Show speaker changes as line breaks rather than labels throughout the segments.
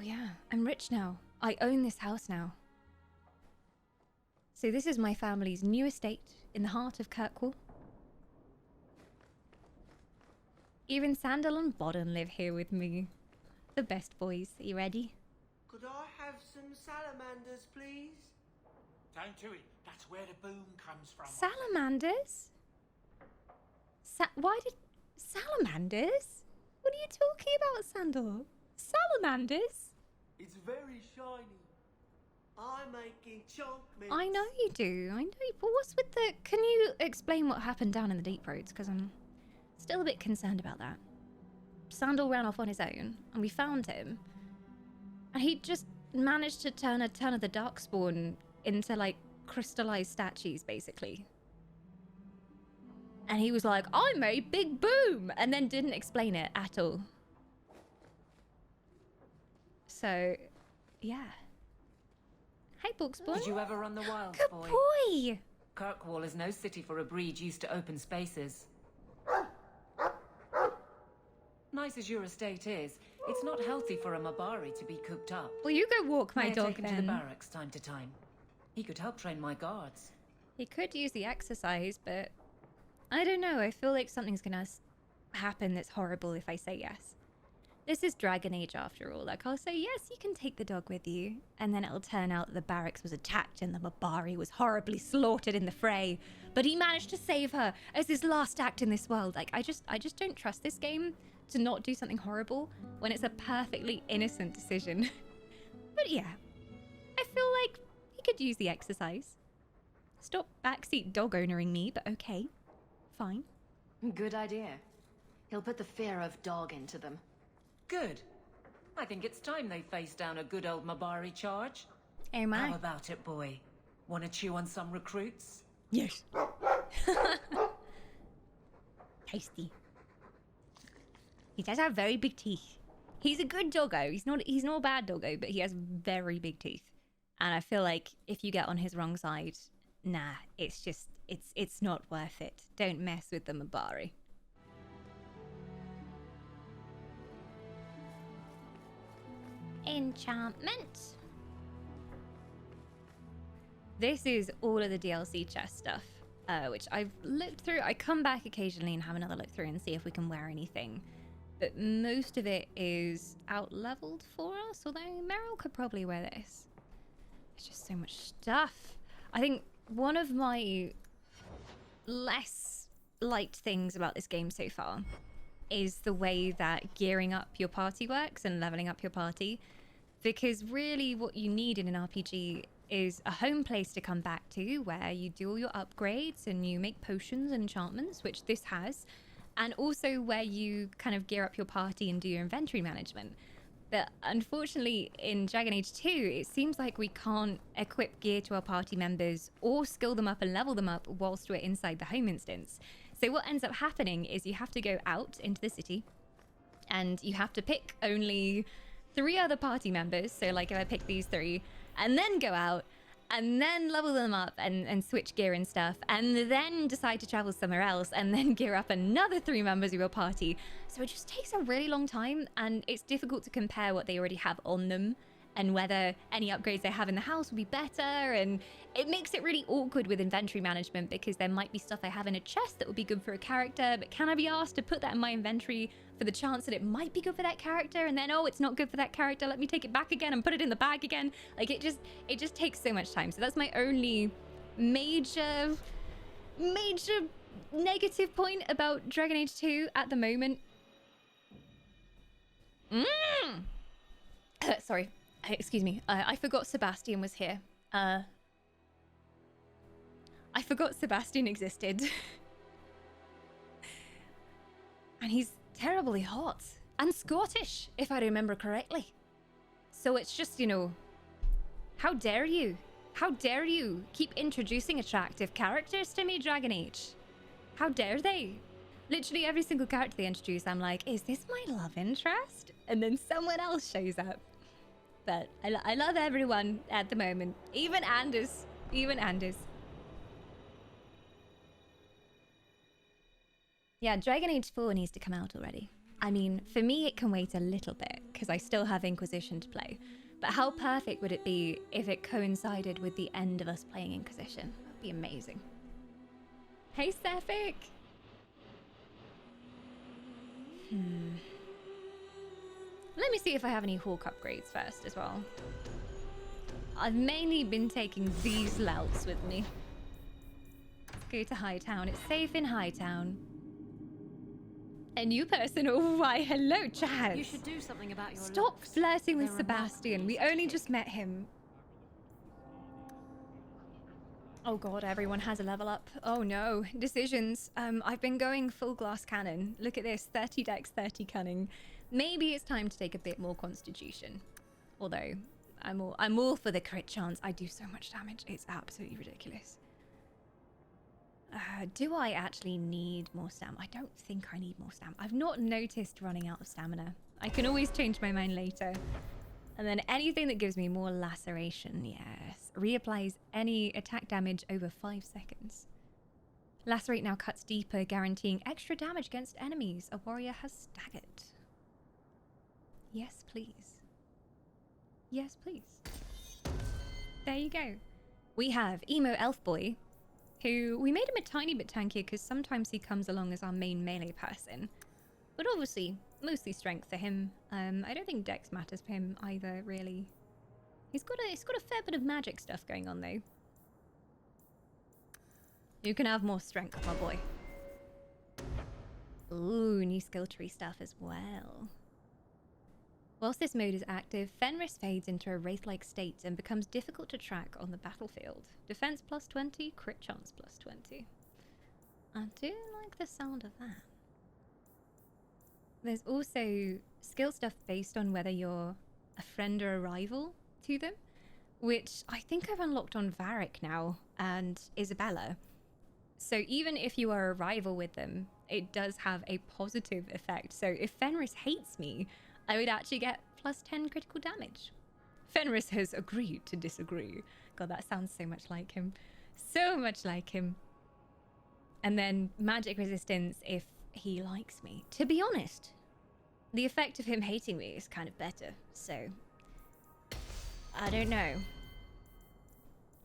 yeah, I'm rich now. I own this house now. So this is my family's new estate in the heart of Kirkwall. Even Sandal and Bodden live here with me. The best boys. Are you ready?
Could I have some salamanders, please?
Don't do it. That's where the boom comes from.
Salamanders? Why did... Salamanders? What are you talking about, Sandal? Salamanders?
It's very shiny. I'm making chunk mints.
I know you do. I know you... But what's with the... Can you explain what happened down in the deep roads? Because I'm still a bit concerned about that. Sandal ran off on his own, and we found him. And he just managed to turn a ton of the Darkspawn into, like, crystallized statues, basically. And he was like, I made Big Boom! And then didn't explain it at all. So, yeah. Hey, Bookspawn.
Did you ever run the wilds,
Good
boy?
boy!
Kirkwall is no city for a breed used to open spaces. Nice as your estate is, it's not healthy for a Mabari to be cooped up.
Well, you go walk my
May I
dog
take him
then.
to the barracks time to time. He could help train my guards.
He could use the exercise, but I don't know. I feel like something's gonna happen that's horrible if I say yes. This is Dragon Age after all. Like, I'll say, yes, you can take the dog with you. And then it'll turn out the barracks was attacked and the Mabari was horribly slaughtered in the fray. But he managed to save her as his last act in this world. Like, I just don't trust this game to not do something horrible when it's a perfectly innocent decision. But yeah, I feel like he could use the exercise. Stop backseat dog ownering me, but okay. Fine.
Good idea. He'll put the fear of dog into them.
Good. I think it's time they face down a good old Mabari charge.
Oh my.
How about it, boy? Want to chew on some recruits?
Yes. Tasty. He does have very big teeth. He's a good doggo. He's not a bad doggo, but he has very big teeth. And I feel like if you get on his wrong side, nah, it's not worth it. Don't mess with the Mabari. Enchantment. This is all of the DLC chest stuff, which I've looked through. I come back occasionally and have another look through and see if we can wear anything. But most of it is out-leveled for us, although Meryl could probably wear this. There's just so much stuff. I think one of my less liked things about this game so far is the way that gearing up your party works and leveling up your party. Because really what you need in an RPG is a home place to come back to where you do all your upgrades and you make potions and enchantments, which this has, and also where you kind of gear up your party and do your inventory management. But unfortunately in Dragon Age 2, it seems like we can't equip gear to our party members or skill them up and level them up whilst we're inside the home instance. So what ends up happening is you have to go out into the city and you have to pick only 3 other party members. So like if I pick these 3 and then go out and then level them up and switch gear and stuff, and then decide to travel somewhere else and then gear up another 3 members of your party. So it just takes a really long time, and it's difficult to compare what they already have on them and whether any upgrades they have in the house will be better. And it makes it really awkward with inventory management because there might be stuff I have in a chest that would be good for a character, but can I be asked to put that in my inventory for the chance that it might be good for that character, and then, oh, it's not good for that character, let me take it back again and put it in the bag again. Like, it just takes so much time. So that's my only major negative point about Dragon Age 2 at the moment. Sorry. Excuse me. I forgot Sebastian was here. I forgot Sebastian existed. And he's terribly hot. And Scottish, if I remember correctly. So it's just, you know, how dare you? How dare you keep introducing attractive characters to me, Dragon Age? How dare they? Literally every single character they introduce, I'm like, is this my love interest? And then someone else shows up. But I love everyone at the moment. Even Anders. Even Anders. Yeah, Dragon Age 4 needs to come out already. I mean, for me, it can wait a little bit because I still have Inquisition to play. But how perfect would it be if it coincided with the end of us playing Inquisition? That'd be amazing. Hey, Sephic! Let me see if I have any Hawk upgrades first as well. I've mainly been taking these louts with me. Let's go to Hightown. It's safe in Hightown. A new person? Oh, why, hello, Chaz.
You should do something about your
Stop
looks.
flirting with
They're
Sebastian. We only just met him. Oh god, everyone has a level up. Oh no, decisions. I've been going full glass cannon. Look at this, 30 dex, 30 cunning. Maybe it's time to take a bit more constitution. Although, I'm all for the crit chance. I do so much damage. It's absolutely ridiculous. Do I actually need more stamina? I don't think I need more stamina. I've not noticed running out of stamina. I can always change my mind later. And then anything that gives me more laceration, yes. Reapplies any attack damage over 5 seconds. Lacerate now cuts deeper, guaranteeing extra damage against enemies a warrior has staggered. Yes, please. Yes, please. There you go. We have Emo Elf Boy, who we made him a tiny bit tankier because sometimes he comes along as our main melee person. But obviously, mostly strength for him. I don't think dex matters for him either, really. He's got a fair bit of magic stuff going on, though. You can have more strength, my boy. Ooh, new skill tree stuff as well. Whilst this mode is active, Fenris fades into a wraith-like state and becomes difficult to track on the battlefield. Defense plus 20, crit chance plus 20. I do like the sound of that. There's also skill stuff based on whether you're a friend or a rival to them, which I think I've unlocked on Varric now and Isabella. So even if you are a rival with them, it does have a positive effect. So if Fenris hates me, I would actually get plus 10 critical damage. Fenris has agreed to disagree. God, that sounds so much like him. So much like him. And then magic resistance if he likes me. To be honest, the effect of him hating me is kind of better. So, I don't know.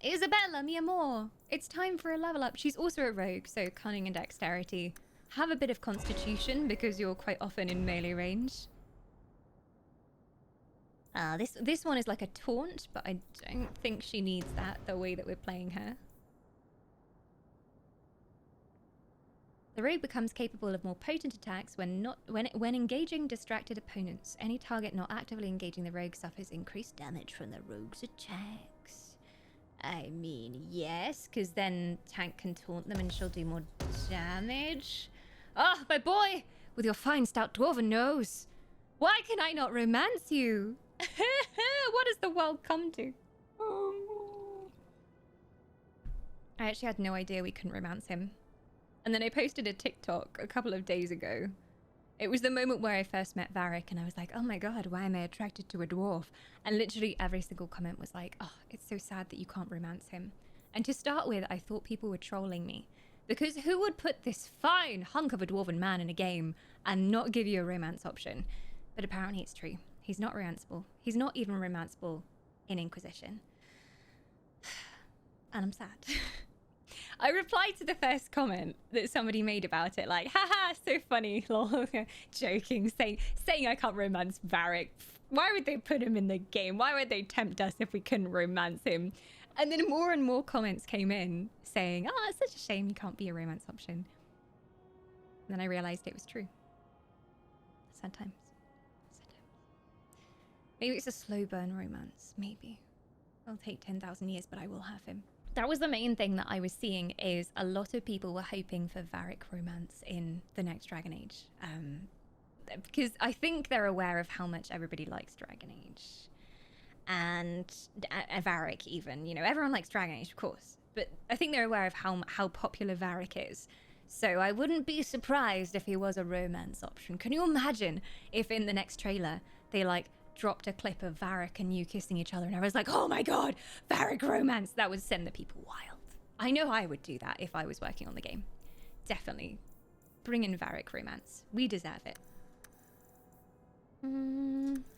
Isabella, mi amor. It's time for a level up. She's also a rogue, so cunning and dexterity. Have a bit of constitution because you're quite often in melee range. This one is like a taunt, but I don't think she needs that the way that we're playing her. The rogue becomes capable of more potent attacks when engaging distracted opponents. Any target not actively engaging the rogue suffers increased damage from the rogue's attacks. I mean, yes, because then Tank can taunt them and she'll do more damage. Ah, my boy, with your fine stout dwarven nose. Why can I not romance you? What has the world come to? I actually had no idea we couldn't romance him. And then I posted a TikTok a couple of days ago. It was the moment where I first met Varric and I was like, oh my god, why am I attracted to a dwarf? And literally every single comment was like, oh, it's so sad that you can't romance him. And to start with, I thought people were trolling me. Because who would put this fine hunk of a dwarven man in a game and not give you a romance option? But apparently it's true. He's not romanceable. He's not even romanceable in Inquisition. And I'm sad. I replied to the first comment that somebody made about it, like, haha, so funny, lol, joking, saying I can't romance Varric. Why would they put him in the game? Why would they tempt us if we couldn't romance him? And then more and more comments came in saying, oh, it's such a shame you can't be a romance option. And then I realized it was true. Sad times. Maybe it's a slow burn romance. Maybe. It'll take 10,000 years, but I will have him. That was the main thing that I was seeing, is a lot of people were hoping for Varric romance in the next Dragon Age. Because I think they're aware of how much everybody likes Dragon Age. And Varric even. You know, everyone likes Dragon Age, of course. But I think they're aware of how popular Varric is. So I wouldn't be surprised if he was a romance option. Can you imagine if in the next trailer they, like, dropped a clip of Varric and you kissing each other and I was like, oh my god, Varric romance. That would send the people wild. I know I would do that if I was working on the game. Definitely. Bring in Varric romance. We deserve it.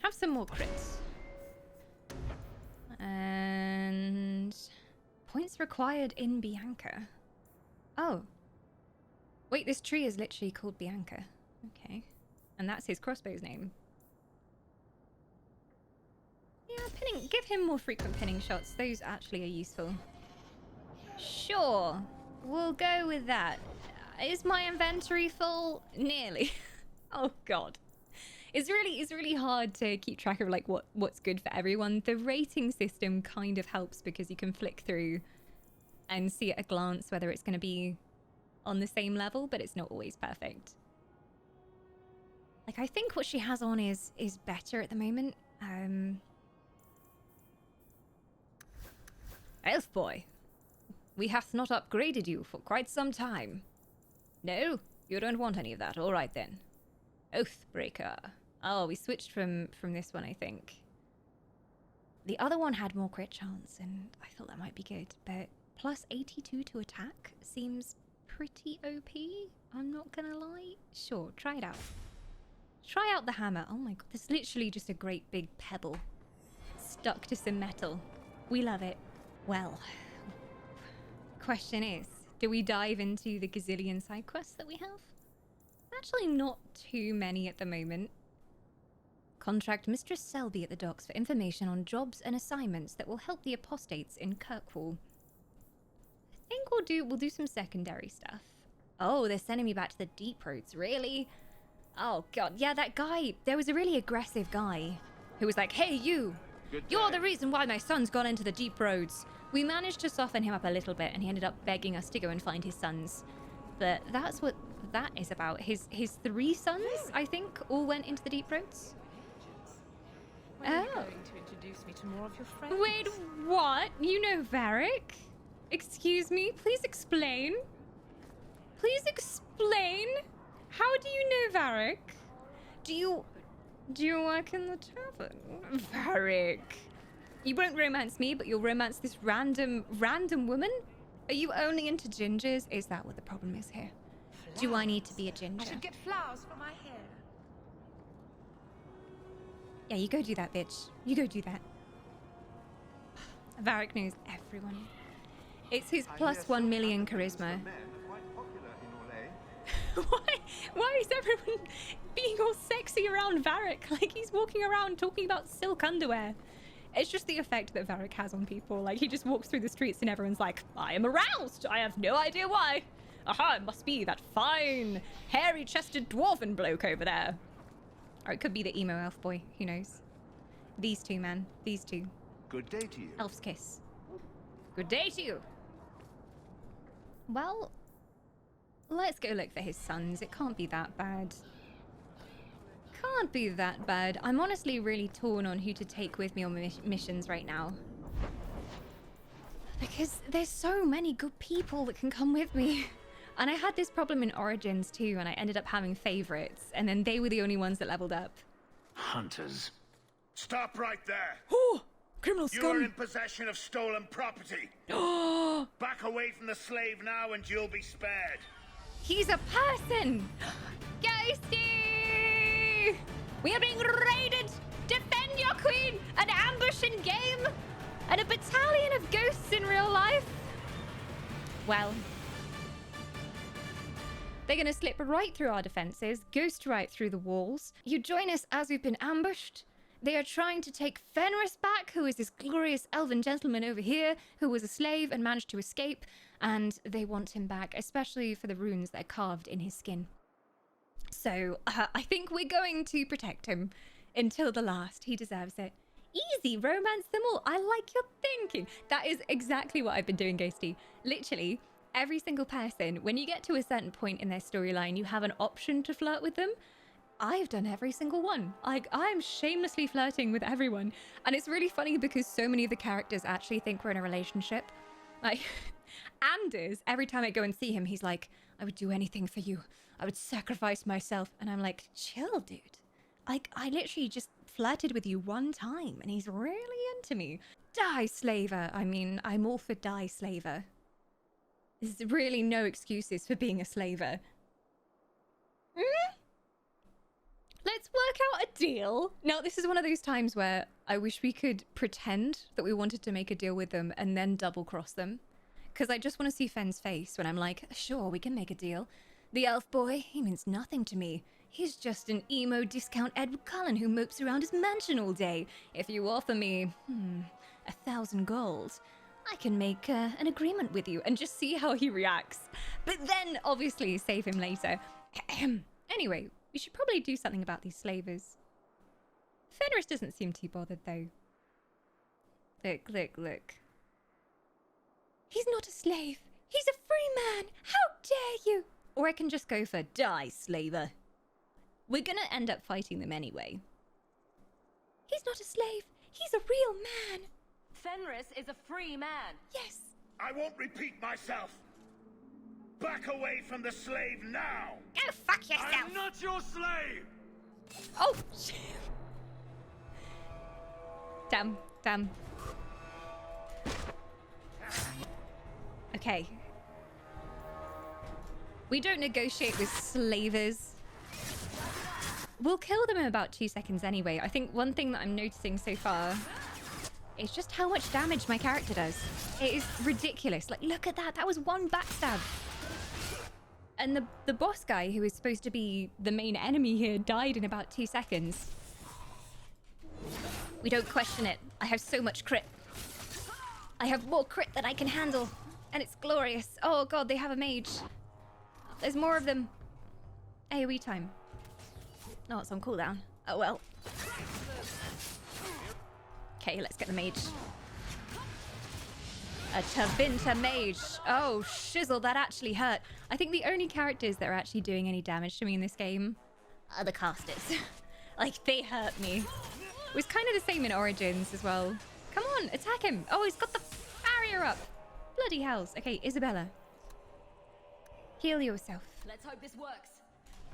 Have some more crits. And points required in Bianca. Oh. Wait, this tree is literally called Bianca. Okay. And that's his crossbow's name. Yeah, pinning. Give him more frequent pinning shots. Those actually are useful. Sure. We'll go with that. Is my inventory full? Nearly. Oh god. It's really hard to keep track of like what's good for everyone. The rating system kind of helps because you can flick through and see at a glance whether it's going to be on the same level, but it's not always perfect. Like I think what she has on is better at the moment. Elf boy, we have not upgraded you for quite some time. No, you don't want any of that. All right then. Oathbreaker. Oh, we switched from this one, I think. The other one had more crit chance, and I thought that might be good, but plus 82 to attack seems pretty OP. I'm not gonna lie. Sure, try it out. Try out the hammer. Oh my god, this is literally just a great big pebble stuck to some metal. We love it. Well, question is, do we dive into the gazillion side quests that we have? Actually, not too many at the moment. Contract Mistress Selby at the docks for information on jobs and assignments that will help the apostates in Kirkwall. I think we'll do some secondary stuff. Oh, they're sending me back to the deep roads, really? Oh god, yeah, that guy. There was a really aggressive guy who was like, "Hey, you're the reason why my son's gone into the deep roads." We managed to soften him up a little bit, and he ended up begging us to go and find his sons. But that's what that is about. His 3 sons, I think, all went into the deep roads.
When are you going to introduce me to more of your friends?
Wait, what? You know Varric? Excuse me, please explain. Please explain. How do you know Varric? Do you work in the tavern? Varric. You won't romance me, but you'll romance this random woman? Are you only into gingers? Is that what the problem is here? Flowers. Do I need to be a ginger?
I should get flowers for my hair.
Yeah, you go do that, bitch. You go do that. Varric knows everyone. It's his plus 1 million charisma. Why is everyone being all sexy around Varric? Like he's walking around talking about silk underwear. It's just the effect that Varric has on people. Like he just walks through the streets and everyone's like, I am aroused. I have no idea why. Aha, it must be that fine, hairy-chested dwarven bloke over there. Or it could be the emo elf boy. Who knows? These two, man. These two.
Good day to you.
Elf's kiss. Good day to you. Well, let's go look for his sons. It can't be that bad. Can't be that bad. I'm honestly really torn on who to take with me on missions right now. Because there's so many good people that can come with me. And I had this problem in Origins too, and I ended up having favorites, and then they were the only ones that leveled up.
Hunters.
Stop right there!
Oh! Criminal scum!
You are in possession of stolen property.
Oh!
Back away from the slave now and you'll be spared.
He's a person! Ghosty! We are being raided! Defend your queen! An ambush in game! And a battalion of ghosts in real life? Well, they're gonna slip right through our defenses, ghost right through the walls. You join us as we've been ambushed. They are trying to take Fenris back, who is this glorious elven gentleman over here, who was a slave and managed to escape, and they want him back, especially for the runes that are carved in his skin. So, I think we're going to protect him until the last. He deserves it. Easy, romance them all. I like your thinking. That is exactly what I've been doing, Ghosty. Literally, every single person, when you get to a certain point in their storyline, you have an option to flirt with them. I've done every single one. I'm shamelessly flirting with everyone. And it's really funny because so many of the characters actually think we're in a relationship. Like, Anders, every time I go and see him, he's like, I would do anything for you. I would sacrifice myself. And I'm like, chill, dude. Like, I literally just flirted with you one time and he's really into me. Die, slaver. I mean, I'm all for die, slaver. There's really no excuses for being a slaver. Let's work out a deal. Now, this is one of those times where I wish we could pretend that we wanted to make a deal with them and then double cross them. Because I just want to see Fenn's face when I'm like, sure, we can make a deal. The elf boy, he means nothing to me. He's just an emo discount Edward Cullen who mopes around his mansion all day. If you offer me, 1,000 gold, I can make an agreement with you and just see how he reacts. But then, obviously, save him later. Anyway, we should probably do something about these slavers. Fenris doesn't seem too bothered, though. Look. He's not a slave. He's a free man. How dare you? Or I can just go for die, slaver. We're gonna end up fighting them anyway. He's not a slave. He's a real man.
Fenris is a free man.
Yes.
I won't repeat myself. Back away from the slave now.
Go fuck yourself.
I'm not your slave!
Oh, shit. Damn. Okay. We don't negotiate with slavers. We'll kill them in about 2 seconds anyway. I think one thing that I'm noticing so far is just how much damage my character does. It is ridiculous. Like, look at that. That was one backstab. And the boss guy, who is supposed to be the main enemy here, died in about 2 seconds. We don't question it. I have so much crit. I have more crit than I can handle. And it's glorious. Oh god, they have a mage. There's more of them. AoE time. No, it's on cooldown. Oh well. Okay, let's get the mage. A Tavinta mage. Oh, shizzle, that actually hurt. I think the only characters that are actually doing any damage to me in this game are the casters. Like, they hurt me. It was kind of the same in Origins as well. Come on, attack him. Oh, he's got the barrier up. Bloody hells. Okay, Isabella. Heal yourself.
Let's hope this works.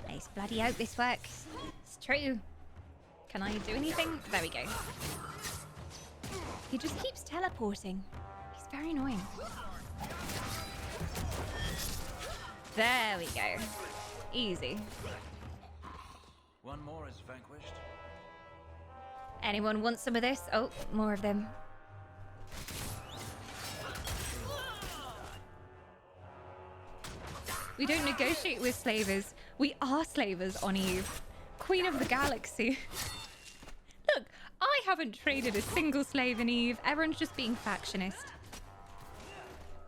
Let's bloody hope this works. It's true. Can I do anything? There we go. He just keeps teleporting. He's very annoying. There we go. Easy.
One more is vanquished.
Anyone want some of this? Oh, more of them. We don't negotiate with slavers. We are slavers on Eve. Queen of the galaxy. Look, I haven't traded a single slave in Eve. Everyone's just being factionist.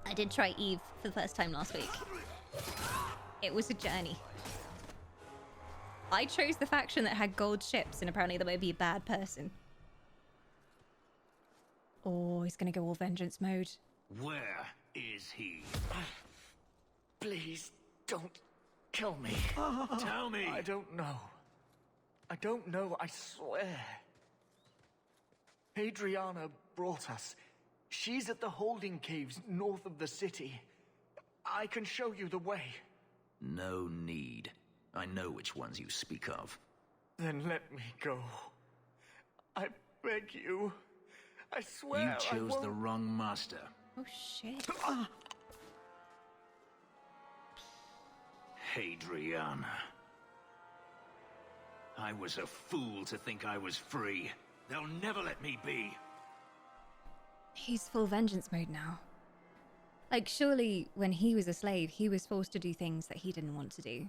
I did try Eve for the first time last week. It was a journey. I chose the faction that had gold ships, and apparently that might be a bad person. Oh, he's gonna go all vengeance mode.
Where is he?
Please, don't kill me.
Tell me.
I don't know. I don't know, I swear. Hadriana brought us. She's at the holding caves north of the city. I can show you the way.
No need. I know which ones you speak of.
Then let me go. I beg you. I swear
You
I
chose
won't...
the wrong master.
Oh shit.
Hadriana. I was a fool to think I was free. They'll never let me be.
He's full vengeance mode now. Like, surely when he was a slave, he was forced to do things that he didn't want to do.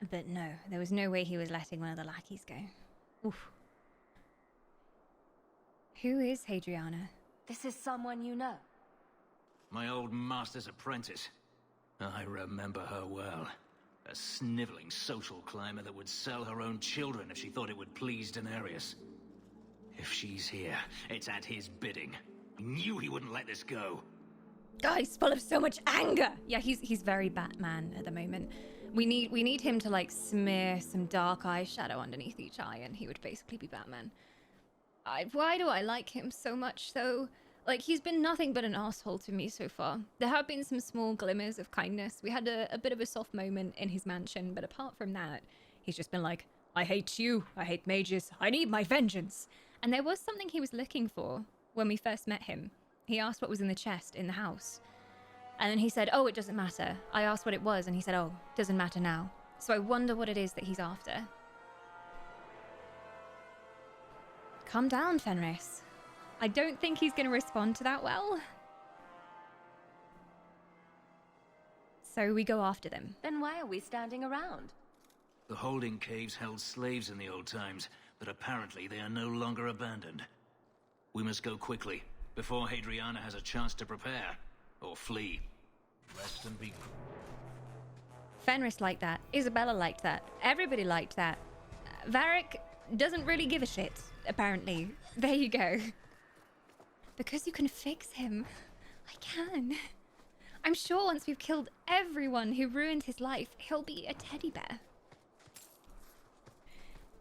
But no, there was no way he was letting one of the lackeys go. Oof. Who is Hadriana?
This is someone you know.
My old master's apprentice. I remember her well. A sniveling social climber that would sell her own children if she thought it would please Daenerys. If she's here, it's at his bidding. I knew he wouldn't let this go.
God, he's full of so much anger. Yeah, he's very Batman at the moment. We need him to like smear some dark eyeshadow underneath each eye, and he would basically be Batman. Why do I like him so much though? Like, he's been nothing but an asshole to me so far. There have been some small glimmers of kindness. We had a bit of a soft moment in his mansion, but apart from that, he's just been like, I hate you, I hate mages, I need my vengeance. And there was something he was looking for when we first met him. He asked what was in the chest in the house. And then he said, oh, it doesn't matter. I asked what it was, and he said, oh, doesn't matter now. So I wonder what it is that he's after. Calm down, Fenris. I don't think he's going to respond to that well. So we go after them.
Then why are we standing around?
The holding caves held slaves in the old times, but apparently they are no longer abandoned. We must go quickly, before Hadriana has a chance to prepare, or flee. Rest and be...
Fenris liked that. Isabella liked that. Everybody liked that. Varric doesn't really give a shit, apparently. There you go. Because you can fix him. I can. I'm sure once we've killed everyone who ruined his life, he'll be a teddy bear.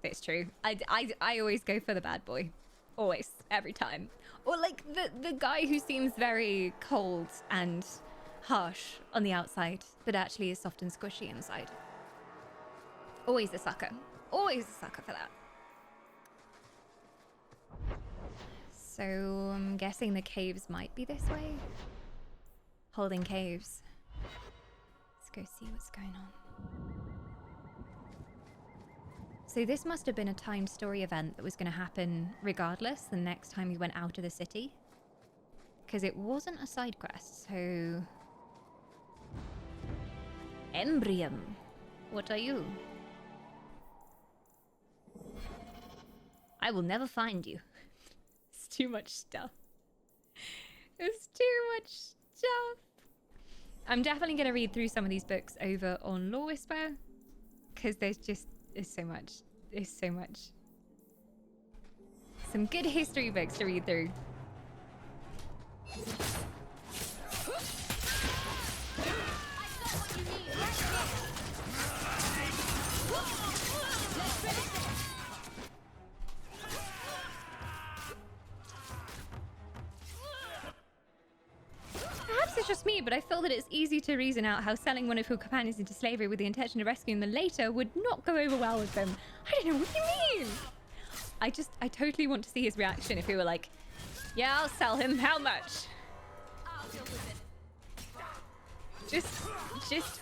It's true. I always go for the bad boy. Always. Every time. Or like the guy who seems very cold and harsh on the outside, but actually is soft and squishy inside. Always a sucker. Always a sucker for that. So I'm guessing the caves might be this way. Holding caves. Let's go see what's going on. So this must have been a timed story event that was going to happen regardless the next time we went out of the city. Because it wasn't a side quest, so... Embrium. What are you? I will never find you. It's too much stuff. It's too much stuff. I'm definitely going to read through some of these books over on Lore Whisper. Because there's so much. There's so much. Some good history books to read through. Perhaps it's just me, but I feel that it's easy to reason out how selling one of your companions into slavery with the intention of rescuing them later would not go over well with them. I don't know what you mean. I totally want to see his reaction if he were like, yeah, I'll sell him. How much? Just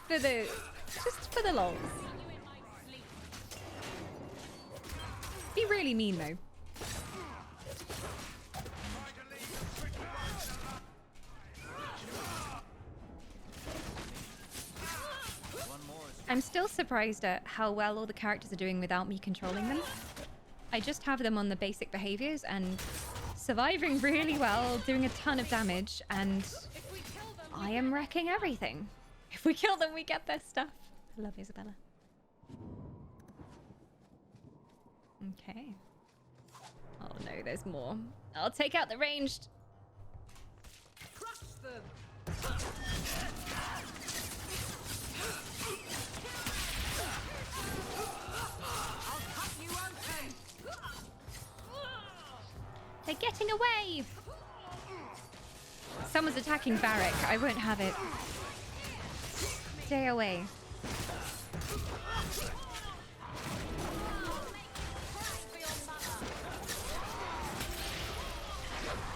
for the lols. Be really mean though. I'm still surprised at how well all the characters are doing without me controlling them. I just have them on the basic behaviors and surviving really well, doing a ton of damage, and I am wrecking everything. If we kill them, we get their stuff. I love Isabella. Okay. Oh no, there's more. I'll take out the ranged.
Crush them!
They're getting away! Someone's attacking Varric. I won't have it. Stay away.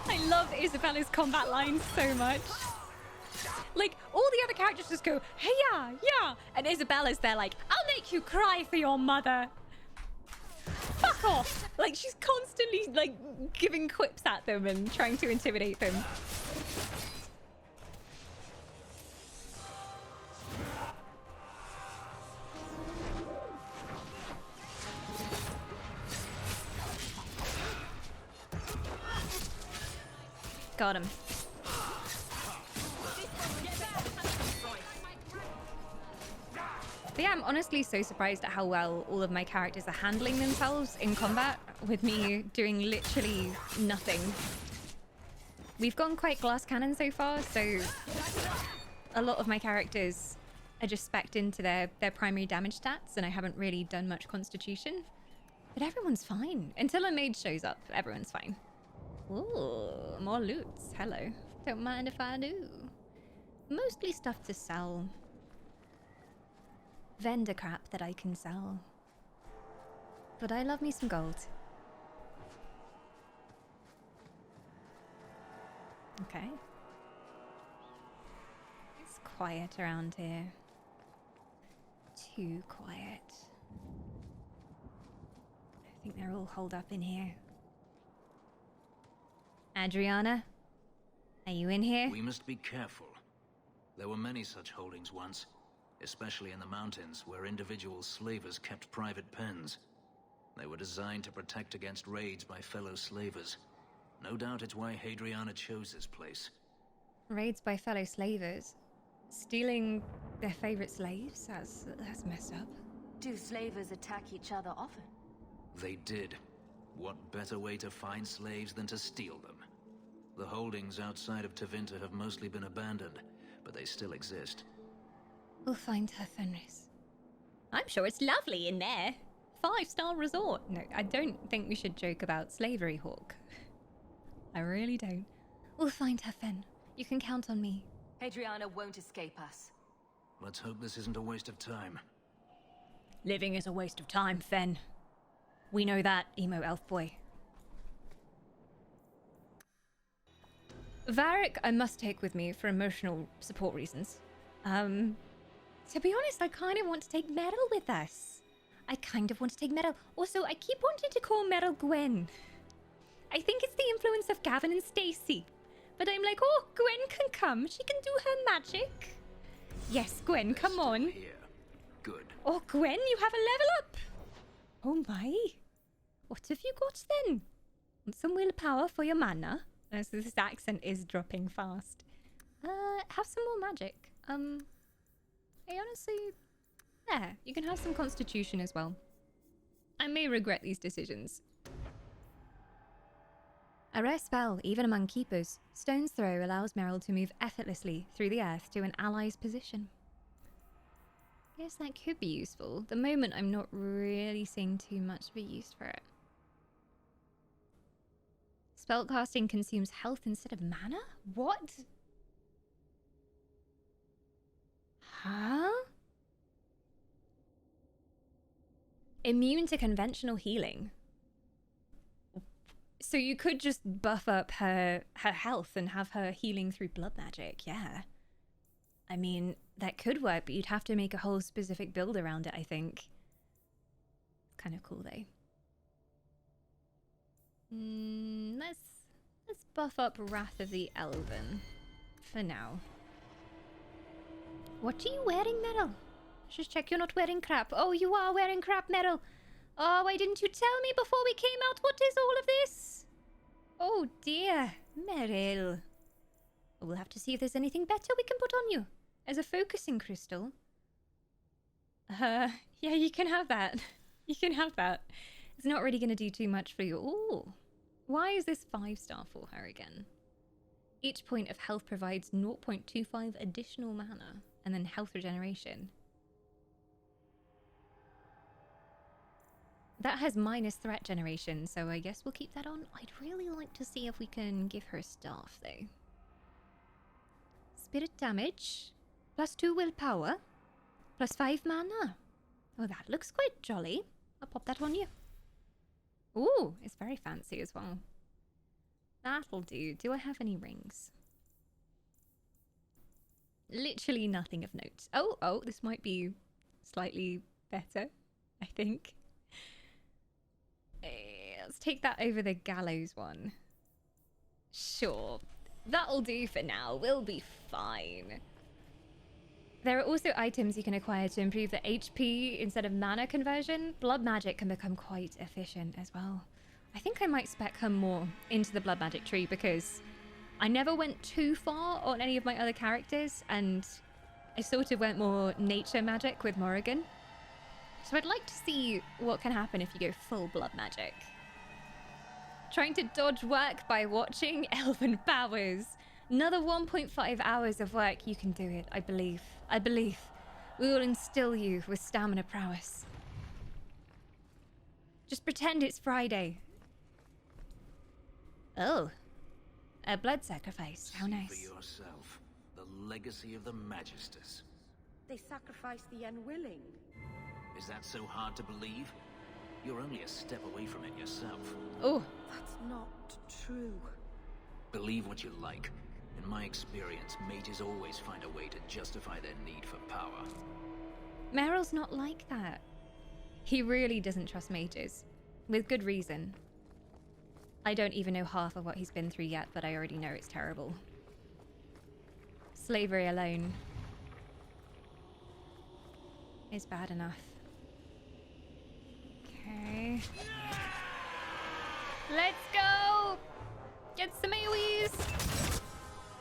I love Isabella's combat lines so much. Like, all the other characters just go, hey, yeah. And Isabella's there like, I'll make you cry for your mother. Fuck off! Like, she's constantly, like, giving quips at them and trying to intimidate them. Got him. But yeah, I'm honestly so surprised at how well all of my characters are handling themselves in combat, with me doing literally nothing. We've gone quite glass cannon so far, so a lot of my characters are just specced into their primary damage stats, and I haven't really done much constitution. But everyone's fine. Until a mage shows up, everyone's fine. Ooh, more loots. Hello. Don't mind if I do. Mostly stuff to sell. Vendor crap that I can sell. But I love me some gold. Okay. It's quiet around here. too quiet. I think they're all holed up in here. Hadriana? Are you in here?
We must be careful. There were many such holdings once, especially in the mountains, where individual slavers kept private pens. They were designed to protect against raids by fellow slavers. No doubt it's why Hadriana chose this place.
Raids by fellow slavers? Stealing their favorite slaves? That's messed up.
Do slavers attack each other often?
They did. What better way to find slaves than to steal them? The holdings outside of Tevinter have mostly been abandoned, but they still exist.
We'll find her, Fenris. I'm sure it's lovely in there. 5-star resort. No, I don't think we should joke about slavery, Hawk. I really don't. We'll find her, Fen. You can count on me.
Hadriana won't escape us.
Let's hope this isn't a waste of time.
Living is a waste of time, Fen. We know that, emo elf boy. Varric I must take with me for emotional support reasons. To be honest, I kind of want to take Meryl with us. Also, I keep wanting to call Meryl Gwen. I think it's the influence of Gavin and Stacy. But I'm like, oh, Gwen can come. She can do her magic. Yes, Gwen,
They're
come
still
on.
Here. Good.
Oh, Gwen, you have a level up. Oh my. What have you got then? Want some willpower for your mana? This accent is dropping fast. Have some more magic. I honestly... Yeah, you can have some constitution as well. I may regret these decisions. A rare spell, even among keepers. Stone's Throw allows Meryl to move effortlessly through the earth to an ally's position. Guess that could be useful. The moment I'm not really seeing too much of a use for it. Spellcasting consumes health instead of mana? What? Huh? Immune to conventional healing. So you could just buff up her health and have her healing through blood magic, yeah. I mean, that could work, but you'd have to make a whole specific build around it, I think. Kind of cool, though. Let's buff up Wrath of the Elven for now. What are you wearing, Meryl? Just check you're not wearing crap. Oh, you are wearing crap, Meryl. Oh, why didn't you tell me before we came out? What is all of this? Oh dear, Meryl. We'll have to see if there's anything better we can put on you as a focusing crystal. Yeah, you can have that. You can have that. It's not really going to do too much for you. Ooh. Why is this 5-star for her again? Each point of health provides 0.25 additional mana and then health regeneration. That has minus threat generation, so I guess we'll keep that on. I'd really like to see if we can give her a staff, though. Spirit damage, +2 willpower, +5 mana. Oh, that looks quite jolly. I'll pop that on you. Ooh, it's very fancy as well. That'll do. Do I have any rings? Literally nothing of note. Oh, this might be slightly better, I think. Let's take that over the gallows one. Sure, that'll do for now. We'll be fine. There are also items you can acquire to improve the HP instead of mana conversion. Blood magic can become quite efficient as well. I think I might spec her more into the blood magic tree because I never went too far on any of my other characters and I sort of went more nature magic with Morrigan. So I'd like to see what can happen if you go full blood magic. Trying to dodge work by watching Elven Powers. Another 1.5 hours of work. You can do it, I believe. I believe. We will instill you with stamina prowess. Just pretend it's Friday. Oh. A blood sacrifice. How nice.
See for yourself. The legacy of the Magisters.
They sacrifice the unwilling.
Is that so hard to believe? You're only a step away from it yourself.
Oh.
That's not true.
Believe what you like. In my experience, mages always find a way to justify their need for power.
Meryl's not like that. He really doesn't trust mages. With good reason. I don't even know half of what he's been through yet, but I already know it's terrible. Slavery alone is bad enough. Okay. Let's go! Get some AoEs!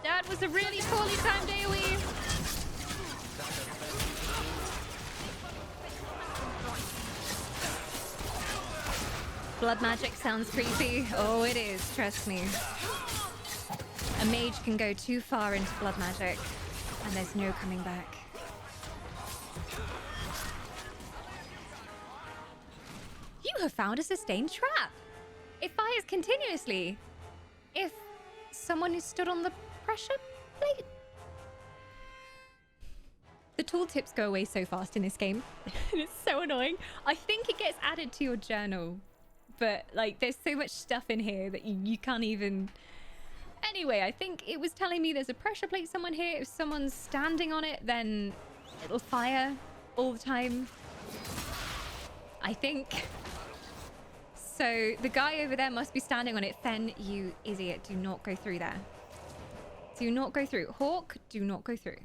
That was a really poorly timed AoE! Blood magic sounds creepy. Oh, it is, trust me. A mage can go too far into blood magic, and there's no coming back. You have found a sustained trap. It fires continuously. If someone is stood on the pressure plate. The tooltips go away so fast in this game. It's so annoying. I think it gets added to your journal. But, like, there's so much stuff in here that you can't even... Anyway, I think it was telling me there's a pressure plate somewhere here. If someone's standing on it, then it'll fire all the time. I think. So, the guy over there must be standing on it. Fen, you idiot. Do not go through there. Do not go through. Hawk, do not go through.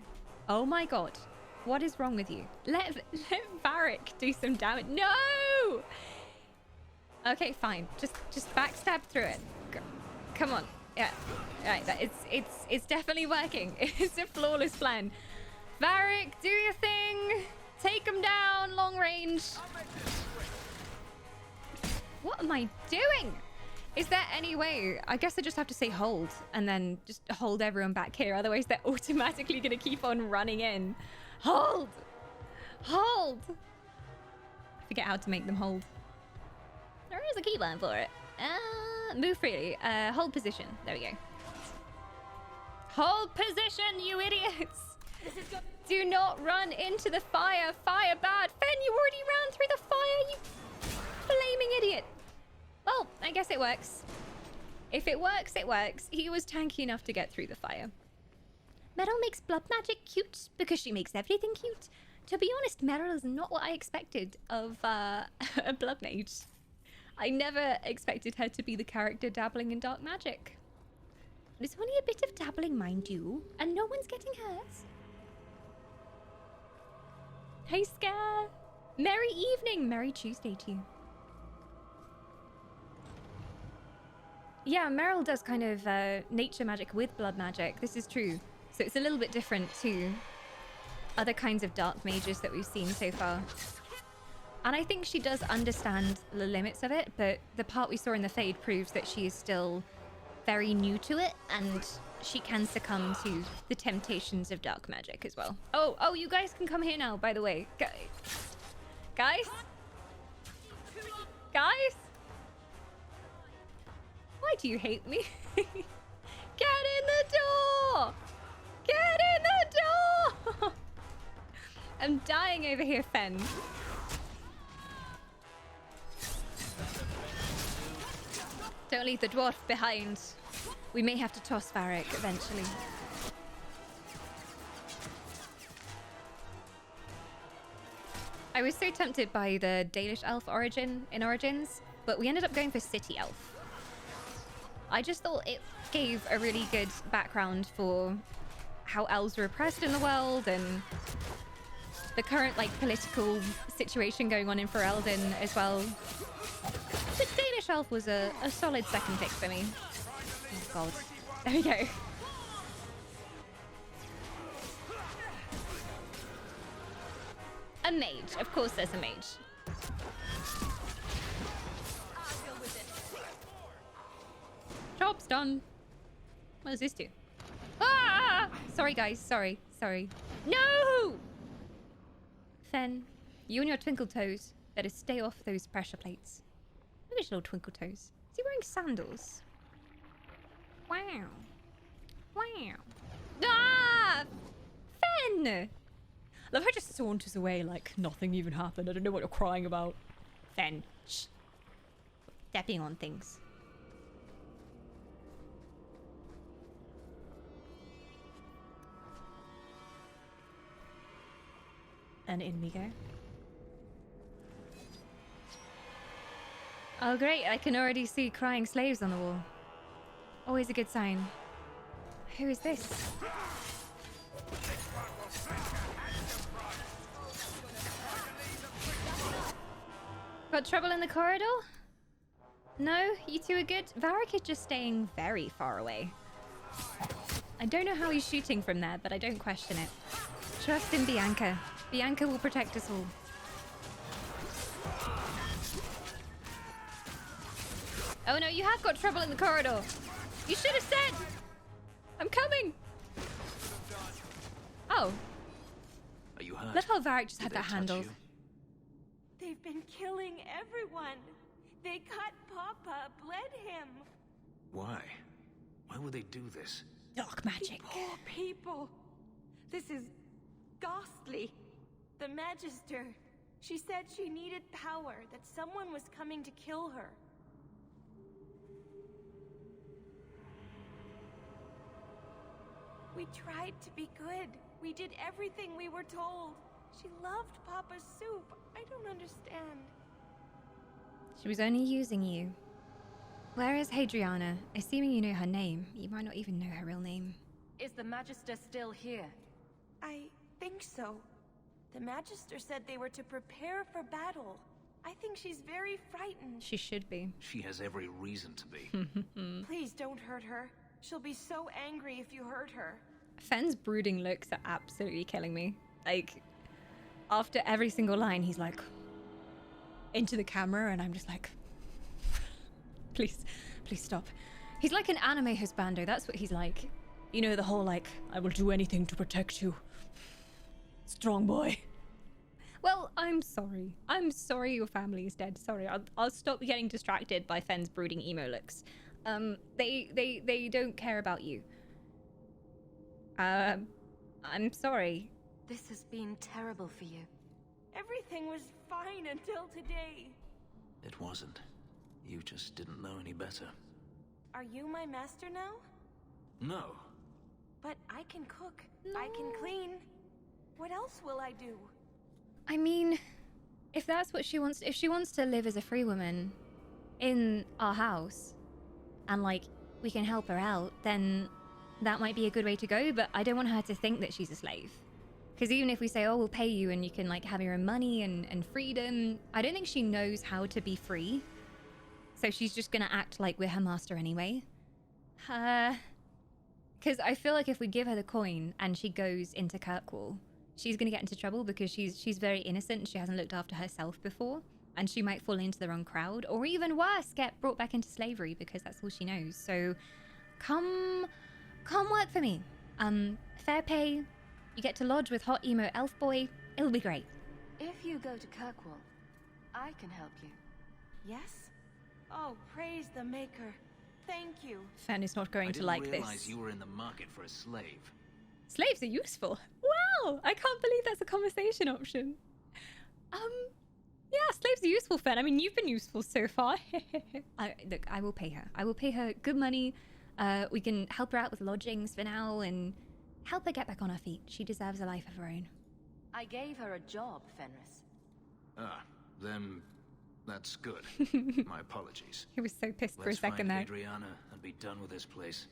Oh my god. What is wrong with you? Let Varric do some damage. No! Okay, fine. Just backstab through it. Come on. Yeah. Right. It's definitely working. It's a flawless plan. Varric, do your thing. Take him down, long range. What am I doing? Is there any way? I guess I just have to say hold and then just hold everyone back here. Otherwise, they're automatically going to keep on running in. Hold. Hold. Forget how to make them hold. There is a keybind for it. Move freely. Hold position. There we go. Hold position, you idiots! Do not run into the fire. Fire bad. Fen, you already ran through the fire, you flaming idiot. Well, I guess it works. If it works, it works. He was tanky enough to get through the fire. Meryl makes blood magic cute because she makes everything cute. To be honest, Meryl is not what I expected of a blood mage. I never expected her to be the character dabbling in dark magic. It's only a bit of dabbling, mind you, and no one's getting hurt. Hey, Scare! Merry evening! Merry Tuesday to you. Yeah, Meryl does kind of nature magic with blood magic. This is true. So it's a little bit different to other kinds of dark mages that we've seen so far. And I think she does understand the limits of it, but the part we saw in the Fade proves that she is still very new to it, and she can succumb to the temptations of dark magic as well. Oh, you guys can come here now, by the way. Guys? Guys? Why do you hate me? Get in the door! Get in the door! I'm dying over here, Fen. Don't leave the dwarf behind. We may have to toss Varric eventually. I was so tempted by the Dalish elf origin in Origins, but we ended up going for city elf. I just thought it gave a really good background for how elves were oppressed in the world and the current political situation going on in Ferelden as well. But Danish elf was a solid second pick for me. Oh god. There we go. A mage. Of course there's a mage. Job's done. What does this do? Ah! Sorry guys, sorry. No! Fen, you and your twinkle toes better stay off those pressure plates. Look at your little twinkle toes. Is he wearing sandals? Wow. Ah! Fen! Love how he just saunters away like nothing even happened. I don't know what you're crying about. Fen, shh. Stepping on things. And in we go. Oh great, I can already see crying slaves on the wall. Always a good sign. Who is this? Got trouble in the corridor? No? You two are good? Varric is just staying very far away. I don't know how he's shooting from there, but I don't question it. Trust in Bianca. Bianca will protect us all. Oh no, you have got trouble in the corridor. You should have said! I'm coming! Oh.
Are you hurt?
Love how Varric just
Did
had
they
that
touch
handled.
you?
They've been killing everyone. They cut Papa, bled him.
Why? Why would they do this?
Dark magic.
Poor people. This is ghastly. The Magister, she said she needed power, that someone was coming to kill her. We tried to be good. We did everything we were told. She loved Papa's soup. I don't understand.
She was only using you. Where is Hadriana? Assuming you know her name, you might not even know her real name.
Is the Magister still here?
I think so. The Magister said they were to prepare for battle. I think she's very frightened.
She should be.
She has every reason to be.
Please don't hurt her. She'll be so angry if you hurt her.
Fenn's brooding looks are absolutely killing me. Like, after every single line, he's like, into the camera, and I'm just like, please, please stop. He's like an anime husbando, that's what he's like. You know, the whole like, I will do anything to protect you. Strong boy. Well, I'm sorry. I'm sorry your family is dead. Sorry, I'll stop getting distracted by Fenn's brooding emo looks. They don't care about you. I'm sorry.
This has been terrible for you.
Everything was fine until today.
It wasn't. You just didn't know any better.
Are you my master now?
No.
But I can cook. I can clean. What else will I do?
I mean, if that's what she wants, if she wants to live as a free woman in our house and like we can help her out, then that might be a good way to go, but I don't want her to think that she's a slave. Because even if we say, oh, we'll pay you and you can like have your own money and freedom, I don't think she knows how to be free. So she's just gonna act like we're her master anyway. Because I feel like if we give her the coin and she goes into Kirkwall, she's gonna get into trouble because she's very innocent and she hasn't looked after herself before, and she might fall into the wrong crowd, or even worse, get brought back into slavery because that's all she knows. So come work for me. Fair pay. You get to lodge with hot emo elf boy. It'll be great.
If you go to Kirkwall, I can help you.
Yes? Oh, praise the Maker. Thank you.
Fen is not going
I
to like
didn't realize
this.
you were in the market for a slave.
Slaves are useful. Wow, I can't believe that's a conversation option. Yeah, slaves are useful, Fen. I mean, you've been useful so far. Look, I will pay her. I will pay her good money. We can help her out with lodgings for now and help her get back on her feet. She deserves a life of her own.
I gave her a job, Fenris.
Ah, then that's good. My apologies.
He was so pissed for a
Let's
second
find
there.
Hadriana and be done with this place.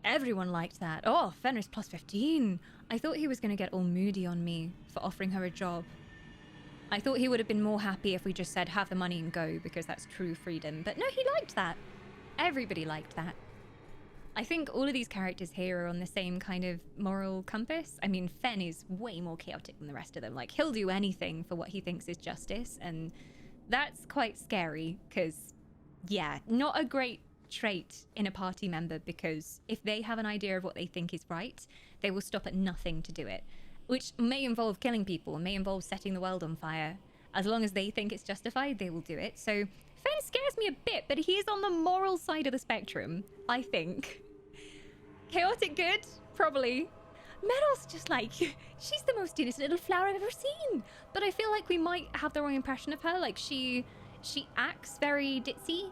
Everyone liked that. Oh, Fenris plus 15. I thought he was going to get all moody on me for offering her a job. I thought he would have been more happy if we just said, have the money and go, because that's true freedom. But no, he liked that. Everybody liked that. I think all of these characters here are on the same kind of moral compass. I mean, Fen is way more chaotic than the rest of them. Like, he'll do anything for what he thinks is justice, and that's quite scary, because, yeah, not a great trait in a party member, because if they have an idea of what they think is right, they will stop at nothing to do it, which may involve killing people, may involve setting the world on fire. As long as they think it's justified, they will do it. So Fen scares me a bit, but he is on the moral side of the spectrum, I think. Chaotic good? Probably. Meryl's just like, she's the most innocent little flower I've ever seen. But I feel like we might have the wrong impression of her. Like, she acts very ditzy,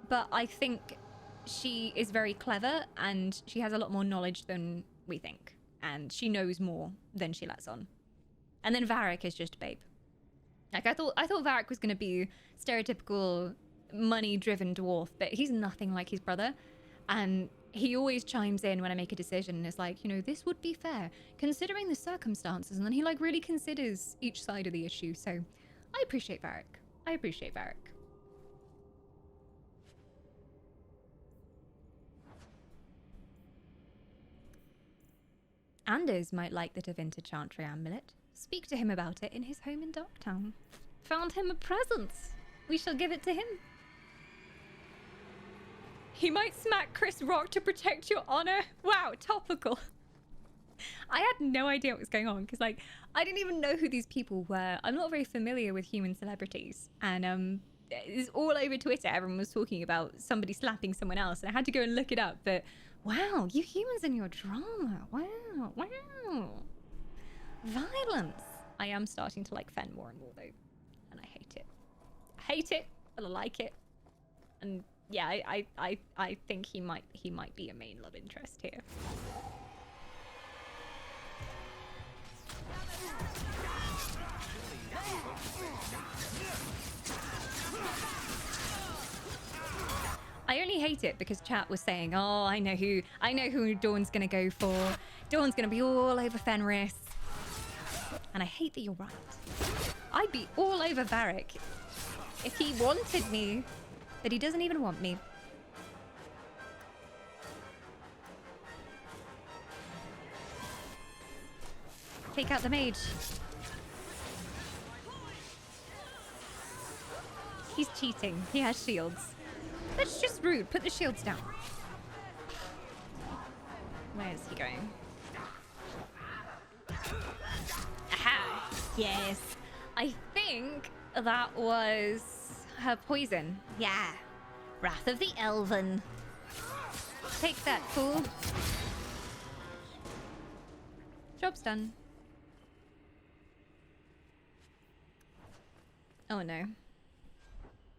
but I think she is very clever and she has a lot more knowledge than we think. and she knows more than she lets on. And then Varric is just a babe. Like, I thought Varric was going to be stereotypical money-driven dwarf, but he's nothing like his brother. And he always chimes in when I make a decision and is like, you know, this would be fair, considering the circumstances. And then he, like, really considers each side of the issue. So I appreciate Varric. I appreciate Varric. Anders might like the Tevinter Chantry amulet. Speak to him about it in his home in Darktown. Found him a present. We shall give it to him. He might smack Chris Rock to protect your honor. Wow, topical. I had no idea what was going on because, like, I didn't even know who these people were. I'm not very familiar with human celebrities. And it's all over Twitter. Everyone was talking about somebody slapping someone else. And I had to go and look it up. But wow, you humans and your drama. Wow, wow. Violence. I am starting to like Fen more and more, though. And I hate it. I hate it, but I like it. And yeah, I think he might be a main love interest here. I only hate it because chat was saying, "Oh, I know who Dawn's gonna go for. Dawn's gonna be all over Fenris." And I hate that you're right. I'd be all over Varric if he wanted me, but he doesn't even want me. Take out the mage. He's cheating. He has shields. That's just rude. Put the shields down. Where is he going? Aha! Yes. I think that was her poison. Yeah. Wrath of the Elven. Take that, fool. Job's done. Oh no.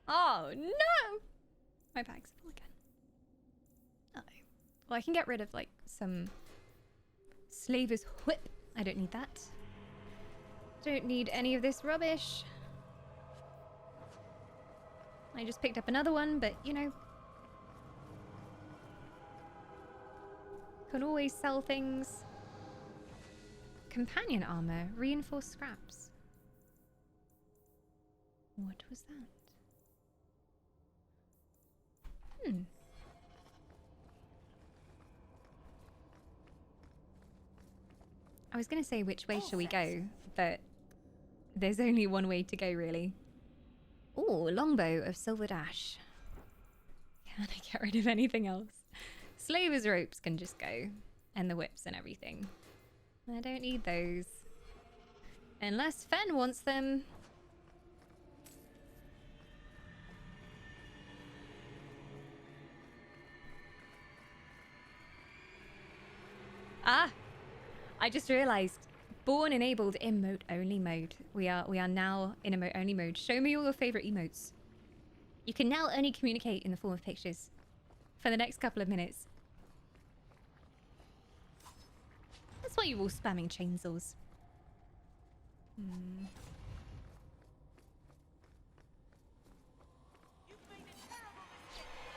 Oh no! My bag's full again. Uh-oh. Well, I can get rid of, like, some Slaver's Whip. I don't need that. Don't need any of this rubbish. I just picked up another one, but, you know. Can always sell things. Companion armor. Reinforced scraps. What was that? I was going to say which way shall we go, but there's only one way to go, really. Ooh, longbow of silver dash. Can I get rid of anything else? Slaver's ropes can just go, and the whips and everything. I don't need those. Unless Fen wants them. Ah! I just realized. Born enabled emote only mode. We are now in emote only mode. Show me all your favorite emotes. You can now only communicate in the form of pictures for the next couple of minutes. That's why you're all spamming chainsaws.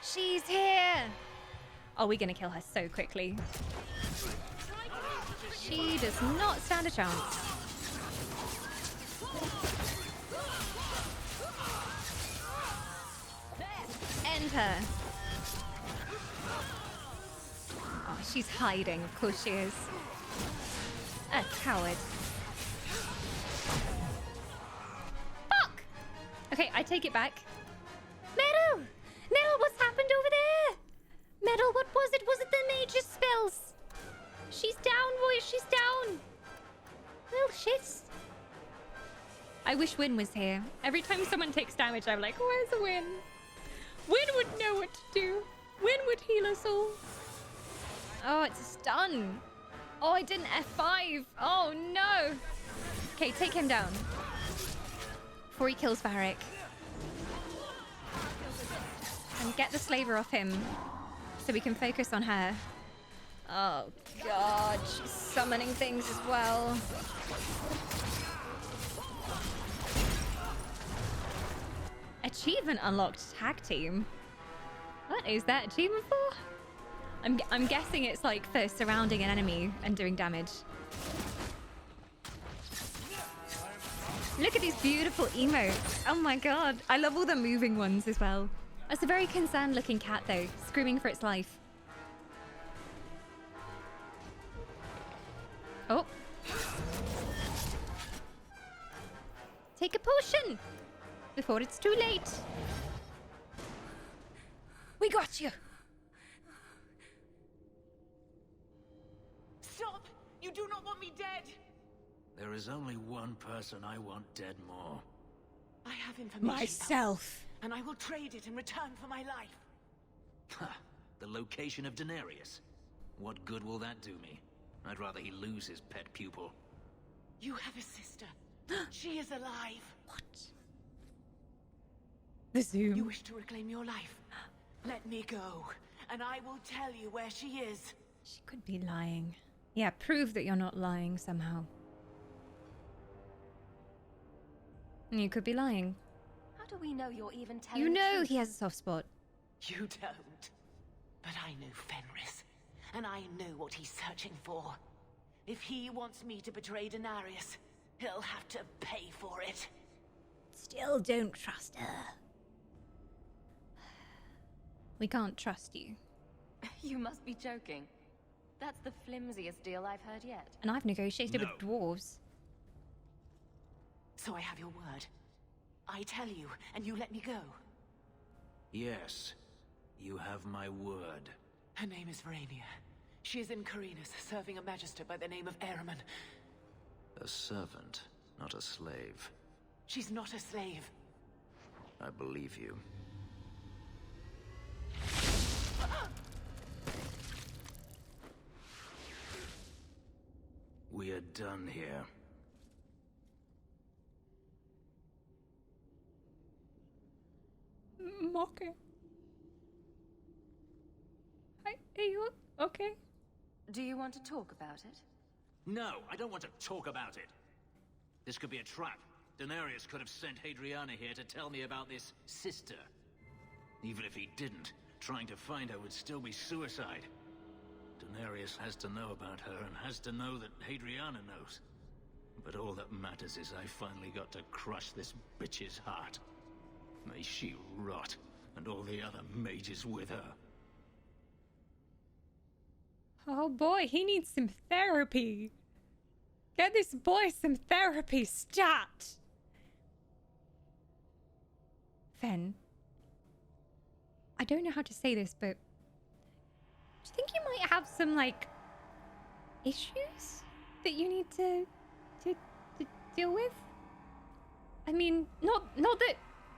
She's here! Oh, we're gonna kill her so quickly. She does not stand a chance. End her. Oh, she's hiding. Of course she is. A coward. Fuck! Okay, I take it back. Metal! Metal, what's happened over there? Metal, what was it? Was it the mage's spells? She's down, boys. She's down. Well, shit. I wish Win was here. Every time someone takes damage, I'm like, where's Win? Win would know what to do. Win would heal us all. Oh, it's a stun. Oh, I didn't F5. Oh, no. Okay, take him down. Before he kills Varric. And get the slaver off him so we can focus on her. Oh god, she's summoning things as well. Achievement unlocked, tag team. What is that achievement for? I'm guessing it's like for surrounding an enemy and doing damage. Look at these beautiful emotes. Oh my god. I love all the moving ones as well. It's a very concerned looking cat though, screaming for its life. Oh. Take a potion before it's too late. We got you.
Stop! You do not want me dead!
There is only one person I want dead more.
I have information.
Myself.
And I will trade it in return for my life.
Ha! The location of Daenerys. What good will that do me? I'd rather he lose his pet pupil.
You have a sister. She is alive.
What? The Zoom.
You wish to reclaim your life? Let me go, and I will tell you where she is.
She could be lying. Yeah, prove that you're not lying somehow. You could be lying.
How do we know you're even telling
You
the
know
truth?
he has a soft spot.
You don't. But I know Fenris, and I know what he's searching for. If he wants me to betray Daenerys, he'll have to pay for it.
Still don't trust her. We can't trust you.
You must be joking. That's the flimsiest deal I've heard yet.
And I've negotiated
No.
with dwarves.
So I have your word. I tell you, and you let me go.
Yes, you have my word.
Her name is Verania. She is in Carinus, serving a magister by the name of Ehrman.
A servant, not a slave.
She's not a slave.
I believe you. We are done here.
Mocker. Hi, are you okay?
Do you want to talk about it?
No, I don't want to talk about it. This could be a trap. Daenerys could have sent Hadriana here to tell me about this sister. Even if he didn't, trying to find her would still be suicide. Daenerys has to know about her and has to know that Hadriana knows. But all that matters is I finally got to crush this bitch's heart. May she rot, and all the other mages with her.
Oh boy, he needs some therapy. Get this boy some therapy, stat! Fen, I don't know how to say this, but do you think you might have some, like, issues that you need to deal with? I mean, not that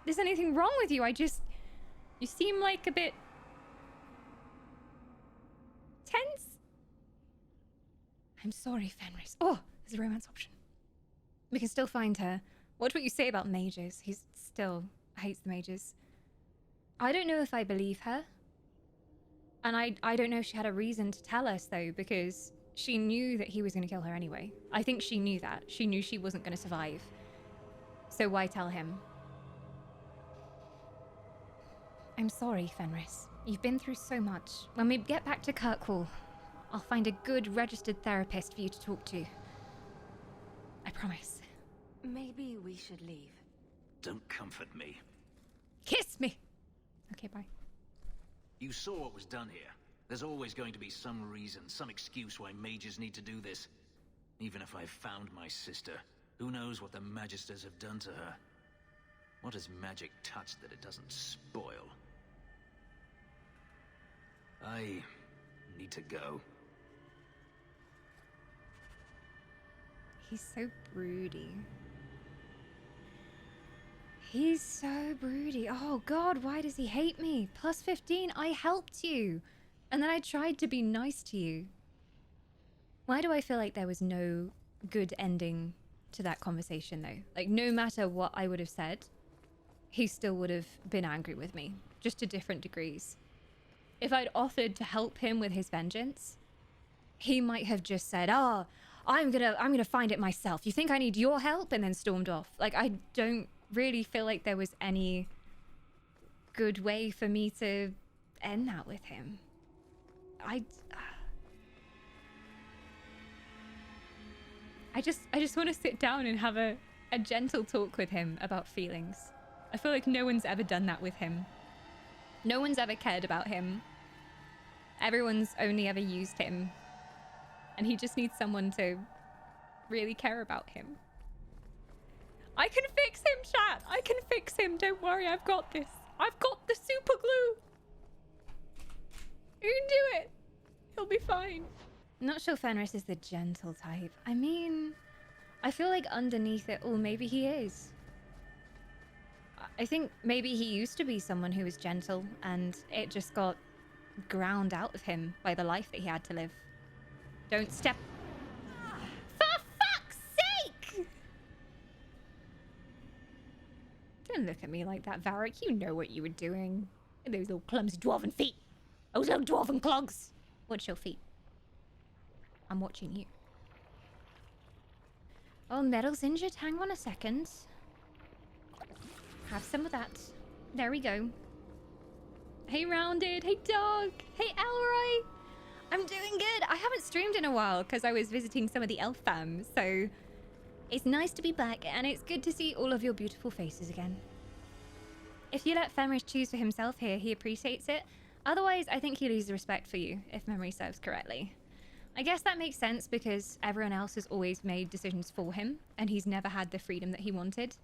there's anything wrong with you, you seem like a bit tense. I'm sorry, Fenris. Oh, there's a romance option. We can still find her. Watch what you say about mages. He still hates the mages. I don't know if I believe her. And I don't know if she had a reason to tell us, though, because she knew that he was going to kill her anyway. I think she knew that. She knew she wasn't going to survive. So why tell him? I'm sorry, Fenris. You've been through so much. When we get back to Kirkwall, I'll find a good registered therapist for you to talk to. I promise.
Maybe we should leave.
Don't comfort me.
Kiss me! Okay, bye.
You saw what was done here. There's always going to be some reason, some excuse why mages need to do this. Even if I found my sister, who knows what the Magisters have done to her? What has magic touched that it doesn't spoil? I need to go.
He's so broody. He's so broody. Oh god, why does he hate me? Plus 15, I helped you. And then I tried to be nice to you. Why do I feel like there was no good ending to that conversation though? Like no matter what I would have said, he still would have been angry with me. Just to different degrees. If I'd offered to help him with his vengeance, he might have just said, "Oh, I'm gonna find it myself. You think I need your help?" and then stormed off. Like, I don't really feel like there was any good way for me to end that with him. I just want to sit down and have a gentle talk with him about feelings. I feel like no one's ever done that with him. No one's ever cared about him. Everyone's only ever used him. And he just needs someone to really care about him. I can fix him, chat. I can fix him. Don't worry, I've got this. I've got the super glue. You can do it. He'll be fine. I'm not sure Fenris is the gentle type. I mean, I feel like underneath it all, maybe he is. I think maybe he used to be someone who was gentle, and it just got ground out of him by the life that he had to live. Don't step... For fuck's sake! Don't look at me like that, Varric. You know what you were doing. Those little clumsy dwarven feet. Those little dwarven clogs. Watch your feet. I'm watching you. Oh, Metal's injured. Hang on a second. Have some of that. There we go. Hey, Rounded. Hey, Dog. Hey, Elroy. I'm doing good. I haven't streamed in a while because I was visiting some of the elf fam. So it's nice to be back, and it's good to see all of your beautiful faces again. If you let Fenris choose for himself here, he appreciates it. Otherwise, I think he loses respect for you, if memory serves correctly. I guess that makes sense because everyone else has always made decisions for him, and he's never had the freedom that he wanted.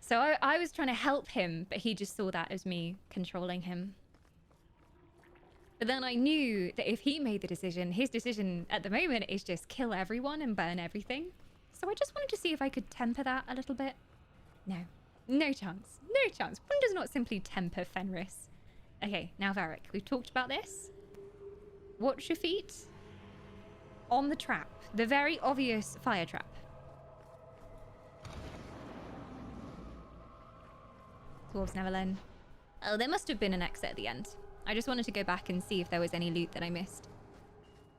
So I was trying to help him, but he just saw that as me controlling him. But then I knew that if he made the decision, his decision at the moment is just kill everyone and burn everything. So I just wanted to see if I could temper that a little bit. No. No chance. No chance. One does not simply temper Fenris. Okay, now Varric, we've talked about this. Watch your feet. On the trap. The very obvious fire trap. Dwarves never learn. Oh, there must have been an exit at the end. I just wanted to go back and see if there was any loot that I missed.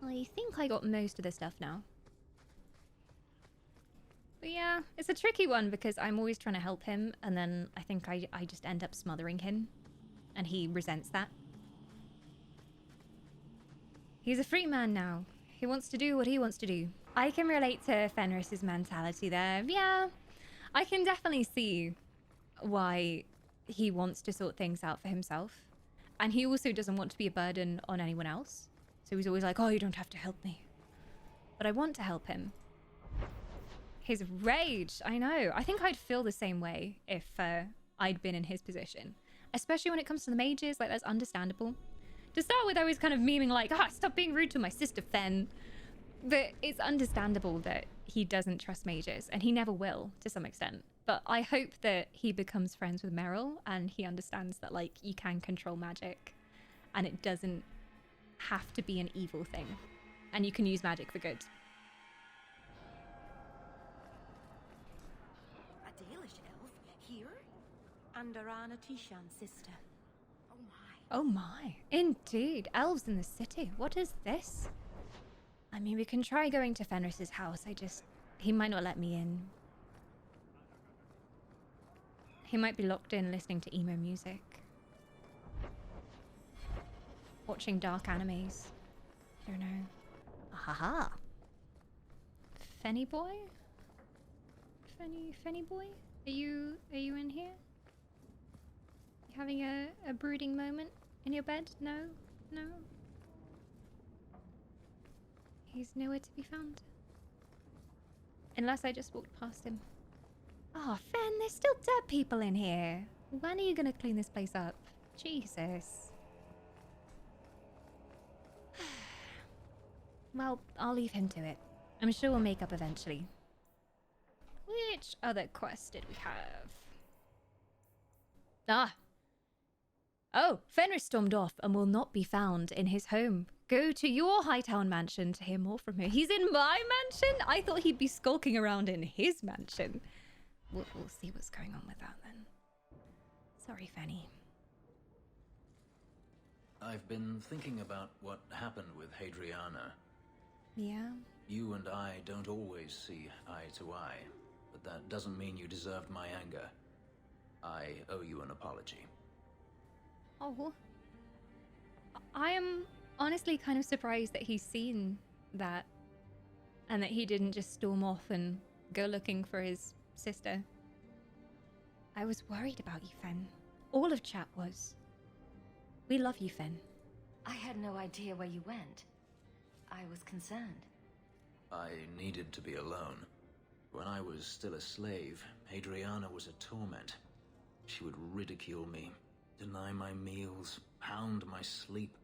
I think I got most of the stuff now. But yeah, it's a tricky one because I'm always trying to help him, and then I think I just end up smothering him. And he resents that. He's a free man now. He wants to do what he wants to do. I can relate to Fenris's mentality there. Yeah, I can definitely see why he wants to sort things out for himself. And he also doesn't want to be a burden on anyone else. So he's always like, oh, you don't have to help me. But I want to help him. His rage, I know. I think I'd feel the same way if I'd been in his position. Especially when it comes to the mages, like, that's understandable. To start with, I was kind of memeing like, stop being rude to my sister, Fen. But it's understandable that he doesn't trust mages, and he never will, to some extent. But I hope that he becomes friends with Meryl, and he understands that, like, you can control magic, and it doesn't have to be an evil thing. And you can use magic for good.
A Dalish elf here? Andarana Tishan's sister. Oh my.
Oh my. Indeed. Elves in the city. What is this? I mean, we can try going to Fenris's house. He might not let me in. He might be locked in listening to emo music. Watching dark animes. I don't know. Ahaha. Fenny boy? Fenny boy? Are you in here? You having a brooding moment in your bed? No? No? He's nowhere to be found. Unless I just walked past him. Oh, Fen, there's still dead people in here. When are you gonna clean this place up? Jesus. Well, I'll leave him to it. I'm sure we'll make up eventually. Which other quest did we have? Ah! Oh, Fenris stormed off and will not be found in his home. Go to your Hightown mansion to hear more from him. He's in my mansion? I thought he'd be skulking around in his mansion. We'll see what's going on with that then. Sorry, Fanny.
I've been thinking about what happened with Hadriana.
Yeah?
You and I don't always see eye to eye, but that doesn't mean you deserved my anger. I owe you an apology.
Oh. I am honestly kind of surprised that he's seen that and that he didn't just storm off and go looking for his sister. I was worried about you, Fen. All of chat was. We love you, Fen.
I had no idea where you went. I was concerned.
I needed to be alone. When I was still a slave, Hadriana was a torment. She would ridicule me, deny my meals, hound my sleep.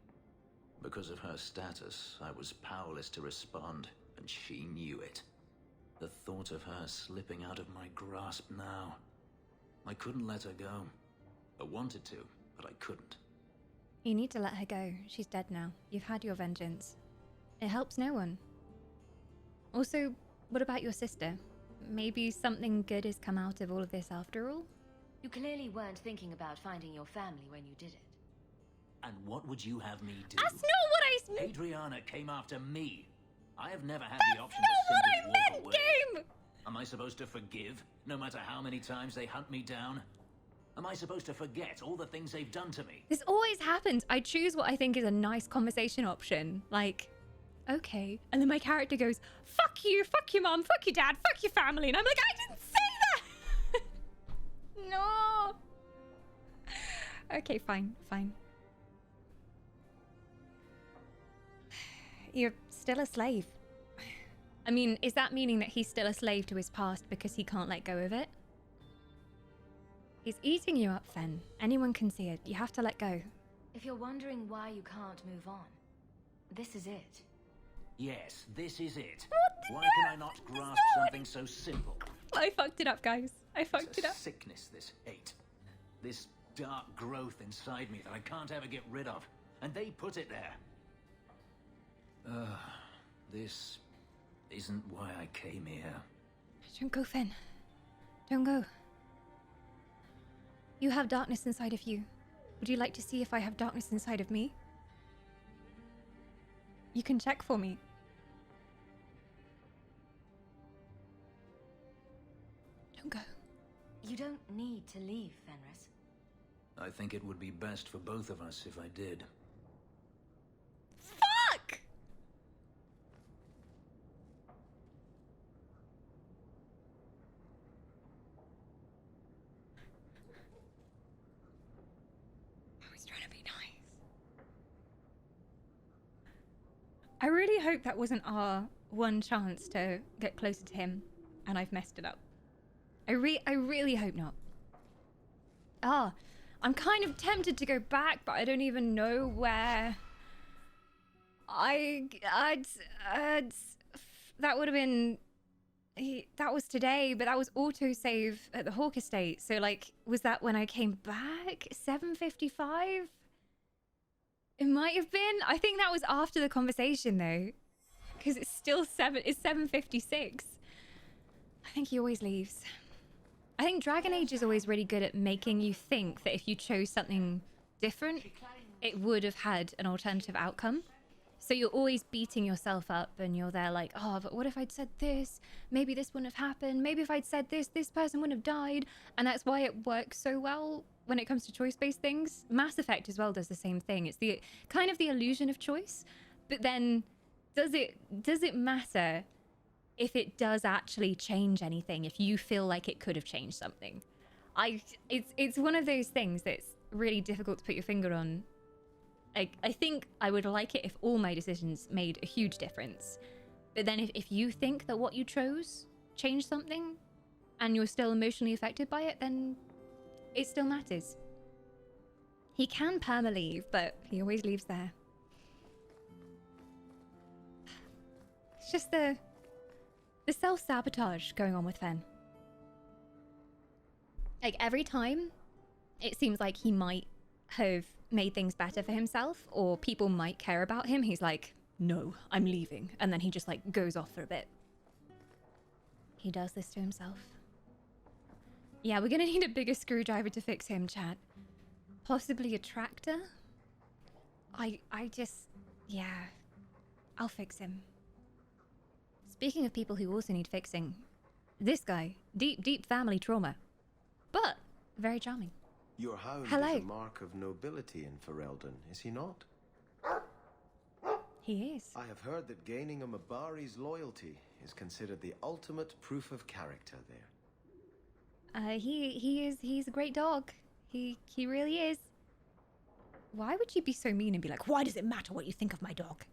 Because of her status, I was powerless to respond, and she knew it. The thought of her slipping out of my grasp now. I couldn't let her go. I wanted to, but I couldn't.
You need to let her go. She's dead now. You've had your vengeance. It helps no one. Also, what about your sister? Maybe something good has come out of all of this after all?
You clearly weren't thinking about finding your family when you did it.
And what would you have me do?
That's not what I said!
Hadriana came after me. I have never had
That's
the option
not
to
what
simply
I
walk
meant,
away.
game!
Am I supposed to forgive, no matter how many times they hunt me down? Am I supposed to forget all the things they've done to me?
This always happens. I choose what I think is a nice conversation option. Like, okay. And then my character goes, fuck you, mom, fuck your dad, fuck your family. And I'm like, I didn't say that! No! Okay, fine. You're still a slave. I mean, is that meaning that he's still a slave to his past because he can't let go of it? He's eating you up, Fen. Anyone can see it. You have to let go.
If you're wondering why you can't move on, this is it.
Yes, this is it.
What?
Why can I not grasp something so simple?
I fucked it up, guys. I fucked
It's
it
a
up.
sickness, this hate. This dark growth inside me that I can't ever get rid of. And they put it there. This isn't why I came here.
Don't go, Fen. Don't go. You have darkness inside of you. Would you like to see if I have darkness inside of me? You can check for me. Don't go.
You don't need to leave, Fenris.
I think it would be best for both of us if I did.
Fuck! I was trying to be nice. I really hope that wasn't our one chance to get closer to him, and I've messed it up. I really hope not. I'm kind of tempted to go back, but I don't even know where. That would have been. That was today, but that was autosave at the Hawk Estate. So, like, was that when I came back? 7:55? It might have been. I think that was after the conversation, though, because it's still 7:56. I think he always leaves. I think Dragon Age is always really good at making you think that if you chose something different, it would have had an alternative outcome. So you're always beating yourself up and you're there like, oh, but what if I'd said this? Maybe this wouldn't have happened. Maybe if I'd said this, this person wouldn't have died. And that's why it works so well when it comes to choice-based things. Mass Effect as well does the same thing. It's the kind of the illusion of choice. But then does it matter if it does actually change anything, if you feel like it could have changed something? It's one of those things that's really difficult to put your finger on. I think I would like it if all my decisions made a huge difference. But then if you think that what you chose changed something and you're still emotionally affected by it, then it still matters. He can perma-leave, but he always leaves there. It's just the self-sabotage going on with Fen. Like, every time it seems like he might have made things better for himself or people might care about him, he's like, no, I'm leaving. And then he just, like, goes off for a bit. He does this to himself. Yeah, we're gonna need a bigger screwdriver to fix him, chat. Possibly a tractor? I just, yeah, I'll fix him. Speaking of people who also need fixing, this guy, deep family trauma, but very charming.
Your hound
Hello.
is a mark of nobility in Ferelden, is he not?
He is.
I have heard that gaining a Mabari's loyalty is considered the ultimate proof of character there.
He's a great dog. He really is. Why would you be so mean and be like, why does it matter what you think of my dog?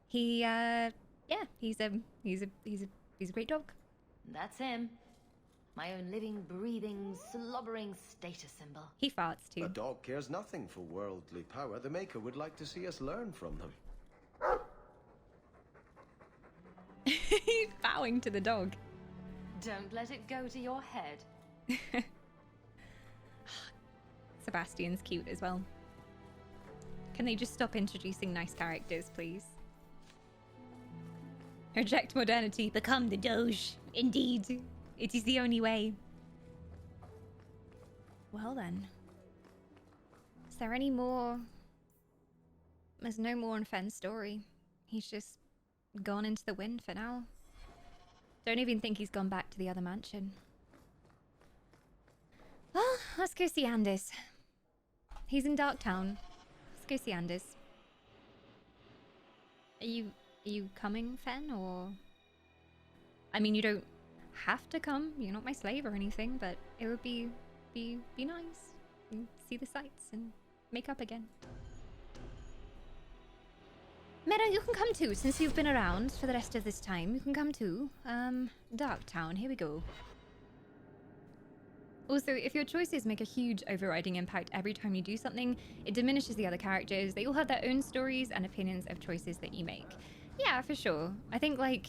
Yeah, he's a great dog.
That's him. My own living, breathing, slobbering status symbol.
He farts too.
A dog cares nothing for worldly power. The Maker would like to see us learn from them.
He's bowing to the dog.
Don't let it go to your head.
Sebastian's cute as well. Can they just stop introducing nice characters, please? Reject modernity, become the Doge. Indeed, it is the only way. Well then. Is there any more? There's no more on Fen's story. He's just gone into the wind for now. Don't even think he's gone back to the other mansion. Well, let's go see Anders. He's in Darktown. Let's go see Anders. Are you coming, Fen, or? I mean, you don't have to come. You're not my slave or anything, but it would be nice. And see the sights and make up again. Meadow, you can come too, since you've been around for the rest of this time. You can come too. Darktown, here we go. Also, if your choices make a huge overriding impact every time you do something, it diminishes the other characters. They all have their own stories and opinions of choices that you make. Yeah, for sure. I think, like,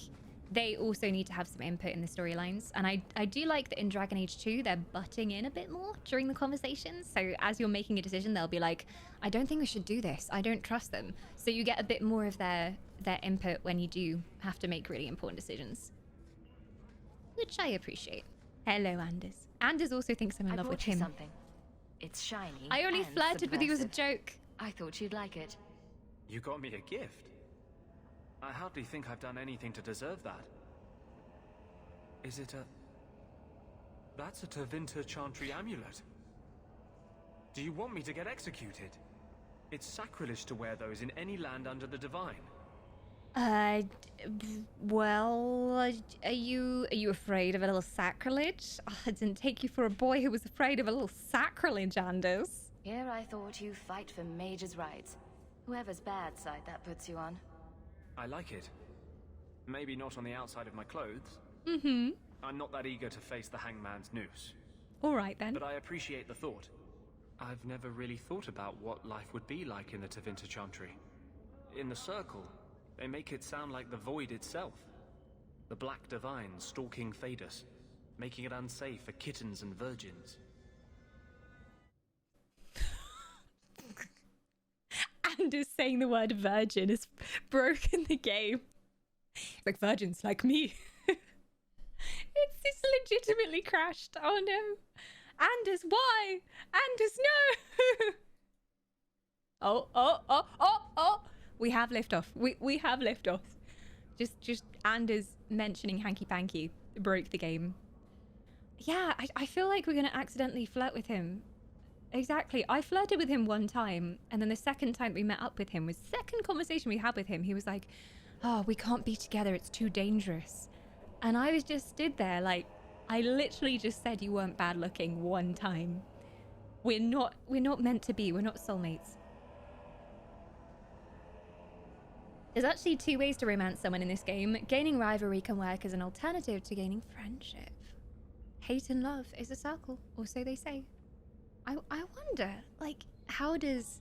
they also need to have some input in the storylines. And I do like that in Dragon Age 2, they're butting in a bit more during the conversations. So as you're making a decision, they'll be like, I don't think we should do this. I don't trust them. So you get a bit more of their input when you do have to make really important decisions. Which I appreciate. Hello, Anders. Anders also thinks I'm in love with him.
Something. It's shiny.
I only
and
flirted with you as a
subversive.
joke.
I thought you'd like it.
You got me a gift. I hardly think I've done anything to deserve that. Is it a... That's a Tevinter Chantry amulet. Do you want me to get executed? It's sacrilege to wear those in any land under the Divine.
Well, are you afraid of a little sacrilege? Oh, I didn't take you for a boy who was afraid of a little sacrilege, Anders.
Here I thought you fight for mage's rights. Whoever's bad side that puts you on.
I like it. Maybe not on the outside of my clothes.
Mm-hmm.
I'm not that eager to face the hangman's noose.
All right, then.
But I appreciate the thought. I've never really thought about what life would be like in the Tevinter Chantry. In the Circle, they make it sound like the Void itself. The Black Divine stalking Thedas, making it unsafe for kittens and virgins.
Anders saying the word virgin has broken the game. Like, virgins like me. It's legitimately crashed. Oh no. Anders, why? Anders, no! Oh. We have liftoff. We have liftoff. Just Anders mentioning hanky panky broke the game. Yeah, I feel like we're gonna accidentally flirt with him. Exactly. I flirted with him one time, and then the second time we met up with him was the second conversation we had with him. He was like, oh, we can't be together. It's too dangerous. And I was just stood there like, I literally just said you weren't bad looking one time. We're not meant to be. We're not soulmates. There's actually two ways to romance someone in this game. Gaining rivalry can work as an alternative to gaining friendship. Hate and love is a circle, or so they say. I wonder, like, how does...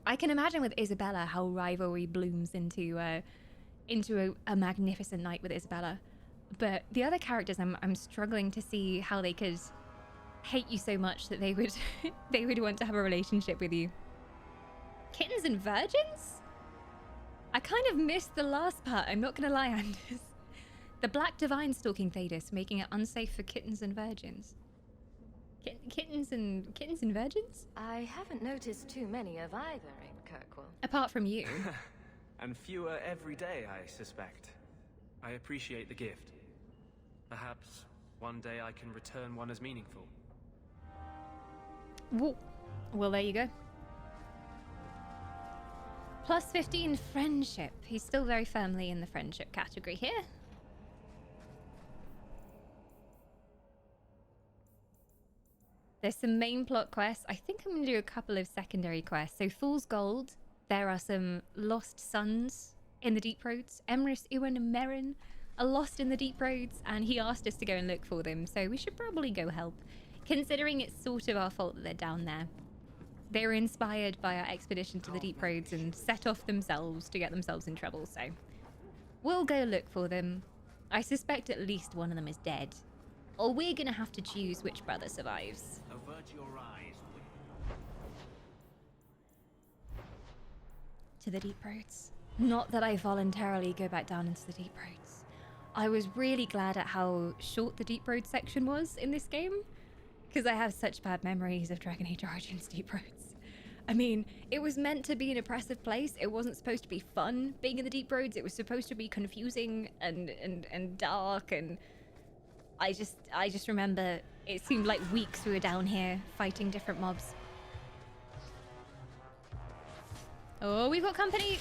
I can imagine with Isabella how rivalry blooms into a magnificent night with Isabella. But the other characters, I'm struggling to see how they could hate you so much that they would they would want to have a relationship with you. Kittens and virgins? I kind of missed the last part, I'm not gonna lie, Anders. The Black Divine stalking Thedas, making it unsafe for kittens and virgins. Kittens and virgins?
I haven't noticed too many of either in Kirkwall.
Apart from you.
And fewer every day, I suspect. I appreciate the gift. Perhaps one day I can return one as meaningful.
Well, there you go. Plus 15 friendship. He's still very firmly in the friendship category here. There's some main plot quests. I think I'm going to do a couple of secondary quests. So Fool's Gold. There are some lost sons in the Deep Roads. Emrys, Ewan, and Merrin are lost in the Deep Roads, and he asked us to go and look for them. So we should probably go help, considering it's sort of our fault that they're down there. They were inspired by our expedition to the Deep Roads and set off themselves to get themselves in trouble. So we'll go look for them. I suspect at least one of them is dead. Or we're going to have to choose which brother survives.
Avert your eyes.
To the Deep Roads. Not that I voluntarily go back down into the Deep Roads. I was really glad at how short the Deep Road section was in this game, because I have such bad memories of Dragon Age Origins Deep Roads. I mean, it was meant to be an oppressive place. It wasn't supposed to be fun being in the Deep Roads. It was supposed to be confusing and dark, and I just remember it seemed like weeks we were down here fighting different mobs. Oh, we've got company!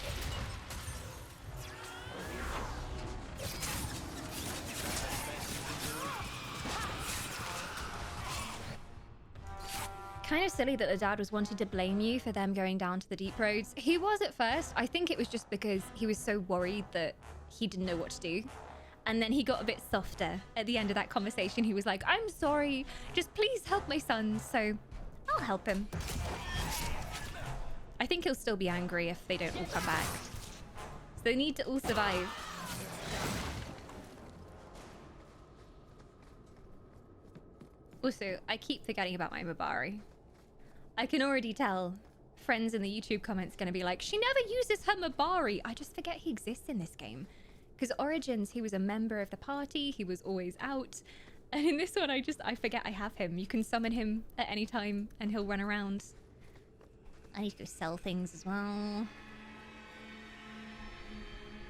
Kind of silly that the dad was wanting to blame you for them going down to the Deep Roads. He was at first. I think it was just because he was so worried that he didn't know what to do. And then he got a bit softer at the end of that conversation. He was like, I'm sorry, just please help my son. So I'll help him. I think he'll still be angry if they don't all come back. So they need to all survive. Also, I keep forgetting about my Mabari. I can already tell friends in the YouTube comments going to be like, she never uses her Mabari. I just forget he exists in this game. Because Origins, he was a member of the party. He was always out. And in this one, I forget I have him. You can summon him at any time and he'll run around. I need to go sell things as well.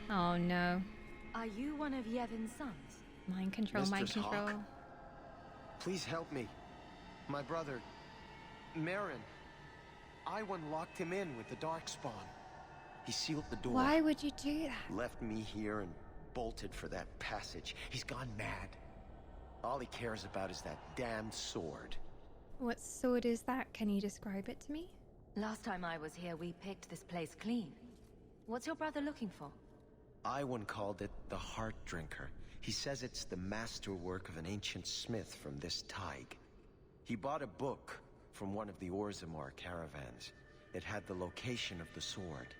Oh no.
Are you one of Yevon's sons?
Mind control, mind
Mistress
control.
Hawk, please help me. My brother, Merrin. Iwan locked him in with the Darkspawn. He sealed the door.
Why would you do that?
Left me here and bolted for that passage. He's gone mad. All he cares about is that damned sword.
What sword is that? Can you describe it to me?
Last time I was here, we picked this place clean. What's your brother looking for?
Iwan called it the Heart Drinker. He says it's the masterwork of an ancient smith from this Tig. He bought a book from one of the Orzammar caravans. It had the location of the sword.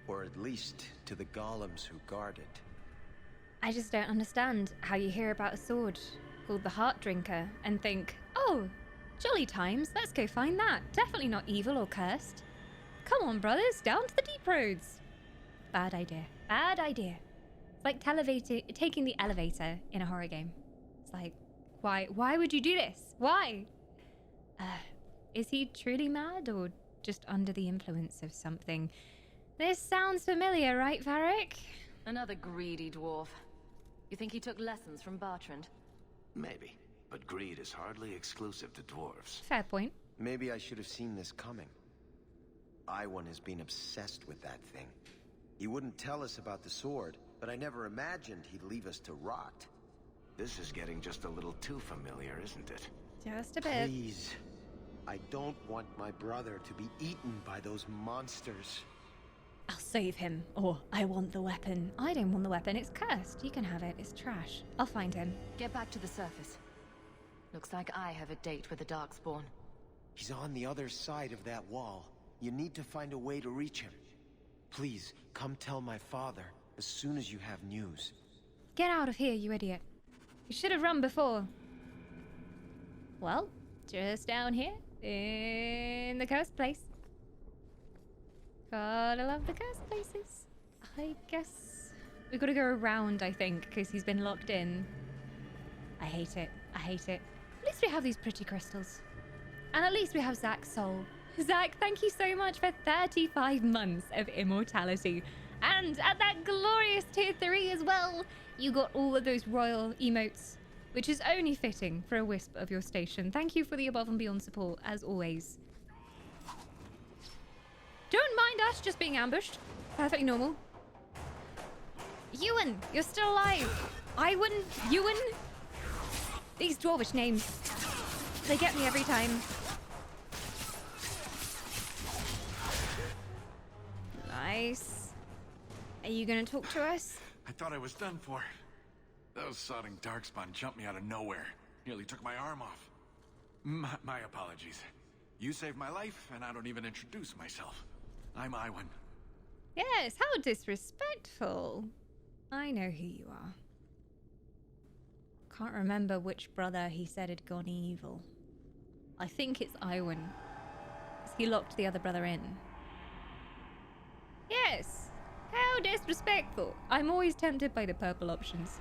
Or at least to the golems who guard it.
I just don't understand how you hear about a sword called the Heart Drinker and think, oh, jolly times, let's go find that. Definitely not evil or cursed. Come on, brothers, down to the Deep Roads. Bad idea. Bad idea. It's like taking the elevator in a horror game. It's like, why would you do this? Why? Is he truly mad or just under the influence of something? This sounds familiar, right, Varric?
Another greedy dwarf. You think he took lessons from Bertrand?
Maybe, but greed is hardly exclusive to dwarves.
Fair point.
Maybe I should have seen this coming. Iwan has been obsessed with that thing. He wouldn't tell us about the sword, but I never imagined he'd leave us to rot.
This is getting just a little too familiar, isn't it?
Just a bit.
Please. I don't want my brother to be eaten by those monsters.
I'll save him, or I want the weapon. I don't want the weapon, it's cursed. You can have it, it's trash. I'll find him.
Get back to the surface. Looks like I have a date with the Darkspawn.
He's on the other side of that wall. You need to find a way to reach him. Please, come tell my father as soon as you have news.
Get out of here, you idiot. You should have run before. Well, just down here in the cursed place. Gotta love the cursed places. I guess we've got to go around, I think, because he's been locked in. I hate it. I hate it. At least we have these pretty crystals. And at least we have Zach's soul. Zach, thank you so much for 35 months of immortality. And at that glorious tier 3 as well, you got all of those royal emotes, which is only fitting for a wisp of your station. Thank you for the above and beyond support, as always. Don't mind us just being ambushed. Perfectly normal. Ewan, you're still alive. Iwan, Ewan. These dwarvish names, they get me every time. Nice. Are you gonna talk to us?
I thought I was done for. Those sodding darkspawn jumped me out of nowhere. Nearly took my arm off. My apologies. You saved my life, and I don't even introduce myself. I'm Iwan.
Yes, how disrespectful. I know who you are. Can't remember which brother he said had gone evil. I think it's Iwan, 'cause he locked the other brother in. Yes, how disrespectful. I'm always tempted by the purple options.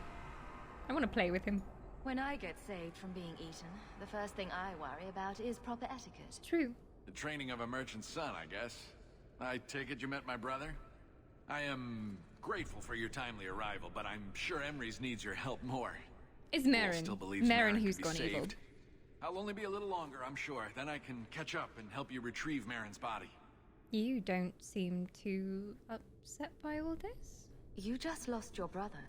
I want to play with him.
When I get saved from being eaten, the first thing I worry about is proper etiquette.
True.
The training of a merchant's son, I guess. I take it you met my brother? I am grateful for your timely arrival, but I'm sure Emrys needs your help more.
It's Merrin.
Still believes
Merrin
Merrin
who's
could be
gone evil.
saved. I'll only be a little longer, I'm sure. Then I can catch up and help you retrieve Merrin's body.
You don't seem too upset by all this.
You just lost your brother.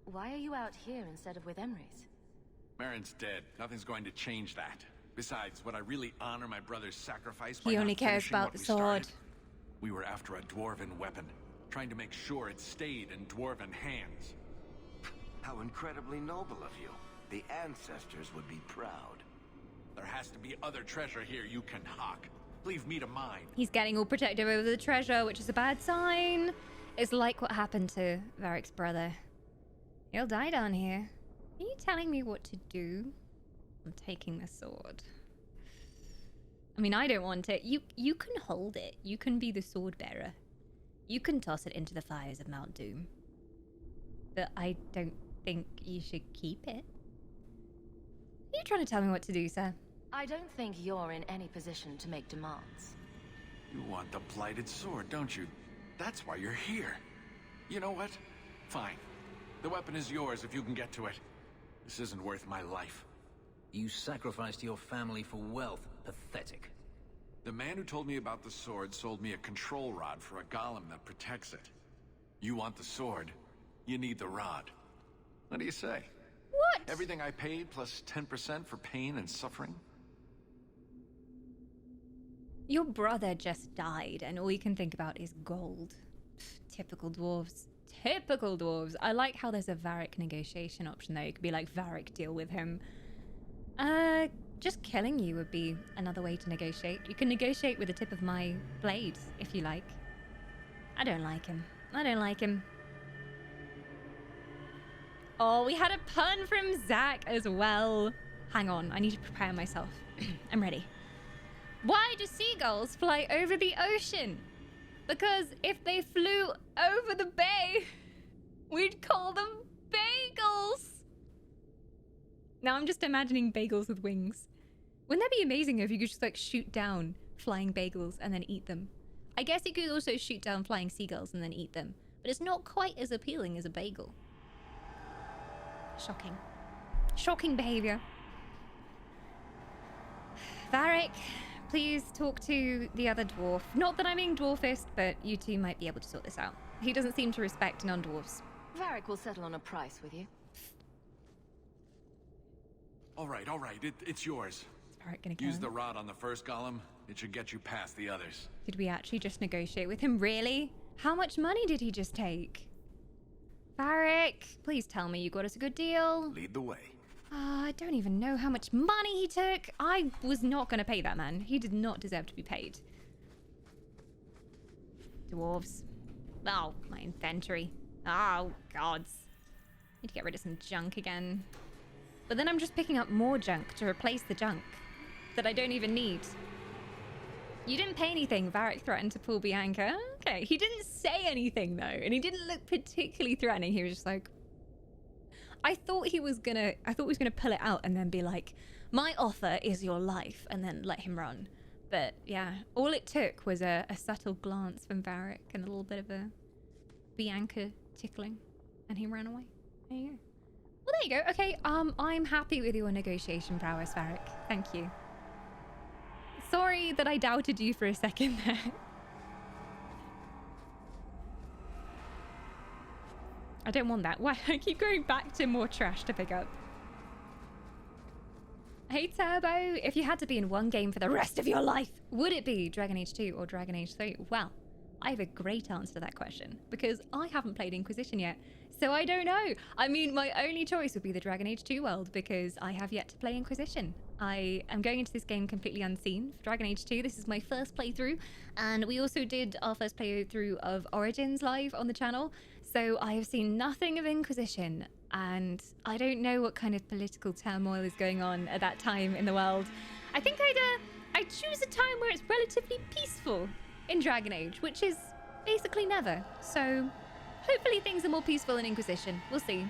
Why are you out here instead of with Emrys?
Merrin's dead. Nothing's going to change that. Besides, would I really honor my brother's sacrifice by
He
not
only cares
finishing
about
what
the
we
sword.
started? We were after a dwarven weapon, trying to make sure it stayed in dwarven hands.
How incredibly noble of you. The ancestors would be proud.
There has to be other treasure here you can hawk. Leave me to mine.
He's getting all protective over the treasure, which is a bad sign. It's like what happened to Varric's brother. He'll die down here. Are you telling me what to do? I'm taking the sword. I mean, I don't want it. You can hold it. You can be the sword bearer. You can toss it into the fires of Mount Doom. But I don't think you should keep it. Are you trying to tell me what to do, sir?
I don't think you're in any position to make demands.
You want the blighted sword, don't you? That's why you're here. You know what? Fine. The weapon is yours if you can get to it. This isn't worth my life.
You sacrificed your family for wealth. Pathetic.
The man who told me about the sword sold me a control rod for a golem that protects it. You want the sword, you need the rod. What do you say?
What?
Everything I paid plus 10% for pain and suffering?
Your brother just died, and all you can think about is gold. Pfft, typical dwarves. Typical dwarves. I like how there's a Varric negotiation option, though. You could be like, Varric, deal with him. Just killing you would be another way to negotiate. You can negotiate with the tip of my blade, if you like. I don't like him. I don't like him. Oh, we had a pun from Zach as well. Hang on, I need to prepare myself. I'm ready. Why do seagulls fly over the ocean? Because if they flew over the bay, we'd call them bagels. Now I'm just imagining bagels with wings. Wouldn't that be amazing if you could just like shoot down flying bagels and then eat them? I guess you could also shoot down flying seagulls and then eat them, but it's not quite as appealing as a bagel. Shocking. Shocking behavior. Varric, please talk to the other dwarf. Not that I'm being dwarfist, but you two might be able to sort this out. He doesn't seem to respect non-dwarfs.
Varric will settle on a price with you.
All right, it's yours.
Is Varric gonna kill
Use
him?
the rod on the first golem. It should get you past the others.
Did we actually just negotiate with him? Really? How much money did he just take? Varric, please tell me you got us a good deal.
Lead the way.
I don't even know how much money he took. I was not going to pay that man. He did not deserve to be paid. Dwarves. Oh, my inventory. Oh, gods. Need to get rid of some junk again. But then I'm just picking up more junk to replace the junk that I don't even need. You didn't pay anything. Varric threatened to pull Bianca. Okay, he didn't say anything though, and he didn't look particularly threatening. He was just like, I thought he was gonna pull it out and then be like, my offer is your life, and then let him run. But yeah, all it took was a subtle glance from Varric and a little bit of a Bianca tickling, and he ran away. There you go. Well, there you go. Okay, I'm happy with your negotiation prowess, Varric. Thank you. Sorry that I doubted you for a second there. I don't want that. Why? I keep going back to more trash to pick up. Hey Turbo, if you had to be in one game for the rest of your life, would it be Dragon Age 2 or Dragon Age 3? Well, I have a great answer to that question because I haven't played Inquisition yet, so I don't know. I mean, my only choice would be the Dragon Age 2 world because I have yet to play Inquisition. I am going into this game completely unseen for Dragon Age 2. This is my first playthrough, and we also did our first playthrough of Origins live on the channel, so I have seen nothing of Inquisition, and I don't know what kind of political turmoil is going on at that time in the world. I think I'd choose a time where it's relatively peaceful in Dragon Age, which is basically never. So hopefully things are more peaceful in Inquisition. We'll see.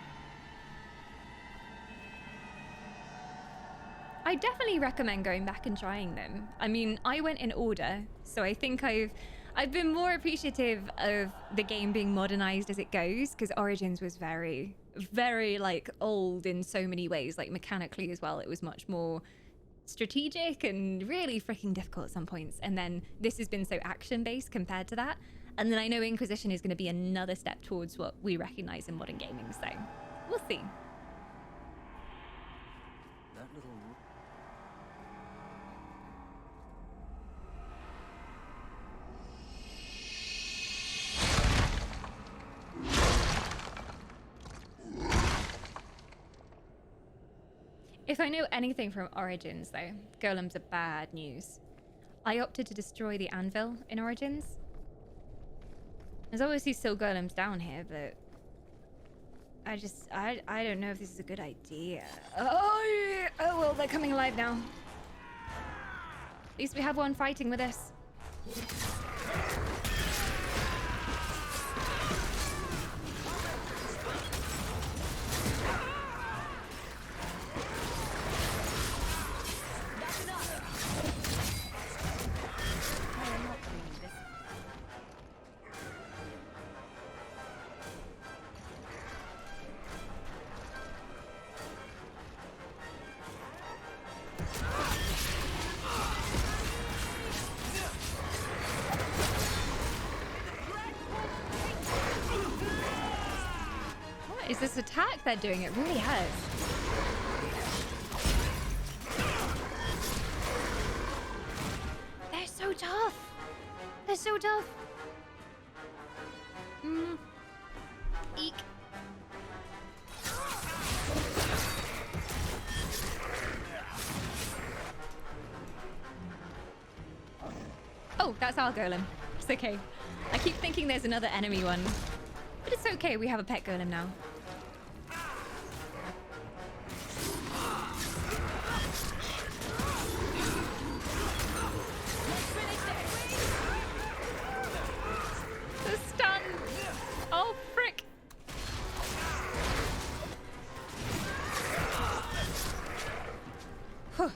I definitely recommend going back and trying them. I mean, I went in order, so I think I've been more appreciative of the game being modernized as it goes, because Origins was very, very like old in so many ways, like mechanically as well. It was much more strategic and really freaking difficult at some points. And then this has been so action-based compared to that. And then I know Inquisition is going to be another step towards what we recognize in modern gaming, so we'll see.
That little...
If I know anything from Origins, though, golems are bad news. I opted to destroy the anvil in Origins. There's obviously still golems down here, but I don't know if this is a good idea. Oh well, they're coming alive now. At least we have one fighting with us. This attack they're doing, it really hurts. They're so tough. They're so tough. Eek. Oh, that's our golem. It's okay. I keep thinking there's another enemy one. But it's okay, we have a pet golem now. The stun! Oh, frick! Whew, okay.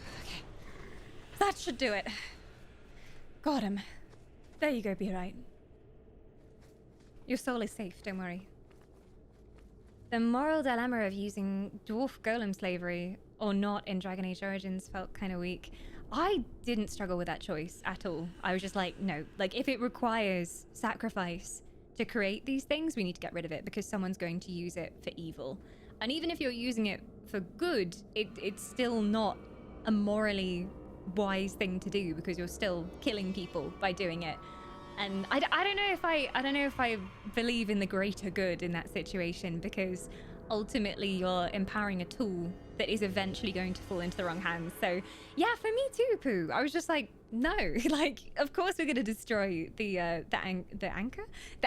That should do it. Got him. There you go, Be Right. Your soul is safe, don't worry. The moral dilemma of using dwarf golem slavery or not in Dragon Age Origins felt kind of weak. I didn't struggle with that choice at all. I was just like, no. Like, if it requires sacrifice to create these things, we need to get rid of it because someone's going to use it for evil. And even if you're using it for good, it's still not a morally wise thing to do because you're still killing people by doing it. And I don't know if I believe in the greater good in that situation because ultimately you're empowering a tool that is eventually going to fall into the wrong hands. So yeah, for me too, Pooh. I was just like, no, like of course we're gonna destroy the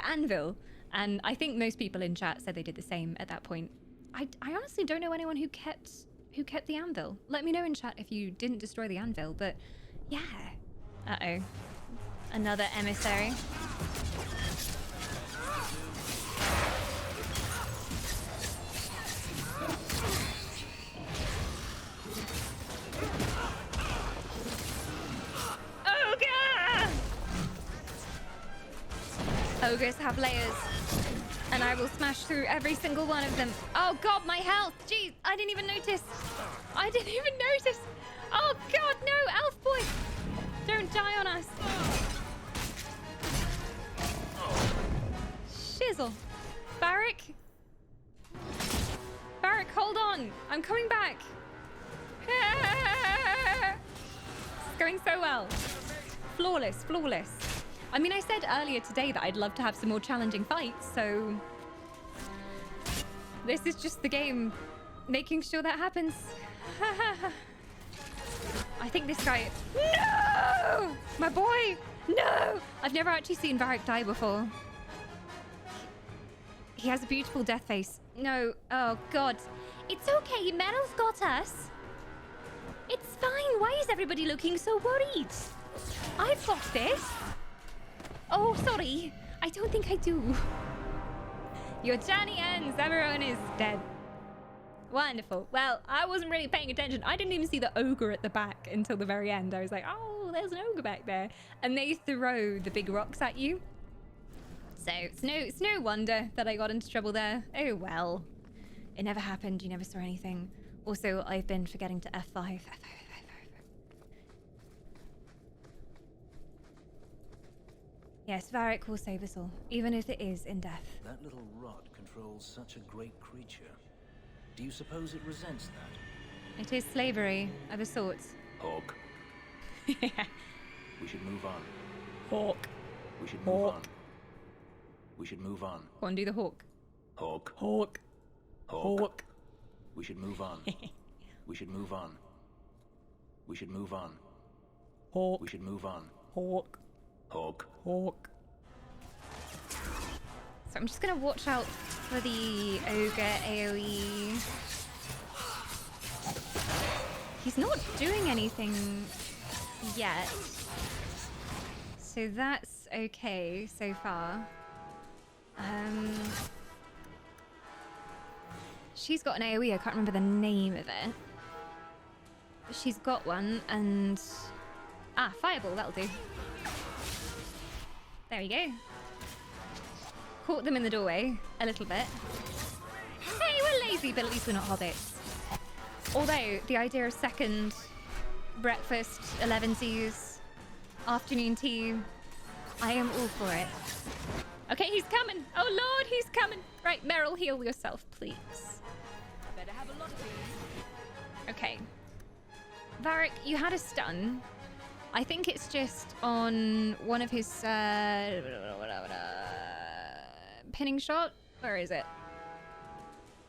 anvil. And I think most people in chat said they did the same at that point. I honestly don't know anyone who kept the anvil. Let me know in chat if you didn't destroy the anvil. But yeah, uh-oh. Another emissary. Ogres have layers, and I will smash through every single one of them. Oh god, my health! Jeez, I didn't even notice. I didn't even notice. Oh god, no, elf boy! Don't die on us. Shizzle. Varric? Varric, hold on. I'm coming back. It's going so well. Flawless, flawless. I mean, I said earlier today that I'd love to have some more challenging fights, so... This is just the game making sure that happens. I think this guy... No! My boy! No! I've never actually seen Varric die before. He has a beautiful death face. No. Oh, God. It's okay. Meryl's got us. It's fine. Why is everybody looking so worried? I've got this. Oh, sorry. I don't think I do. Your journey ends. Everyone is dead. Wonderful. Well, I wasn't really paying attention. I didn't even see the ogre at the back until the very end. I was like, oh, there's an ogre back there. And they throw the big rocks at you. So it's no wonder that I got into trouble there. Oh, well. It never happened. You never saw anything. Also, I've been forgetting to F5. Yes, Varric will save us all, even if it is in death.
That little rod controls such a great creature. Do you suppose it resents that?
It is slavery of a sort.
Hawk. We should move on.
Hawk.
We should move on. We should move on.
Go on, do the hawk.
Hawk.
Hawk.
Hawk.
Hawk.
We should move on. We should move on. We should move on.
Hawk.
We should move on.
Hawk.
Hawk.
Hawk. So I'm just gonna watch out for the ogre AoE. He's not doing anything yet. So that's okay so far. She's got an AoE, I can't remember the name of it. But she's got one, and... Ah, fireball, that'll do. There we go. Caught them in the doorway, a little bit. Hey, we're lazy, but at least we're not hobbits. Although, the idea of second breakfast, 11sies, afternoon tea, I am all for it. Okay, he's coming. Oh, Lord, he's coming. Right, Meryl, heal yourself, please. Better have a lot of these. Okay. Varric, you had a stun. I think it's just on one of his pinning shot. Where is it?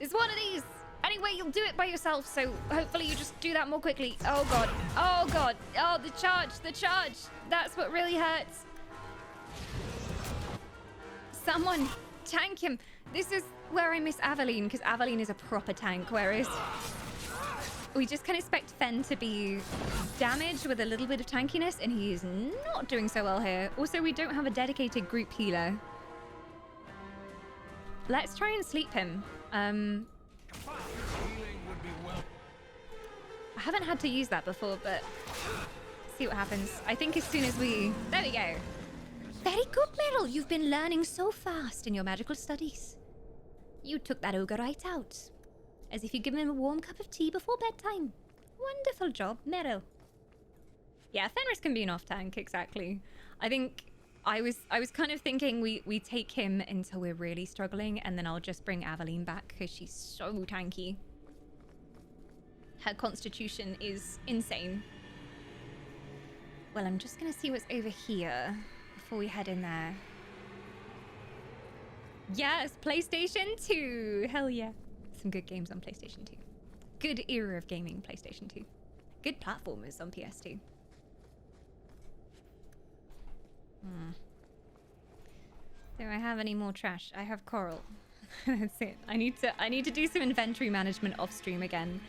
It's one of these. Anyway, you'll do it by yourself, so hopefully you just do that more quickly. Oh, God. Oh, God. Oh, the charge. The charge. That's what really hurts. Someone tank him. This is where I miss Aveline, because Aveline is a proper tank, whereas we just can expect Fen to be damaged with a little bit of tankiness, and he's not doing so well here. Also, we don't have a dedicated group healer. Let's try and sleep him. I haven't had to use that before, but see what happens. I think as soon as we... There we go. Very good, Meryl. You've been learning so fast in your magical studies. You took that ogre right out. As if you give him a warm cup of tea before bedtime. Wonderful job, Meryl. Yeah, Fenris can be an off-tank, exactly. I think I was kind of thinking we take him until we're really struggling, and then I'll just bring Aveline back, because she's so tanky. Her constitution is insane. Well, I'm just going to see what's over here before we head in there. Yes, PlayStation 2. Hell yeah. Some good games on PlayStation 2. Good era of gaming, PlayStation 2. Good platformers on PS2. Do I have any more trash? I have coral. That's it. I need to do some inventory management off stream again.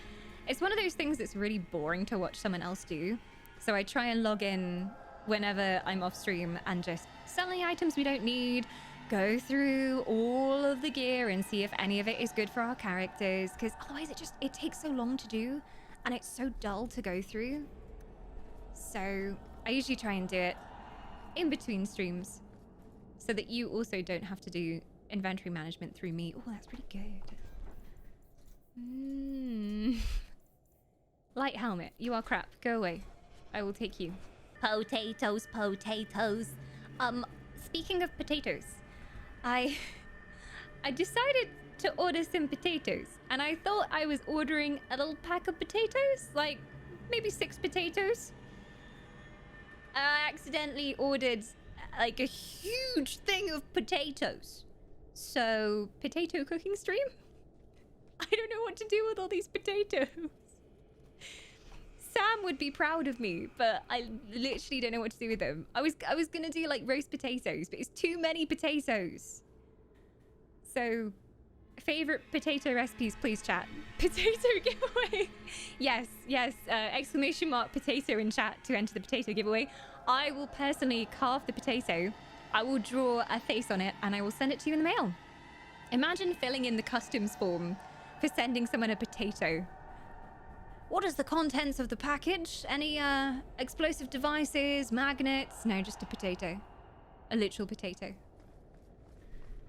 It's one of those things that's really boring to watch someone else do. So I try and log in whenever I'm off stream and just sell any items we don't need, go through all of the gear and see if any of it is good for our characters, because otherwise it takes so long to do and it's so dull to go through. So I usually try and do it in between streams. so that you also don't have to do inventory management through me. Oh, that's pretty good. Light helmet, you are crap. Go away. I will take you. Potatoes, potatoes. Speaking of potatoes, I decided to order some potatoes, and I thought I was ordering a little pack of potatoes, like maybe 6 potatoes. I accidentally ordered like a huge thing of potatoes. So, potato cooking stream? I don't know what to do with all these potatoes. Sam would be proud of me, but I literally don't know what to do with them. I was gonna do like roast potatoes, but it's too many potatoes. So, favorite potato recipes, please chat. Potato giveaway. Yes, exclamation mark potato in chat to enter the potato giveaway. I will personally carve the potato. I will draw a face on it and I will send it to you in the mail. Imagine filling in the customs form for sending someone a potato. What is the contents of the package? Any explosive devices, magnets? No, just a potato. A literal potato.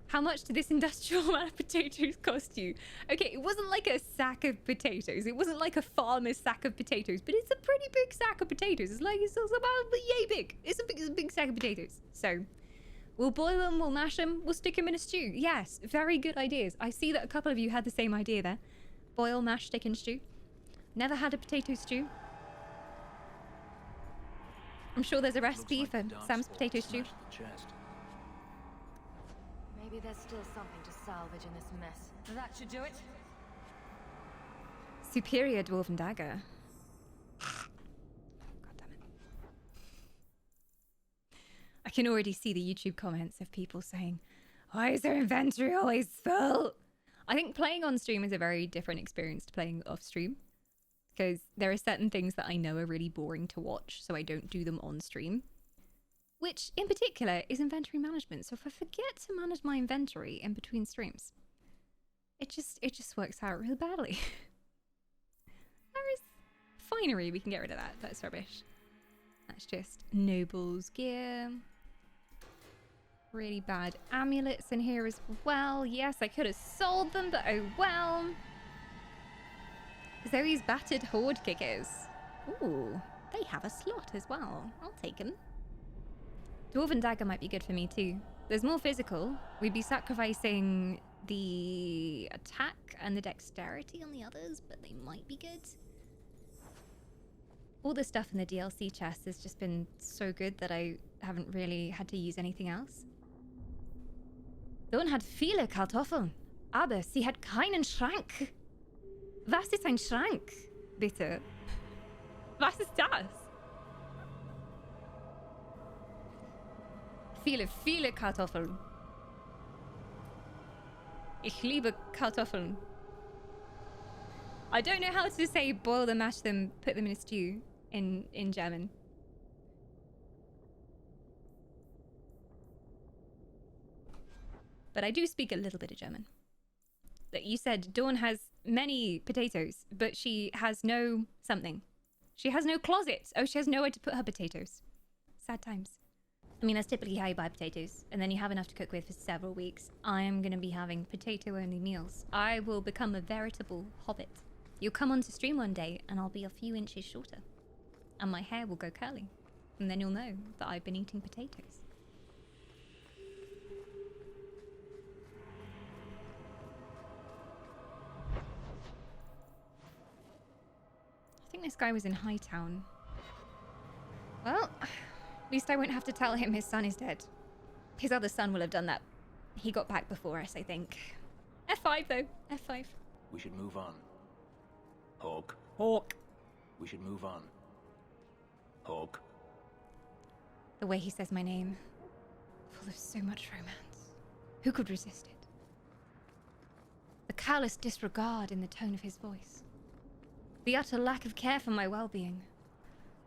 How much did this industrial amount of potatoes cost you? Okay, it wasn't like a sack of potatoes. It wasn't like a farmer's sack of potatoes, but it's a pretty big sack of potatoes. It's about yay big. It's a big sack of potatoes. So, we'll boil them, we'll mash them, we'll stick them in a stew. Yes, very good ideas. I see that a couple of you had the same idea there. Boil, mash, stick in stew. Never had a potato stew. I'm sure there's a recipe for Sam's potato stew.
Maybe there's still something to salvage in this mess. That should do it.
Superior dwarven dagger. God damn it. I can already see the YouTube comments of people saying, why is their inventory always full? I think playing on stream is a very different experience to playing off stream. Because there are certain things that I know are really boring to watch, so I don't do them on stream. Which, in particular, is inventory management. So if I forget to manage my inventory in between streams, it just works out really badly. There is finery, we can get rid of that. That's rubbish. That's just Noble's gear. Really bad amulets in here as well. Yes, I could have sold them, but oh well. Zoe's battered horde kickers. Ooh, they have a slot as well. I'll take them. Dwarven dagger might be good for me too. There's more physical. We'd be sacrificing the attack and the dexterity on the others, but they might be good. All the stuff in the DLC chest has just been so good that I haven't really had to use anything else. Dawn hat viele Kartoffeln, aber sie hat keinen Schrank. Was ist ein Schrank, bitte? Was ist das? Viele Kartoffeln. Ich liebe Kartoffeln. I don't know how to say boil them, mash them, put them in a stew in German. But I do speak a little bit of German. That you said Dawn has many potatoes, but she has no something. She has no closet. Oh, she has nowhere to put her potatoes. Sad times. I mean, that's typically how you buy potatoes, and then you have enough to cook with for several weeks. I am going to be having potato-only meals. I will become a veritable hobbit. You'll come onto stream one day, and I'll be a few inches shorter. And my hair will go curly. And then you'll know that I've been eating potatoes. I think this guy was in Hightown. Well, at least I won't have to tell him his son is dead. His other son will have done that. He got back before us, I think. F5 though, F5.
We should move on. Hawk.
Hawk.
We should move on. Hawk.
The way he says my name, full of so much romance. Who could resist it? The callous disregard in the tone of his voice. The utter lack of care for my well-being.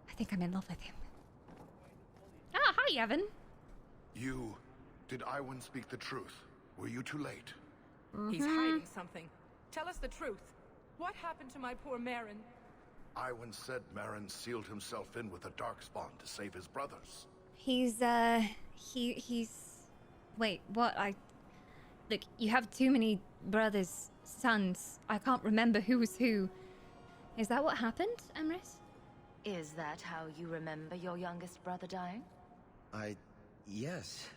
I think I'm in love with him. Ah, hi, Evan.
Did Iwan speak the truth? Were you too late?
He's hiding something. Tell us the truth. What happened to my poor Marin?
Iwan said Marin sealed himself in with the Darkspawn to save his brothers.
He's Wait, what? Look, you have too many brothers, sons. I can't remember who was who. Is that what happened, Emrys?
Is that how you remember your youngest brother dying?
Yes.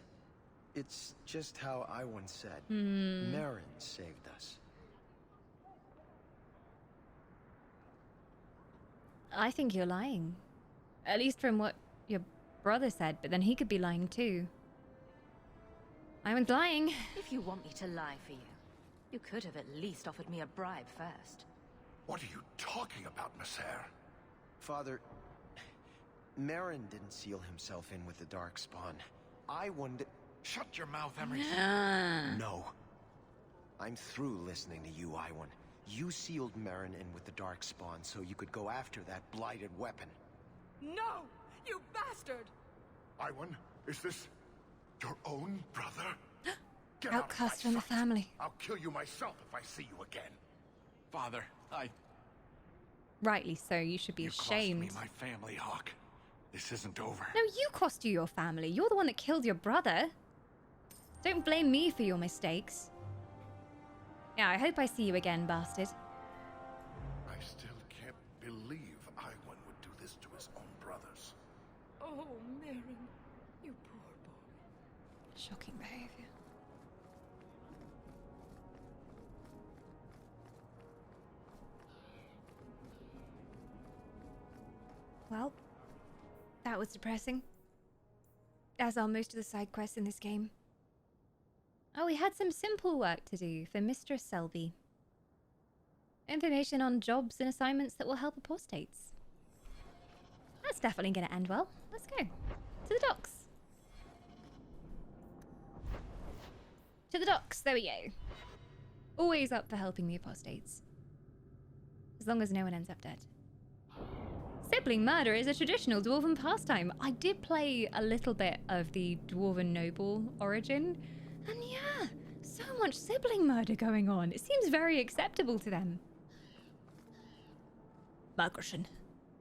It's just how I once said.
Hmm.
Merrin saved us.
I think you're lying. At least from what your brother said, but then he could be lying too. I was lying.
If you want me to lie for you, you could have at least offered me a bribe first.
What are you talking about, Messer?
Father, Merrin didn't seal himself in with the Darkspawn. I wanted...
Shut your mouth, Emrys.
No. I'm through listening to you, Iwan. You sealed Merrin in with the Darkspawn so you could go after that blighted weapon.
No! You bastard!
Iwan, is this your own brother? Get
Outcast from the family.
I'll kill you myself if I see you again.
Father,
Rightly so, you should be ashamed.
You cost me my family, Hawk. This isn't over.
No, you cost you your family. You're the one that killed your brother. Don't blame me for your mistakes. Yeah, I hope I see you again, bastard.
I still can't believe Iwan would do this to his own brothers.
Oh, Merrin, you poor boy.
Shocking behavior. Well, that was depressing. As are most of the side quests in this game. Oh, we had some simple work to do for Mistress Selby. Information on jobs and assignments that will help apostates. That's definitely going to end well. Let's go. To the docks. To the docks. There we go. Always up for helping the apostates. As long as no one ends up dead. Sibling murder is a traditional dwarven pastime. I did play a little bit of the dwarven noble origin. And yeah, so much sibling murder going on. It seems very acceptable to them. Migration.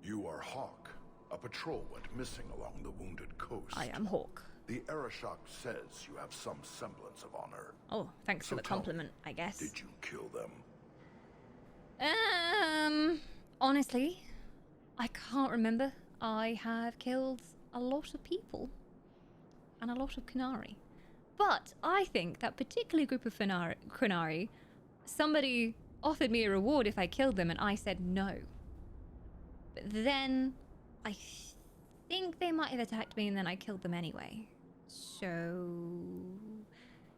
You are Hawk. A patrol went missing along the Wounded Coast.
I am Hawk.
The Arishok says you have some semblance of honor.
Oh, thanks for the compliment, I guess.
Did you kill them?
Honestly, I can't remember. I have killed a lot of people. And a lot of Qunari. But I think that particular group of Qunari, somebody offered me a reward if I killed them, and I said no. But then I think they might have attacked me, and then I killed them anyway. So,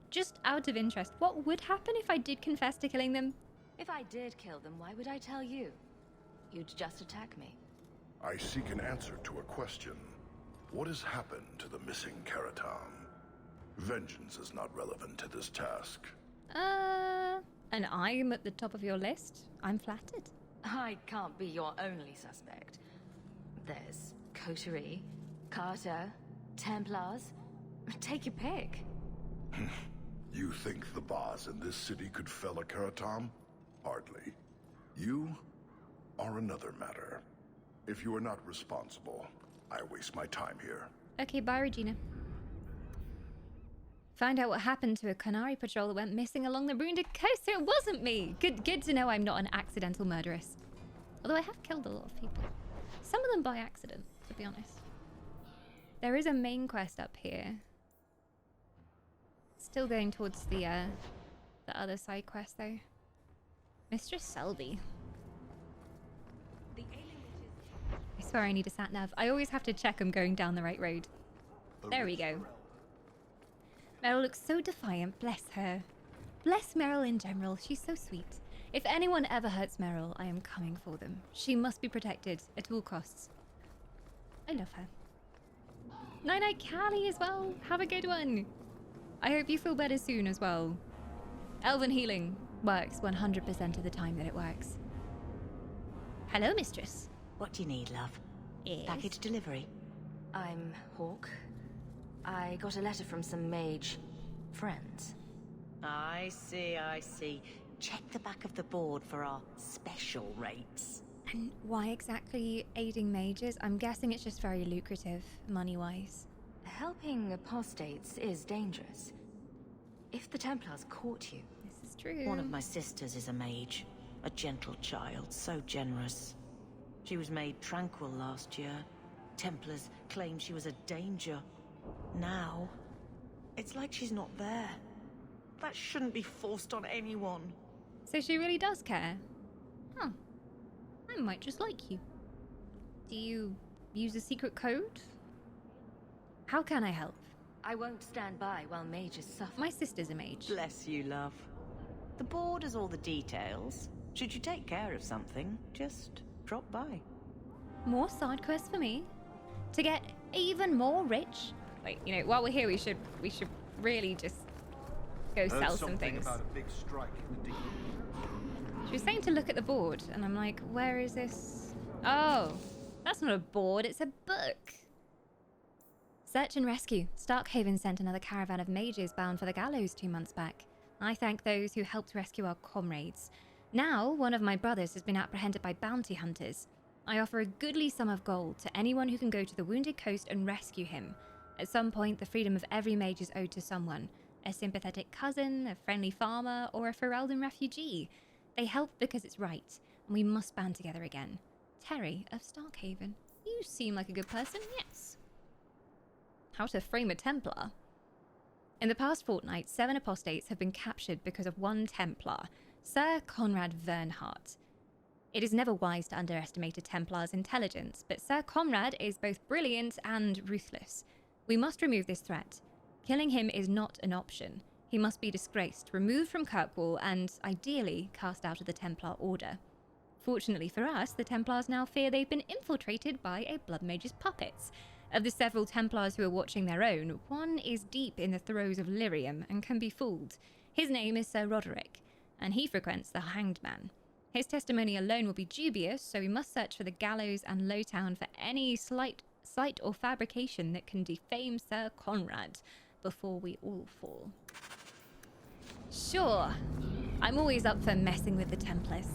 just out of interest, what would happen if I did confess to killing them?
If I did kill them, why would I tell you? You'd just attack me.
I seek an answer to a question. What has happened to the missing Karatam? Vengeance is not relevant to this task.
And I'm at the top of your list? I'm flattered.
I can't be your only suspect. There's Coterie, Carter, Templars. Take your pick.
You think the bars in this city could fell a Karatam? Hardly. You are another matter. If you are not responsible, I waste my time here.
Okay, bye, Regina. Find out what happened to a Qunari patrol that went missing along the Wounded Coast, so it wasn't me. Good to know I'm not an accidental murderess. Although I have killed a lot of people. Some of them by accident, to be honest. There is a main quest up here. Still going towards the other side quest, though. Mistress Selby. I swear I need a sat-nav. I always have to check I'm going down the right road. There we go. Meryl looks so defiant, bless her. Bless Meryl in general, she's so sweet. If anyone ever hurts Meryl, I am coming for them. She must be protected at all costs. I love her. Night-night Callie as well, have a good one. I hope you feel better soon as well. Elven healing works 100% of the time that it works. Hello, mistress.
What do you need, love?
Yes.
Package delivery?
I'm Hawk. I got a letter from some mage friends.
I see. Check the back of the board for our special rates.
And why exactly aiding mages? I'm guessing it's just very lucrative, money-wise.
Helping apostates is dangerous. If the Templars caught you...
This is true.
One of my sisters is a mage. A gentle child, so generous. She was made tranquil last year. Templars claimed she was a danger. Now, it's like she's not there. That shouldn't be forced on anyone.
So she really does care. Huh. I might just like you. Do you use a secret code? How can I help?
I won't stand by while mages suffer.
My sister's a mage.
Bless you, love. The board has all the details. Should you take care of something, just drop by.
More side quests for me. To get even more rich. Wait, you know, while we're here, we should really just go sell some things.
About a big strike in the deep.
She was saying to look at the board, and I'm like, where is this? Oh, that's not a board, it's a book. Search and rescue. Starkhaven sent another caravan of mages bound for the gallows 2 months back. I thank those who helped rescue our comrades. Now, one of my brothers has been apprehended by bounty hunters. I offer a goodly sum of gold to anyone who can go to the wounded coast and rescue him. At some point, the freedom of every mage is owed to someone. A sympathetic cousin, a friendly farmer, or a Ferelden refugee. They help because it's right, and we must band together again. Terry of Starkhaven. You seem like a good person, yes. How to frame a Templar. In the past fortnight, 7 apostates have been captured because of one Templar, Sir Conrad Vernhardt. It is never wise to underestimate a Templar's intelligence, but Sir Conrad is both brilliant and ruthless. We must remove this threat. Killing him is not an option. He must be disgraced, removed from Kirkwall, and, ideally, cast out of the Templar Order. Fortunately for us, the Templars now fear they've been infiltrated by a Blood Mage's puppets. Of the several Templars who are watching their own, one is deep in the throes of lyrium and can be fooled. His name is Sir Roderick, and he frequents the Hanged Man. His testimony alone will be dubious, so we must search for the gallows and Lowtown for any slight or fabrication that can defame Sir Conrad before we all fall. Sure, I'm always up for messing with the Templars.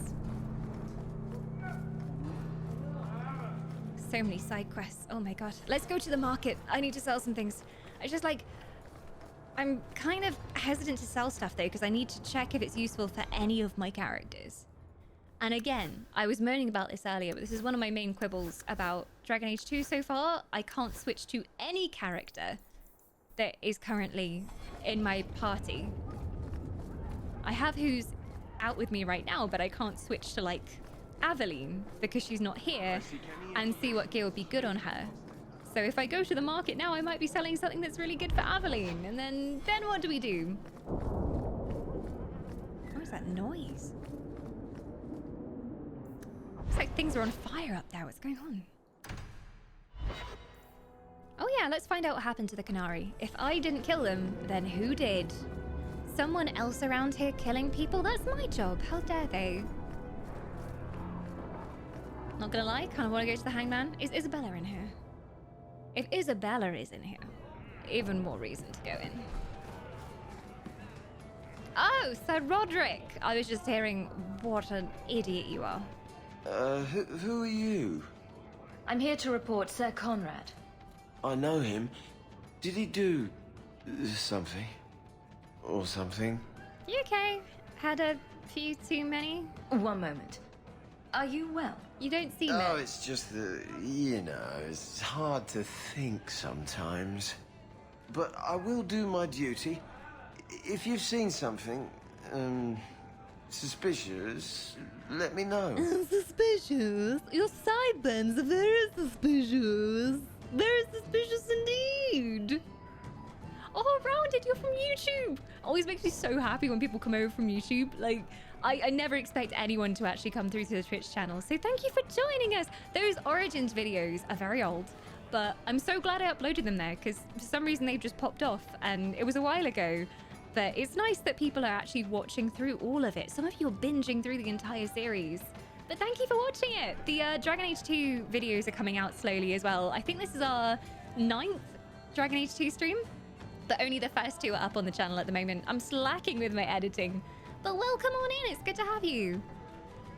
So many side quests. Oh my god. Let's go to the market. I need to sell some things. I'm kind of hesitant to sell stuff though, because I need to check if it's useful for any of my characters. And again, I was moaning about this earlier, but this is one of my main quibbles about Dragon Age 2 so far. I can't switch to any character that is currently in my party. I have who's out with me right now, but I can't switch to like Aveline because she's not here and see what gear would be good on her. So if I go to the market now, I might be selling something that's really good for Aveline, and then what do we do? What is that noise? Looks like things are on fire up there. What's going on? Oh yeah, let's find out what happened to the Qunari. If I didn't kill them, then who did? Someone else around here killing people? That's my job. How dare they? Not gonna lie, kind of want to go to the Hangman. Is Isabella in here? If Isabella is in here, even more reason to go in. Oh, Sir Roderick! I was just hearing what an idiot you are.
Who are you?
I'm here to report Sir Conrad.
I know him. Did he do something? Or something?
You okay? Had a few too many?
One moment. Are you well?
You don't seem
it. It's just that, you know, it's hard to think sometimes. But I will do my duty. If you've seen something, suspicious, let me know.
Suspicious? Your sideburns are very suspicious. Very suspicious indeed.
Oh, Rounded, you're from YouTube. Always makes me so happy when people come over from YouTube. Like, I never expect anyone to actually come through to the Twitch channel. So thank you for joining us. Those Origins videos are very old, but I'm so glad I uploaded them there because for some reason they've just popped off and it was a while ago. But it's nice that people are actually watching through all of it. Some of you are binging through the entire series. But thank you for watching it. The Dragon Age 2 videos are coming out slowly as well. I think this is our 9th Dragon Age 2 stream, but only the first 2 are up on the channel at the moment. I'm slacking with my editing, but welcome on in. It's good to have you.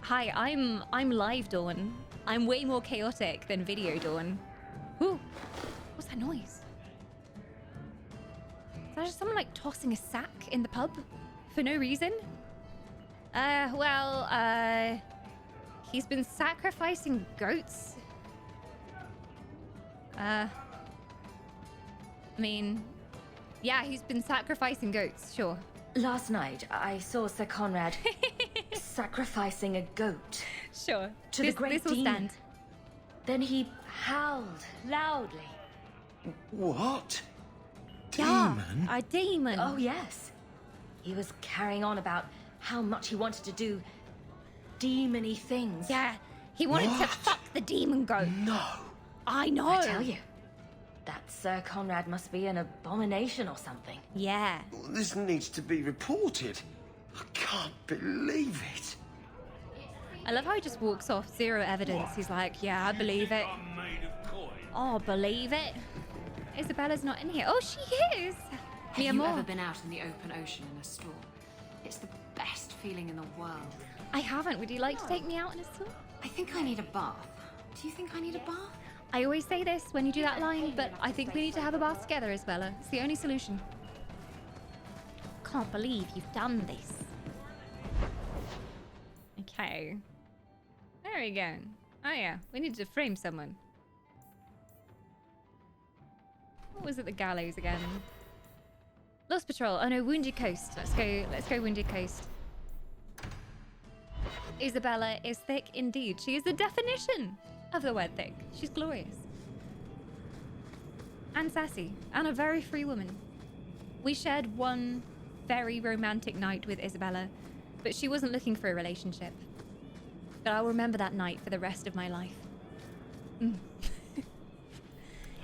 Hi, I'm Live Dawn. I'm way more chaotic than Video Dawn. Ooh, what's that noise? Is that just someone like tossing a sack in the pub for no reason. He's been sacrificing goats. I mean, yeah, he's been sacrificing goats, sure.
Last night, I saw Sir Conrad sacrificing a goat.
Sure.
To the great
this will
demon.
stand.
Then he howled loudly.
What?
Yeah,
Demon?
a demon.
Oh, yes. He was carrying on about how much he wanted to do demon-y things.
Yeah, he wanted to fuck the demon goat.
No.
I know.
I tell you, that Sir Conrad must be an abomination or something.
Yeah.
This needs to be reported. I can't believe it.
I love how he just walks off, zero evidence. He's like, yeah, I believe it. Oh, believe it. Isabella's not in here. Oh, she is.
Have you ever been out in the open ocean in a storm? It's the best feeling in the world.
I haven't. Would you like to take me out in a storm?
I think I need a bath. Do you think I need a bath?
I always say this when you do that line, but I think we need to have a bath together, Isabella. It's the only solution. Can't believe you've done this. Okay. There we go. Oh yeah, we need to frame someone. What was it, the gallows again? Lost Patrol. Oh no, Wounded Coast. Let's go Wounded Coast. Isabella is thick indeed. She is the definition of the word thick. She's glorious. And sassy. And a very free woman. We shared one very romantic night with Isabella, but she wasn't looking for a relationship. But I'll remember that night for the rest of my life.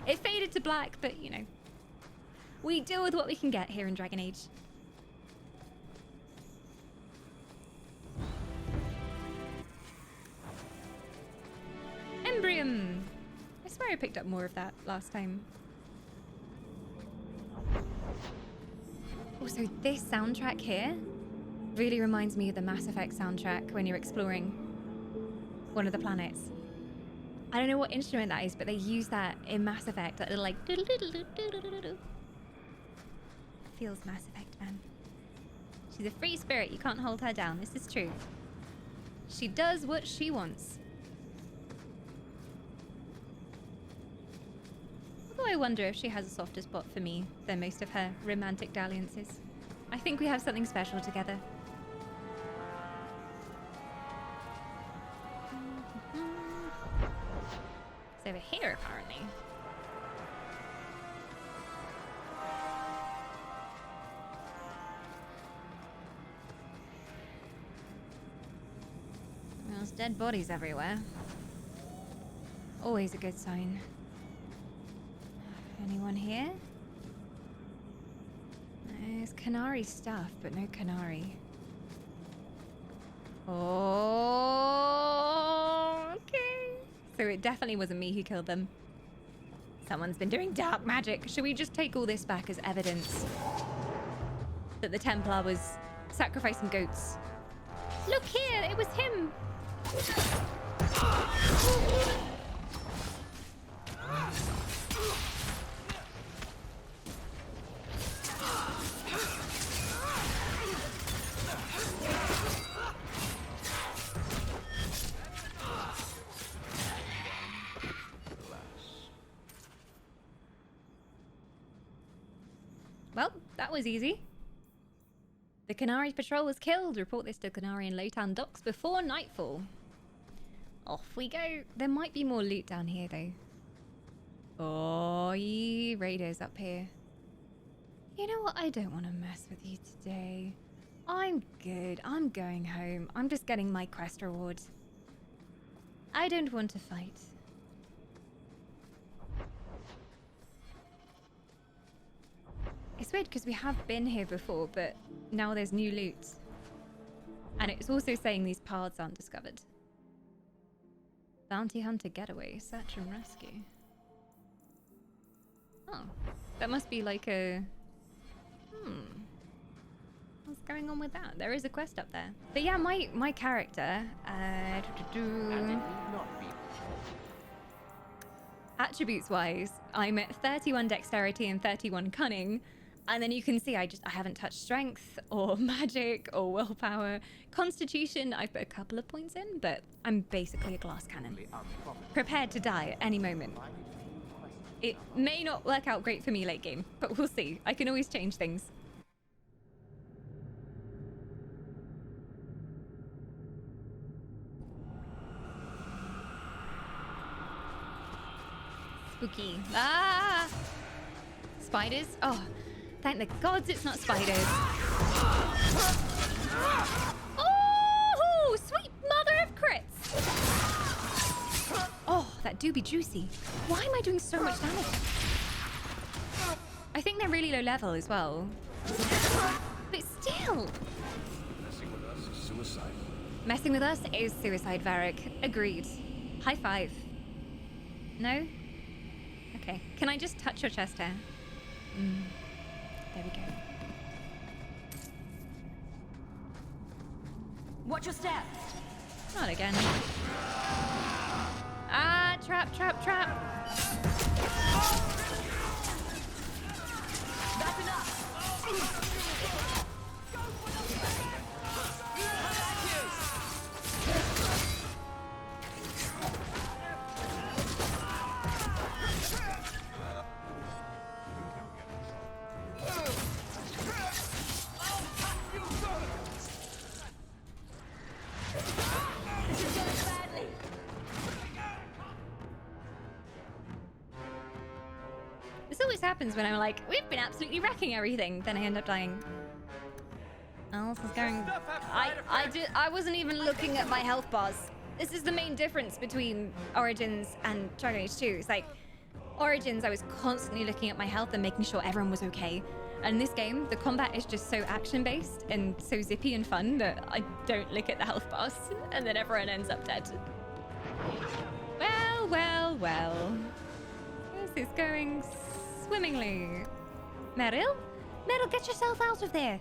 It faded to black, but you know, we deal with what we can get here in Dragon Age. Embrium! I swear I picked up more of that last time. Also, this soundtrack here really reminds me of the Mass Effect soundtrack when you're exploring one of the planets. I don't know what instrument that is, but they use that in Mass Effect. That little like... Feels Mass Effect, man. She's a free spirit. You can't hold her down. This is true. She does what she wants. Although I wonder if she has a softer spot for me than most of her romantic dalliances. I think we have something special together. It's over here, apparently. Well, there's dead bodies everywhere. Always a good sign. Anyone here? There's Qunari stuff, but no Qunari. Oh, okay. So it definitely wasn't me who killed them. Someone's been doing dark magic. Should we just take all this back as evidence that the Templar was sacrificing goats? Look here, it was him. Well, that was easy. The Qunari patrol was killed. Report this to Qunari and Lotan docks before nightfall. Off we go. There might be more loot down here, though. Oh, ye raiders up here. You know what? I don't want to mess with you today. I'm good. I'm going home. I'm just getting my quest reward. I don't want to fight. It's weird because we have been here before, but now there's new loot. And it's also saying these paths aren't discovered. Bounty hunter getaway, search and rescue. Oh, that must be like a... What's going on with that? There is a quest up there. But yeah, my character... Attributes-wise, I'm at 31 dexterity and 31 cunning. And then you can see I haven't touched strength or magic or willpower. Constitution, I've put a couple of points in, but I'm basically a glass cannon. Prepared to die at any moment. It may not work out great for me late game, but we'll see. I can always change things. Spooky. Ah! Spiders? Oh, thank the gods it's not spiders. Oh, sweet mother of crits! Oh, that do be juicy. Why am I doing so much damage? I think they're really low level as well. But still.
Messing with us is suicide.
Messing with us is suicide, Varric. Agreed. High five. No? Okay. Can I just touch your chest hair? There we go.
Watch your step.
Not again. Ah, trap, trap, trap.
That's enough.
This always happens when I'm like, we've been absolutely wrecking everything. Then I end up dying. Oh, this is going... I wasn't even looking at my health bars. This is the main difference between Origins and Dragon Age 2. It's like, Origins, I was constantly looking at my health and making sure everyone was okay. And in this game, the combat is just so action-based and so zippy and fun that I don't look at the health bars, and then everyone ends up dead. Well, well, well. This is going swimmingly. Meryl? Meryl, get yourself out of there.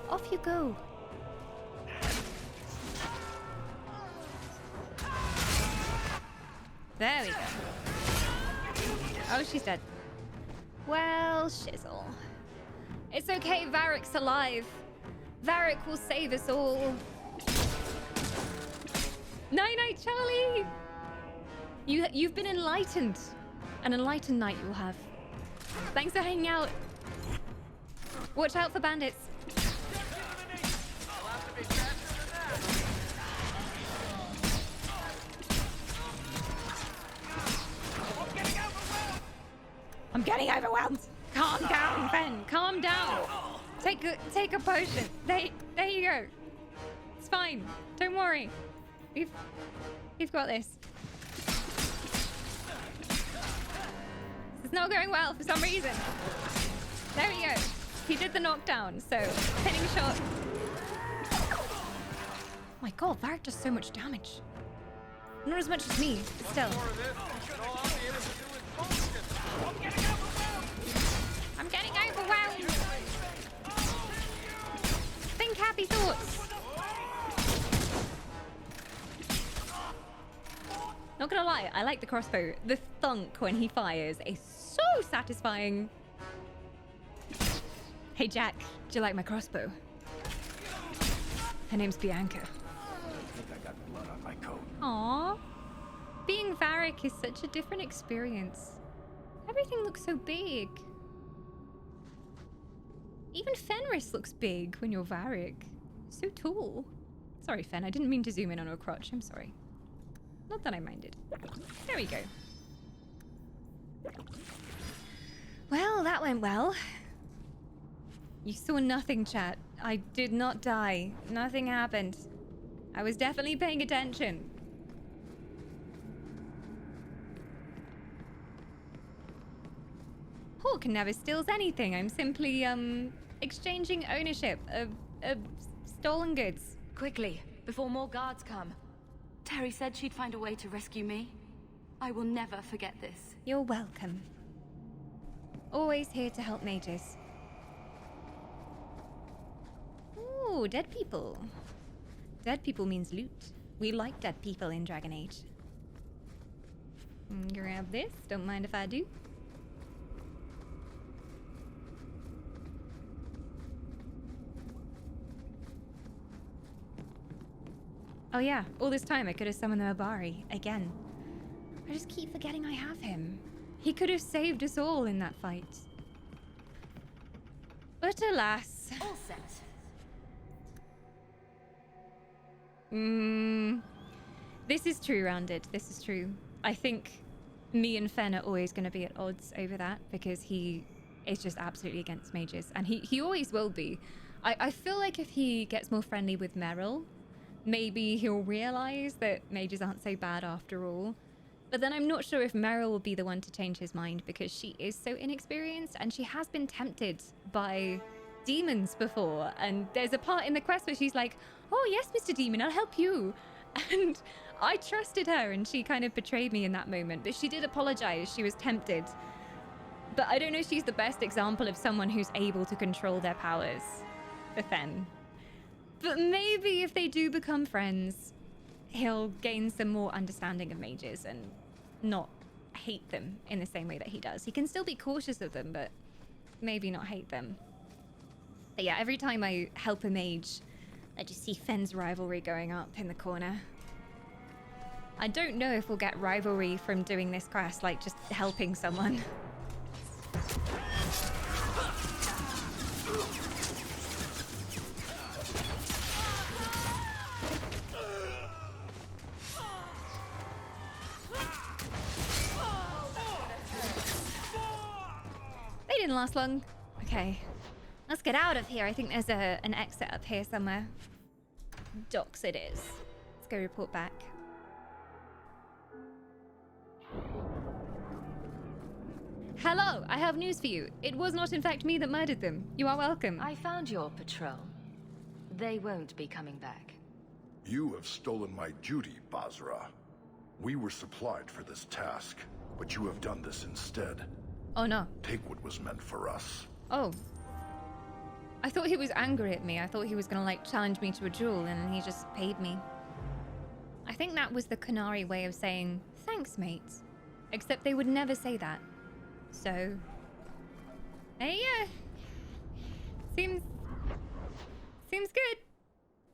Off you go. There we go. Oh, she's dead. Well, shizzle. It's okay, Varric's alive. Varric will save us all. Night-night, Charlie! You've been enlightened. An enlightened night you will have. Thanks for hanging out. Watch out for bandits. I'm getting overwhelmed. Calm down, Ben. Calm down. Take a potion. There you go. It's fine. Don't worry. We've got this. It's not going well for some reason. There we go. He did the knockdown, so pinning shot. My God, Varric does so much damage. Not as much as me, but still. I'm getting overwhelmed. Think happy thoughts. Not gonna lie, I like the crossbow. The thunk when he fires is so satisfying. Hey Jack, do you like my crossbow? Her name's Bianca.
I think I got blood on my coat.
Aww. Being Varric is such a different experience. Everything looks so big. Even Fenris looks big when you're Varric. So tall. Sorry, Fen, I didn't mean to zoom in on her crotch. I'm sorry. Not that I minded. There we go. Well, that went well. You saw nothing, chat. I did not die. Nothing happened. I was definitely paying attention. Hawk never steals anything. I'm simply, exchanging ownership of stolen goods.
Quickly, before more guards come. Terry said she'd find a way to rescue me. I will never forget this.
You're welcome. Always here to help mages. Ooh, dead people. Dead people means loot. We like dead people in Dragon Age. Grab this. Don't mind if I do. Oh yeah, all this time I could have summoned the Mabari again. I just keep forgetting I have him. He could have saved us all in that fight. But alas.
All set.
This is true, Rounded. This is true. I think me and Fen are always going to be at odds over that because he is just absolutely against mages. And he always will be. I feel like if he gets more friendly with Meryl, maybe he'll realize that mages aren't so bad after all. But then I'm not sure if Meryl will be the one to change his mind because she is so inexperienced and she has been tempted by demons before. And there's a part in the quest where she's like, oh yes, Mr. Demon, I'll help you. And I trusted her and she kind of betrayed me in that moment. But she did apologize. She was tempted. But I don't know if she's the best example of someone who's able to control their powers. The Fen. But maybe if they do become friends, he'll gain some more understanding of mages and not hate them in the same way that he does. He can still be cautious of them, but maybe not hate them. But yeah, every time I help a mage, I just see Fen's rivalry going up in the corner. I don't know if we'll get rivalry from doing this quest, like just helping someone. They didn't last long. Okay. Let's get out of here. I think there's an exit up here somewhere. Docks it is. Let's go report back. Hello, I have news for you. It was not in fact me that murdered them. You are welcome.
I found your patrol. They won't be coming back.
You have stolen my duty, Basra. We were supplied for this task, but you have done this instead.
Oh no.
Take what was meant for us.
Oh. I thought he was angry at me. I thought he was gonna like challenge me to a duel and he just paid me. I think that was the Qunari way of saying, thanks, mate. Except they would never say that. So, yeah. Seems good.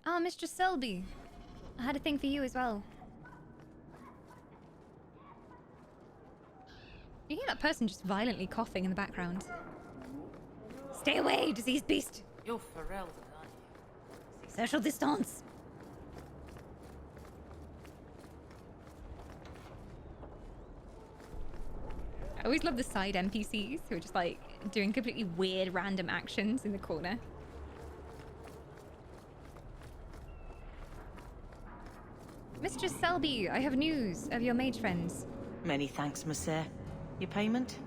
Oh, Mistress Selby. I had a thing for you as well. You hear that person just violently coughing in the background. Stay away, diseased beast.
You're Pharrell, aren't you?
Social distance. I always love the side NPCs who are just like doing completely weird random actions in the corner. Mistress Selby, I have news of your mage friends.
Many thanks, Monsieur. Your payment?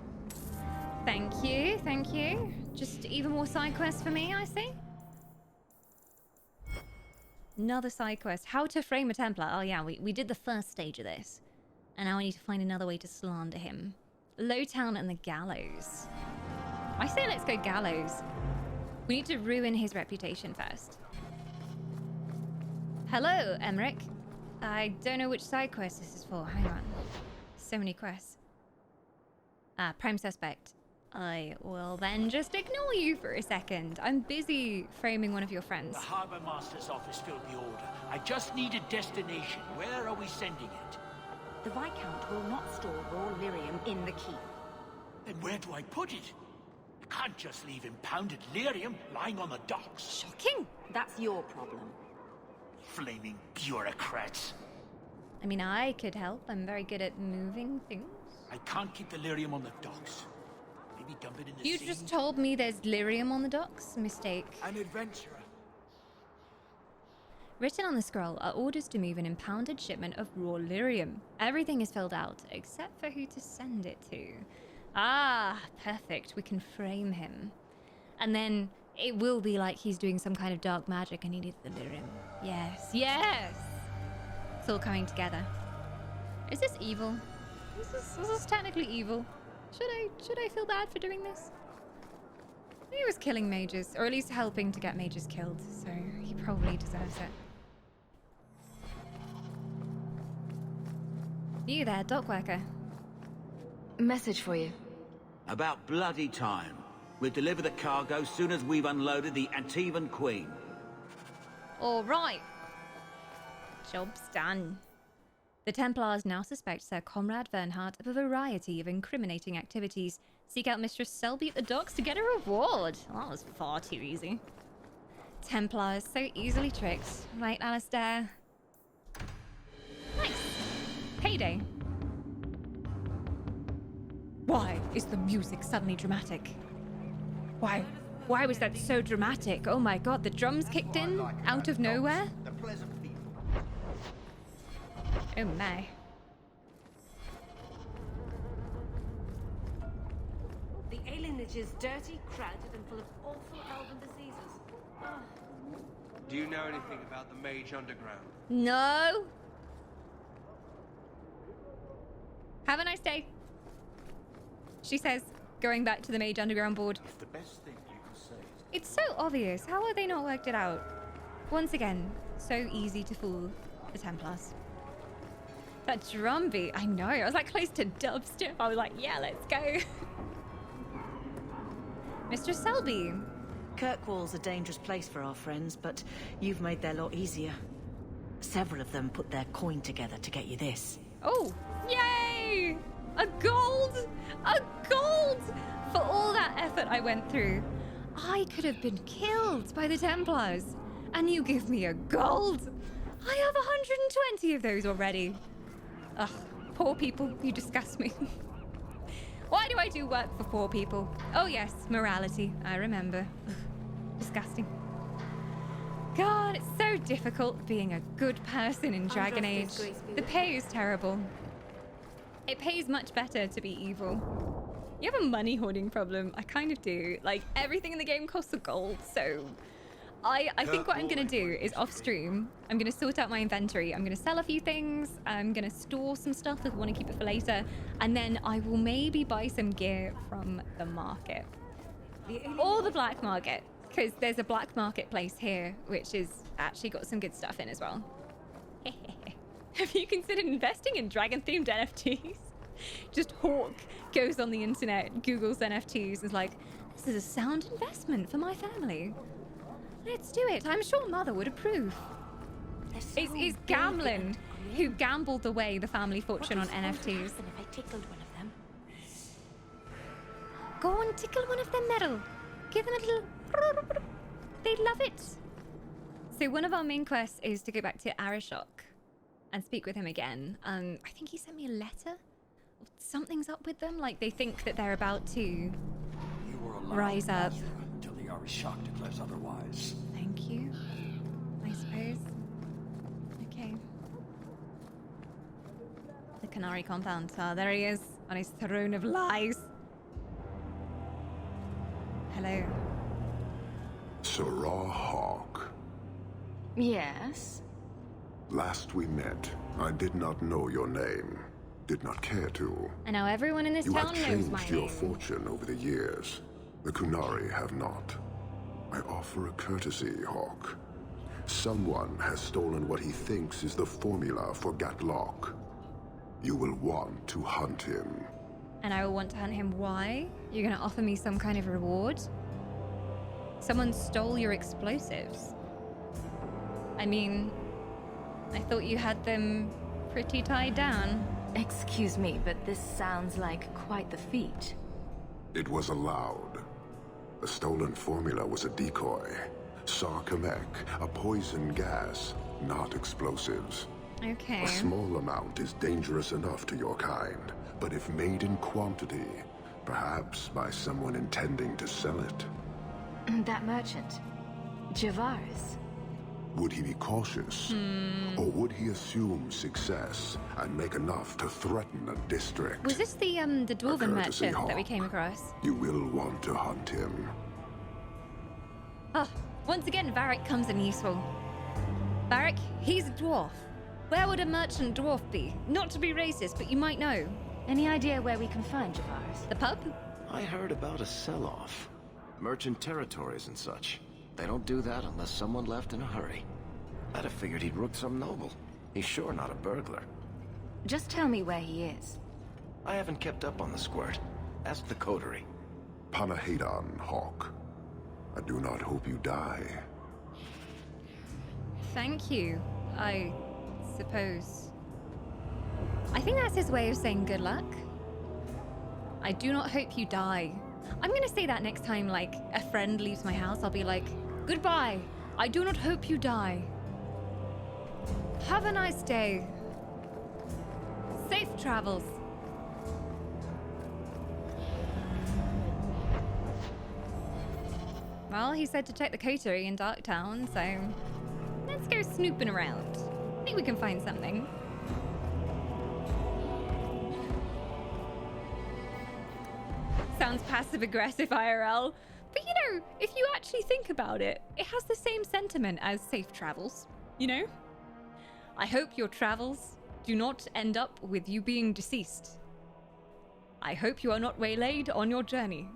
Thank you, thank you. Just even more side quests for me, I see. Another side quest. How to frame a Templar. Oh yeah, we did the first stage of this. And now we need to find another way to slander him. Lowtown and the gallows. I say let's go gallows. We need to ruin his reputation first. Hello, Emmerich. I don't know which side quest this is for. Hang on. So many quests. Prime suspect. I will then just ignore you for a second. I'm busy framing one of your friends.
The Harbour Master's office filled the order. I just need a destination. Where are we sending it?
The Viscount will not store raw lyrium in the keep.
Then where do I put it? I can't just leave impounded lyrium lying on the docks.
Shocking!
That's your problem.
Flaming bureaucrats.
I mean, I could help. I'm very good at moving things.
I can't keep the lyrium on the docks. Maybe dump it in the sea.
You just told me there's lyrium on the docks? Mistake.
An adventurer.
Written on the scroll are orders to move an impounded shipment of raw lyrium. Everything is filled out, except for who to send it to. Ah, perfect. We can frame him. And then it will be like he's doing some kind of dark magic and he needs the lyrium. Yes, yes! It's all coming together. Is this evil? Is this technically evil? Should I feel bad for doing this? He was killing mages, or at least helping to get mages killed, so he probably deserves it. You there, dock worker.
Message for you.
About bloody time. We'll deliver the cargo soon as we've unloaded the Antivan Queen.
All right. Job's done. The Templars now suspect Sir Comrade Bernhard of a variety of incriminating activities. Seek out Mistress Selby at the docks to get a reward. Well, that was far too easy. Templars, so easily tricked. Right, Alistair? Nice. Payday. Why is the music suddenly dramatic? Why was that so dramatic? Oh my god, the drums kicked in out of nowhere? Oh my.
The alienage is dirty, crowded, and full of awful elven diseases. Ugh.
Do you know anything about the Mage Underground?
No. Have a nice day. She says, going back to the Mage Underground board.
The best thing you can say is...
It's so obvious. How have they not worked it out? Once again, so easy to fool the Templars. That drum beat, I know. I was like close to dubstep. I was like, yeah, let's go. Mr. Selby.
Kirkwall's a dangerous place for our friends, but you've made their lot easier. Several of them put their coin together to get you this.
Oh, yay! A gold! A gold! For all that effort I went through. I could have been killed by the Templars. And you give me a gold? I have 120 of those already. Ugh, poor people, you disgust me. Why do I do work for poor people? Oh yes, morality, I remember. Ugh, disgusting. God, it's so difficult being a good person in Dragon Age. The pay is terrible. It pays much better to be evil. You have a money hoarding problem. I kind of do. Like, everything in the game costs a gold, so... I think what I'm going to do is off stream, I'm going to sort out my inventory. I'm going to sell a few things. I'm going to store some stuff if I want to keep it for later. And then I will maybe buy some gear from the market. Or the black market. Because there's a black marketplace here, which has actually got some good stuff in as well. Have you considered investing in dragon-themed NFTs? Just Hawk goes on the internet, Googles NFTs, and is like, this is a sound investment for my family. Let's do it. I'm sure Mother would approve. It's Gamlin who gambled away the family fortune on NFTs.
If I tickled one of them.
Go on, tickle one of them metal. Give them a little... They'd love it. So one of our main quests is to go back to Arishok and speak with him again. I think he sent me a letter. Something's up with them. Like, they think that they're about to rise up.
Until the Arishok declares otherwise.
Thank you. I suppose. Okay. The Qunari compound. Ah, there he is on his throne of lies. Hello.
Sarah Hawk.
Yes?
Last we met, I did not know your name. Did not care to.
And now everyone in this
You
town
have
knows my
changed your
name.
fortune over the years. The Qunari have not. I offer a courtesy, Hawk. Someone has stolen what he thinks is the formula for Gatlock. You will want to hunt him.
And I will want to hunt him. Why? You're going to offer me some kind of reward? Someone stole your explosives. I mean, I thought you had them pretty tied down.
Excuse me, but this sounds like quite the feat.
It was allowed. The stolen formula was a decoy. Sarkamek, a poison gas, not explosives.
Okay.
A small amount is dangerous enough to your kind, but if made in quantity, perhaps by someone intending to sell it.
That merchant, Javaris.
Would he be cautious? Or would he assume success and make enough to threaten a district?
Was this the dwarven
courtesy
merchant that we
hawk.
came across?
You will want to hunt him.
Ah, once again, Varric comes in useful. Varric, he's a dwarf. Where would a merchant dwarf be? Not to be racist, but you might know.
Any idea where we can find Javaris?
The pub?
I heard about a sell-off. Merchant territories and such. They don't do that unless someone left in a hurry. I'd have figured he'd rooked some noble. He's sure not a burglar.
Just tell me where he is.
I haven't kept up on the squirt. Ask the coterie.
Panahedon, Hawk. I do not hope you die.
Thank you. I suppose. I think that's his way of saying good luck. I do not hope you die. I'm gonna say that next time, like, a friend leaves my house. I'll be like, goodbye. I do not hope you die. Have a nice day. Safe travels. Well, he said to check the coterie in Darktown, so let's go snooping around. I think we can find something. Sounds passive-aggressive IRL, but you know, if you actually think about it, it has the same sentiment as safe travels, you know? I hope your travels do not end up with you being deceased. I hope you are not waylaid on your journey.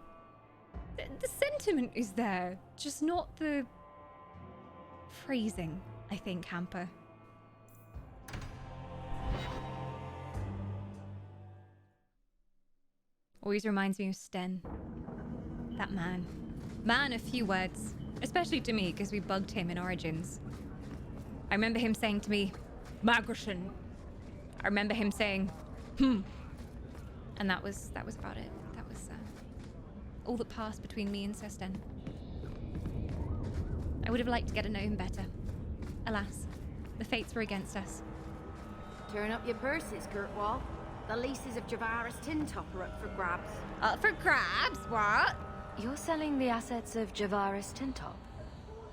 The sentiment is there, just not the phrasing, I think, Hamper. Always reminds me of Sten. That man. Man of few words. Especially to me, because we bugged him in Origins. I remember him saying to me, Magression. I remember him saying, And that was about it. That was all that passed between me and Sir Sten. I would have liked to get to know him better. Alas, the fates were against us.
Turn up your purses, Kurtwall. The leases of Javaris Tintop are up for grabs.
Up for grabs? What?
You're selling the assets of Javaris Tintop?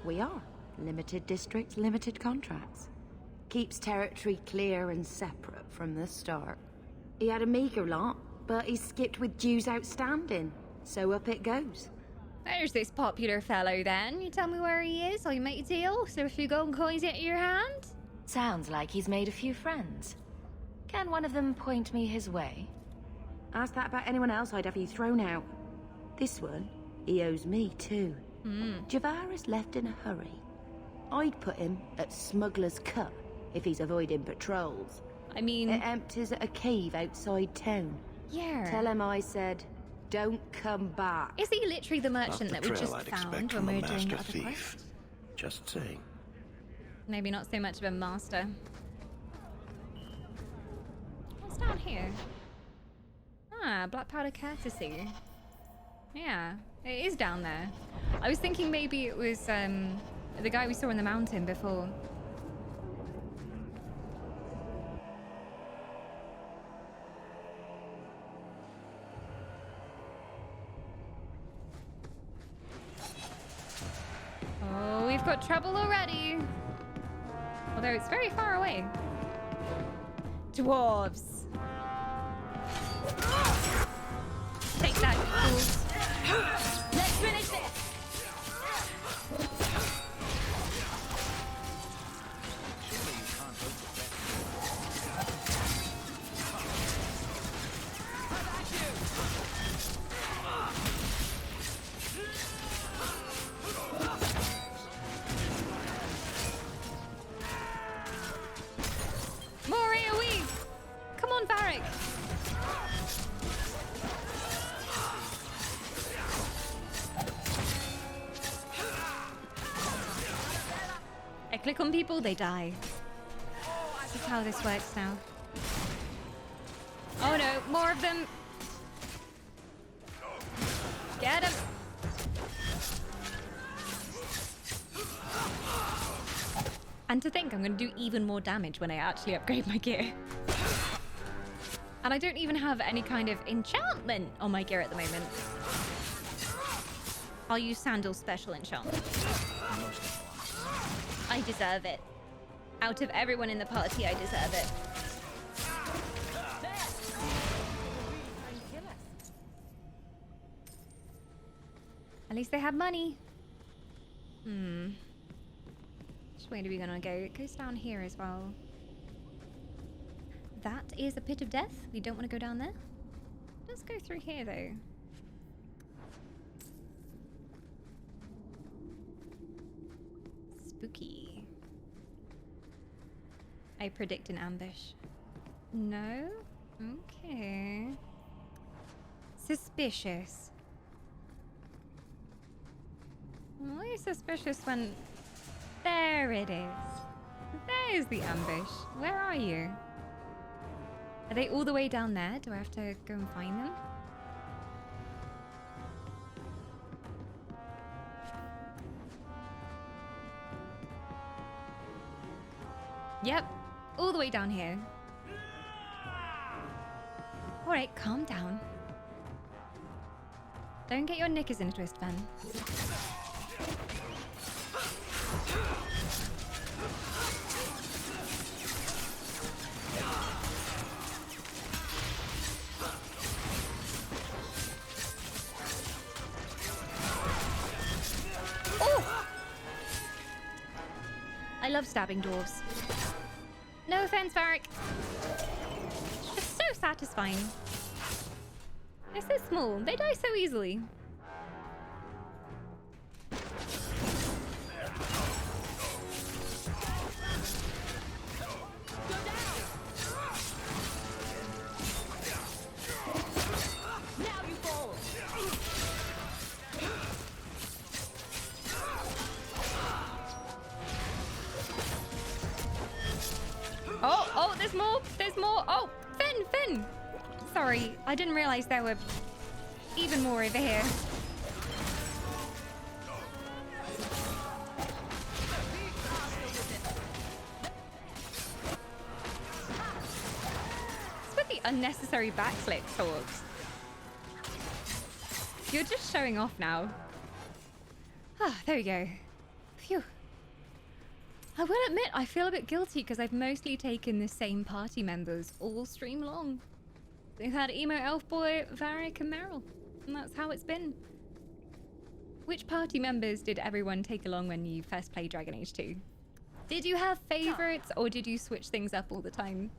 We are. Limited districts, limited contracts. Keeps territory clear and separate from the start. He had a meager lot, but he skipped with dues outstanding. So up it goes.
There's this popular fellow then. You tell me where he is, I'll make a deal, so a few golden coins into your hand.
Sounds like he's made a few friends. Can one of them point me his way?
Ask that about anyone else, I'd have you thrown out. This one, he owes me too. Javaris left in a hurry. I'd put him at Smuggler's Cut if he's avoiding patrols.
I mean...
It empties at a cave outside town.
Yeah.
Tell him I said, don't come back.
Is he literally the merchant that we just found when we were doing the other
thief.
quest?
Just saying.
Maybe not so much of a master. What's down here? Ah, black powder courtesy. Yeah, it is down there. I was thinking maybe it was the guy we saw in the mountain before. Oh, we've got trouble already. Although it's very far away. Dwarves. Take that, fools.
Let's finish this!
More AoE! Come on, Varric! I click on people, they die. This is how this works now. Oh no, more of them! Get him! And to think I'm going to do even more damage when I actually upgrade my gear. And I don't even have any kind of enchantment on my gear at the moment. I'll use Sandal's special enchantment. I deserve it. Out of everyone in the party, I deserve it. At least they have money. Which way are we gonna go? It goes down here as well. That is a pit of death. We don't want to go down there. Let's go through here though. Spooky. I predict an ambush. No? Okay. Suspicious. Why are you suspicious when... There it is. There's the ambush. Where are you? Are they all the way down there? Do I have to go and find them? Yep, all the way down here. Alright, calm down. Don't get your knickers in a twist, Ben. Oh! I love stabbing dwarves. No offense, Varric. It's so satisfying. They're so small. They die so easily. Oh, there's more. There's more. Oh, Fen. Sorry, I didn't realize there were even more over here. It's with the unnecessary backflip swords. You're just showing off now. Ah, there we go. Phew. I will admit, I feel a bit guilty because I've mostly taken the same party members all stream long. We've had Emo, Elfboy, Varric, and Meryl. And that's how it's been. Which party members did everyone take along when you first played Dragon Age 2? Did you have favorites or did you switch things up all the time?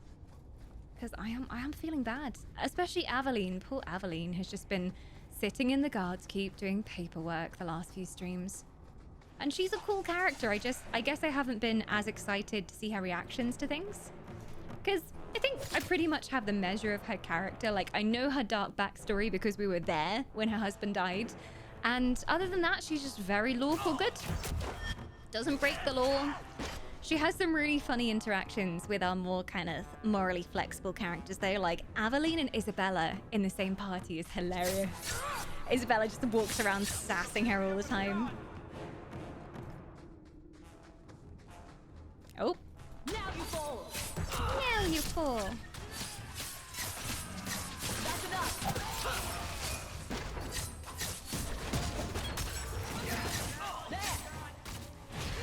Because I am feeling bad. Especially Aveline. Poor Aveline has just been sitting in the guards keep doing paperwork the last few streams. And she's a cool character. I guess I haven't been as excited to see her reactions to things. Because I think I pretty much have the measure of her character. Like, I know her dark backstory because we were there when her husband died. And other than that, she's just very lawful good. Doesn't break the law. She has some really funny interactions with our more kind of morally flexible characters though. Like, Aveline and Isabella in the same party is hilarious. Isabella just walks around sassing her all the time. Oh.
Now you fall.
Now you fall.
That's enough.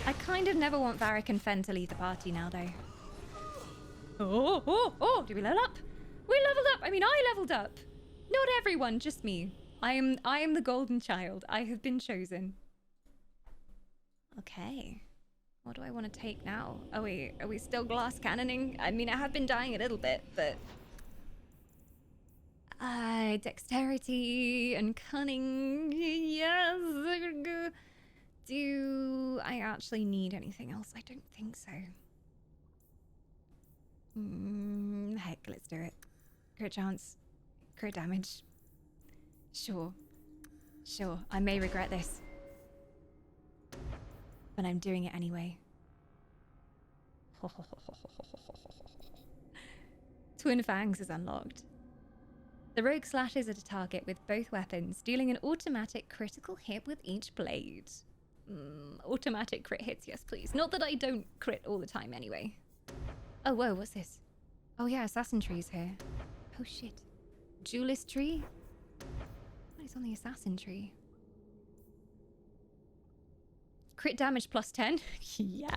I kind of never want Varric and Fen to leave the party now, though. Oh! Did we level up? We leveled up. I mean, I leveled up. Not everyone, just me. I am the golden child. I have been chosen. Okay. What do I want to take now? Are we still glass cannoning? I mean, I have been dying a little bit, but dexterity and cunning. Yes. Do I actually need anything else? I don't think so. Heck, let's do it. Crit chance, crit damage. Sure. I may regret this, but I'm doing it anyway. Twin Fangs is unlocked. The rogue slashes at a target with both weapons, dealing an automatic critical hit with each blade. Automatic crit hits, yes please. Not that I don't crit all the time anyway. Oh, whoa, what's this? Oh yeah, assassin tree's here. Oh shit. Duelist tree? What is on the assassin tree? Crit damage plus 10? Yeah.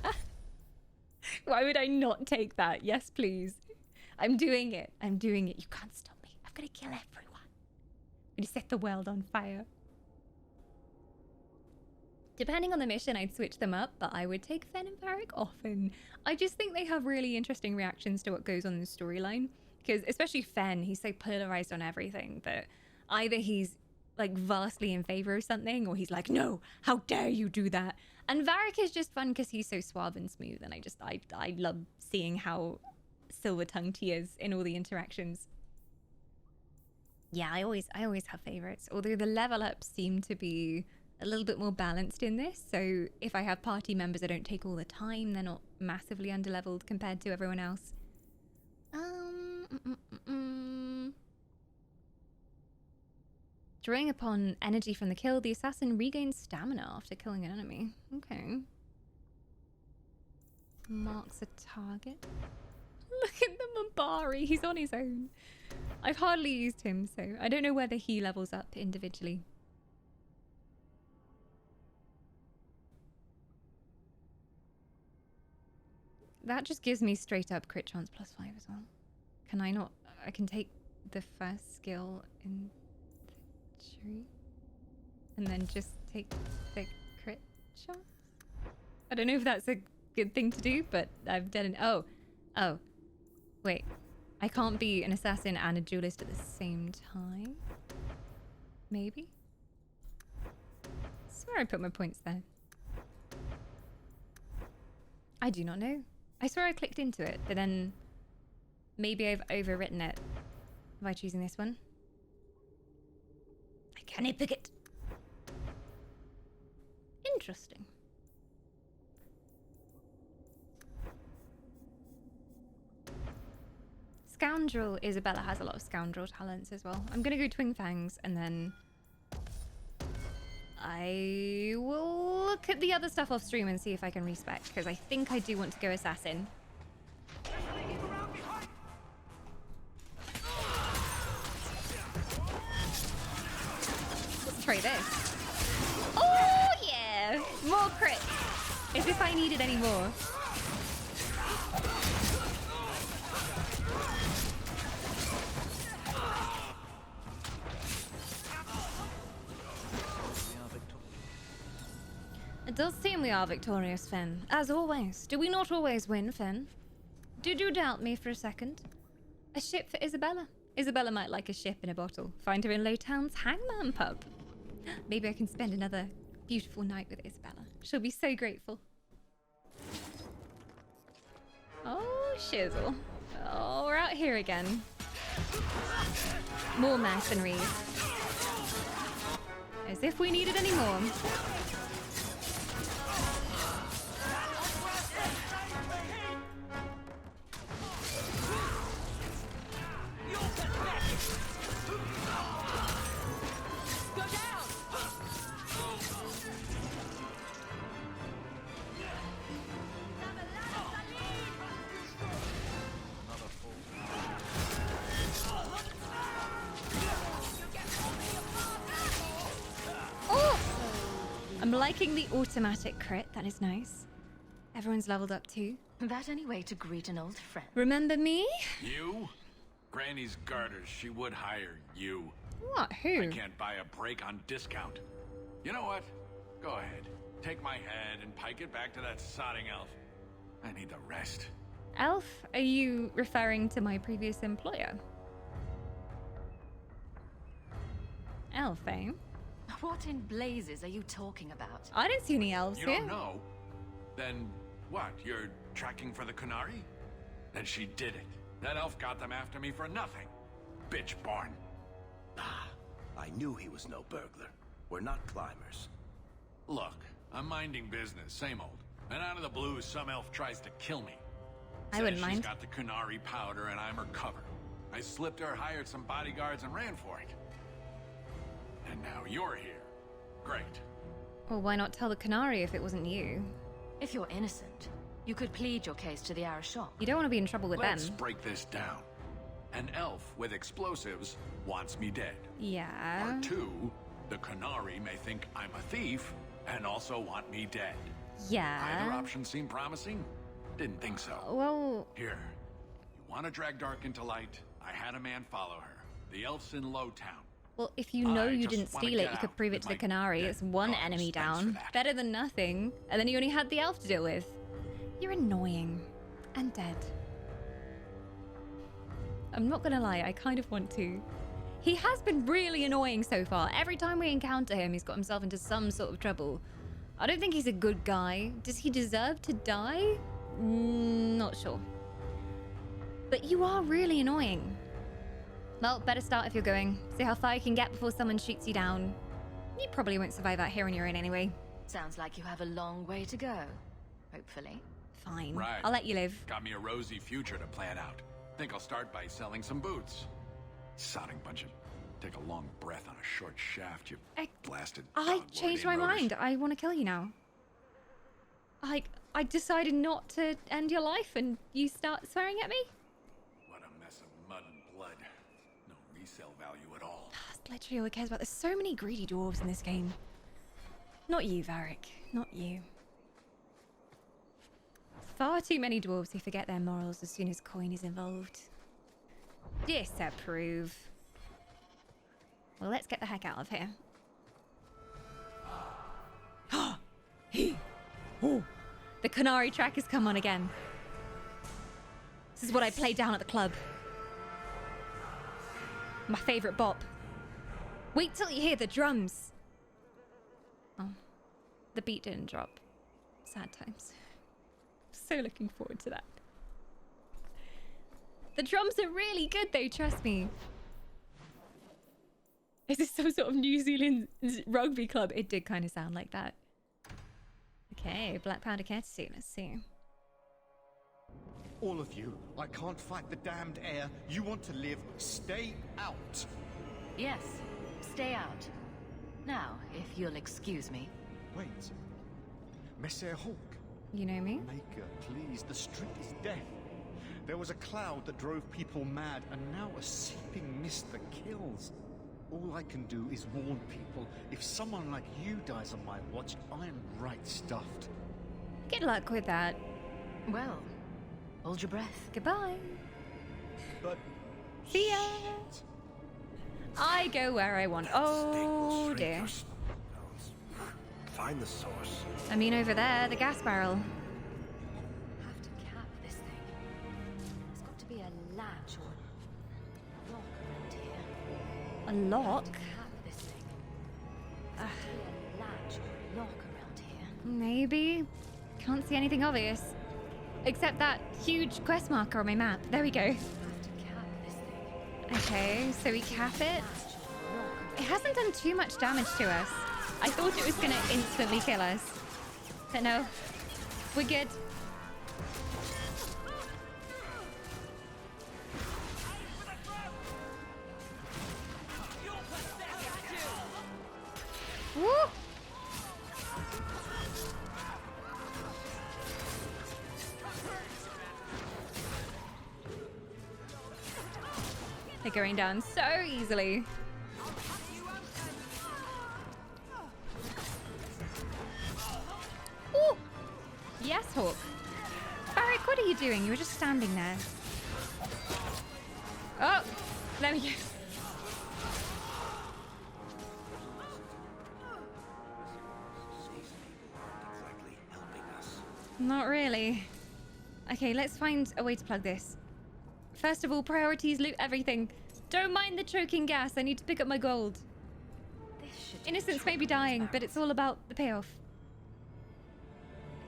Why would I not take that? Yes, please. I'm doing it. You can't stop me. I'm gonna kill everyone. I'm gonna set the world on fire. Depending on the mission, I'd switch them up, but I would take Fen and Varric often. I just think they have really interesting reactions to what goes on in the storyline. Because especially Fen, he's so polarized on everything that either he's like vastly in favor of something or he's like, no, how dare you do that? And Varric is just fun because he's so suave and smooth, and I love seeing how silver-tongued he is in all the interactions. Yeah, I always have favorites, although the level ups seem to be a little bit more balanced in this. So if I have party members that don't take all the time, they're not massively underleveled compared to everyone else. Drawing upon energy from the kill, the assassin regains stamina after killing an enemy. Okay. Marks a target. Look at the Mabari, he's on his own. I've hardly used him, so I don't know whether he levels up individually. That just gives me straight up crit chance +5 as well. Can I not? I can take the first skill in the tree and then just take the crit chance? I don't know if that's a good thing to do, but I've done it. Oh, wait. I can't be an assassin and a duelist at the same time? Maybe? I swear I put my points there. I do not know. I swear I clicked into it, but then maybe I've overwritten it by choosing this one. I can't pick it. Interesting. Scoundrel Isabella has a lot of scoundrel talents as well. I'm gonna go Twin Fangs and then I will look at the other stuff off stream and see if I can respec, because I think I do want to go assassin. Let's try this. Oh yeah! More crit! As if I needed any more. It does seem we are victorious, Fen. As always. Do we not always win, Fen? Did you doubt me for a second? A ship for Isabella. Isabella might like a ship in a bottle. Find her in Lowtown's Hangman pub. Maybe I can spend another beautiful night with Isabella. She'll be so grateful. Oh, shizzle. Oh, we're out here again. More mercenaries. As if we needed any more. I'm liking the automatic crit, that is nice. Everyone's leveled up too.
That any way to greet an old friend?
Remember me?
You? Granny's garters, she would hire you.
What? Who?
I can't buy a break on discount. You know what? Go ahead. Take my head and pike it back to that sodding elf. I need the rest.
Elf? Are you referring to my previous employer? Elf, eh?
What in blazes are you talking about?
I didn't see any elves
You
here.
don't know? Then what? You're tracking for the Qunari? Then she did it. That elf got them after me for nothing. Bitch born.
Ah, I knew he was no burglar. We're not climbers.
Look, I'm minding business, same old. And out of the blue, some elf tries to kill me.
I wouldn't mind.
She's got the Qunari powder and I'm her cover. I slipped her, hired some bodyguards, and ran for it. And now you're here. Great.
Well, why not tell the Qunari if it wasn't you?
If you're innocent, you could plead your case to the Arishok.
You don't want to be in trouble with
Let's
them.
break this down. An elf with explosives wants me dead.
Yeah.
Or two, the Qunari may think I'm a thief and also want me dead.
Yeah.
Either option seem promising? Didn't think so.
Well...
Here. You want to drag Dark into light? I had a man follow her. The elf's in Lowtown.
Well, if you know
I
you
just
didn't
wanna
steal it,
get
you could
out
prove it
with
to the
my
Qunari.
dead
It's one
gods.
enemy
Thanks for
down.
that.
Better than nothing. And then you only had the elf to deal with. You're annoying. And dead. I'm not gonna lie, I kind of want to. He has been really annoying so far. Every time we encounter him, he's got himself into some sort of trouble. I don't think he's a good guy. Does he deserve to die? Not sure. But you are really annoying. Well, better start if you're going. See how far you can get before someone shoots you down. You probably won't survive out here on your own anyway.
Sounds like you have a long way to go. Hopefully.
Fine.
Right.
I'll let you live.
Got me a rosy future to plan out. Think I'll start by selling some boots. Sodding bunch of... Take a long breath on a short shaft, you blasted...
I changed my mind. I want to kill you now. I decided not to end your life and you start swearing at me?
What a mess of mud and blood. No resale value at all.
That's literally all it cares about. There's so many greedy dwarves in this game. Not you, Varric. Not you. Far too many dwarves who forget their morals as soon as coin is involved. Disapprove. Well, let's get the heck out of here. The Qunari track has come on again. This is what I played down at the club. My favorite bop. Wait till you hear the drums. Oh, the beat didn't drop. Sad times. So looking forward to that. The drums are really good though, trust me. Is this some sort of New Zealand rugby club? It did kind of sound like that. Okay, black powder courtesy. Let's see.
All of you, I can't fight the damned air. You want to live, stay out.
Yes, stay out. Now, if you'll excuse me.
Wait. Messer Hawk.
You know me?
Maker, please, the street is death. There was a cloud that drove people mad, and now a seeping mist that kills. All I can do is warn people. If someone like you dies on my watch, I am right stuffed.
Good luck with that.
Well, hold your breath.
Goodbye.
But...
See ya. I go where I want. Oh dear.
Find the source.
I mean, over there, the gas barrel.
Have to cap this thing. There's got to be a latch or lock around here.
A lock?
Cap this thing. There's got to be a latch or lock around here.
Maybe. Can't see anything obvious. Except that huge quest marker on my map. There we go. Okay, so we cap it. It hasn't done too much damage to us. I thought it was gonna instantly kill us. But no, we're good. Woo! They're going down so easily. Ooh! Yes, Hawk. Varric, what are you doing? You were just standing there. Oh, there we go. Not really. Okay, let's find a way to plug this. First of all, priorities, loot everything. Don't mind the choking gas. I need to pick up my gold. Innocents may be dying, but it's all about the payoff.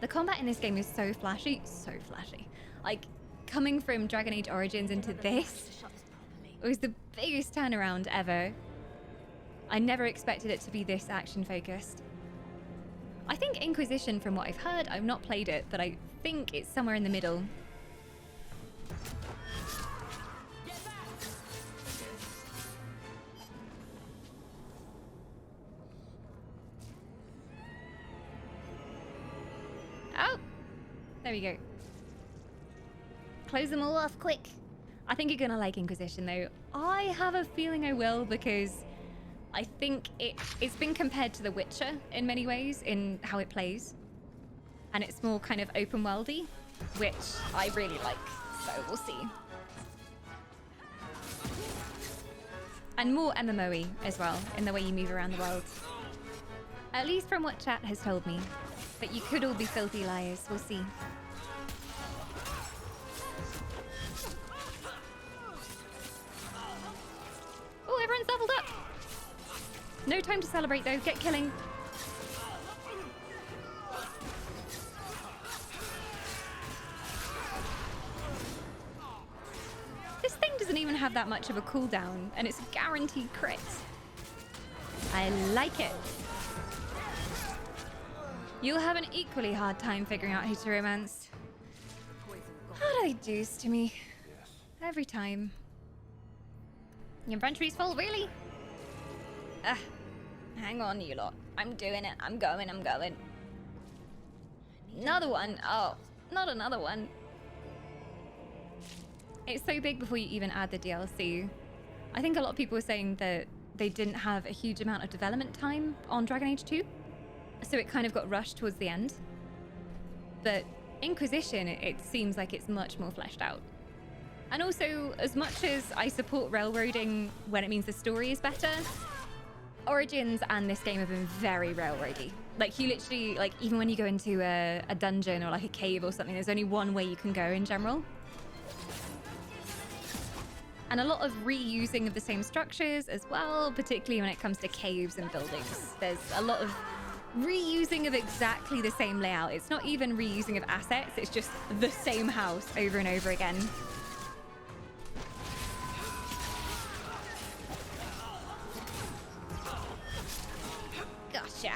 The combat in this game is so flashy. So flashy. Like, coming from Dragon Age Origins into this, it was the biggest turnaround ever. I never expected it to be this action-focused. I think Inquisition, from what I've heard, I've not played it, but I think it's somewhere in the middle. Oh! There we go. Close them all off quick. I think you're gonna like Inquisition though. I have a feeling I will because I think it's been compared to The Witcher in many ways in how it plays. And it's more kind of open worldy, which I really like. So we'll see. And more MMO-y as well in the way you move around the world. At least from what chat has told me. But you could all be filthy liars. We'll see. Oh, everyone's leveled up. No time to celebrate though. Get killing. This thing doesn't even have that much of a cooldown, and it's a guaranteed crit. I like it. You'll have an equally hard time figuring out who to romance. What I do's to me. Every time. Your inventory's full, really? Hang on, you lot. I'm doing it. I'm going. Another one. Oh, not another one. It's so big before you even add the DLC. I think a lot of people were saying that they didn't have a huge amount of development time on Dragon Age 2. So it kind of got rushed towards the end. But Inquisition, it seems like it's much more fleshed out. And also, as much as I support railroading when it means the story is better, Origins and this game have been very railroady. Like, you literally, like, even when you go into a dungeon or like a cave or something, there's only one way you can go in general. And a lot of reusing of the same structures as well, particularly when it comes to caves and buildings. There's a lot of reusing of exactly the same layout. It's not even reusing of assets, it's just the same house over and over again. Gotcha.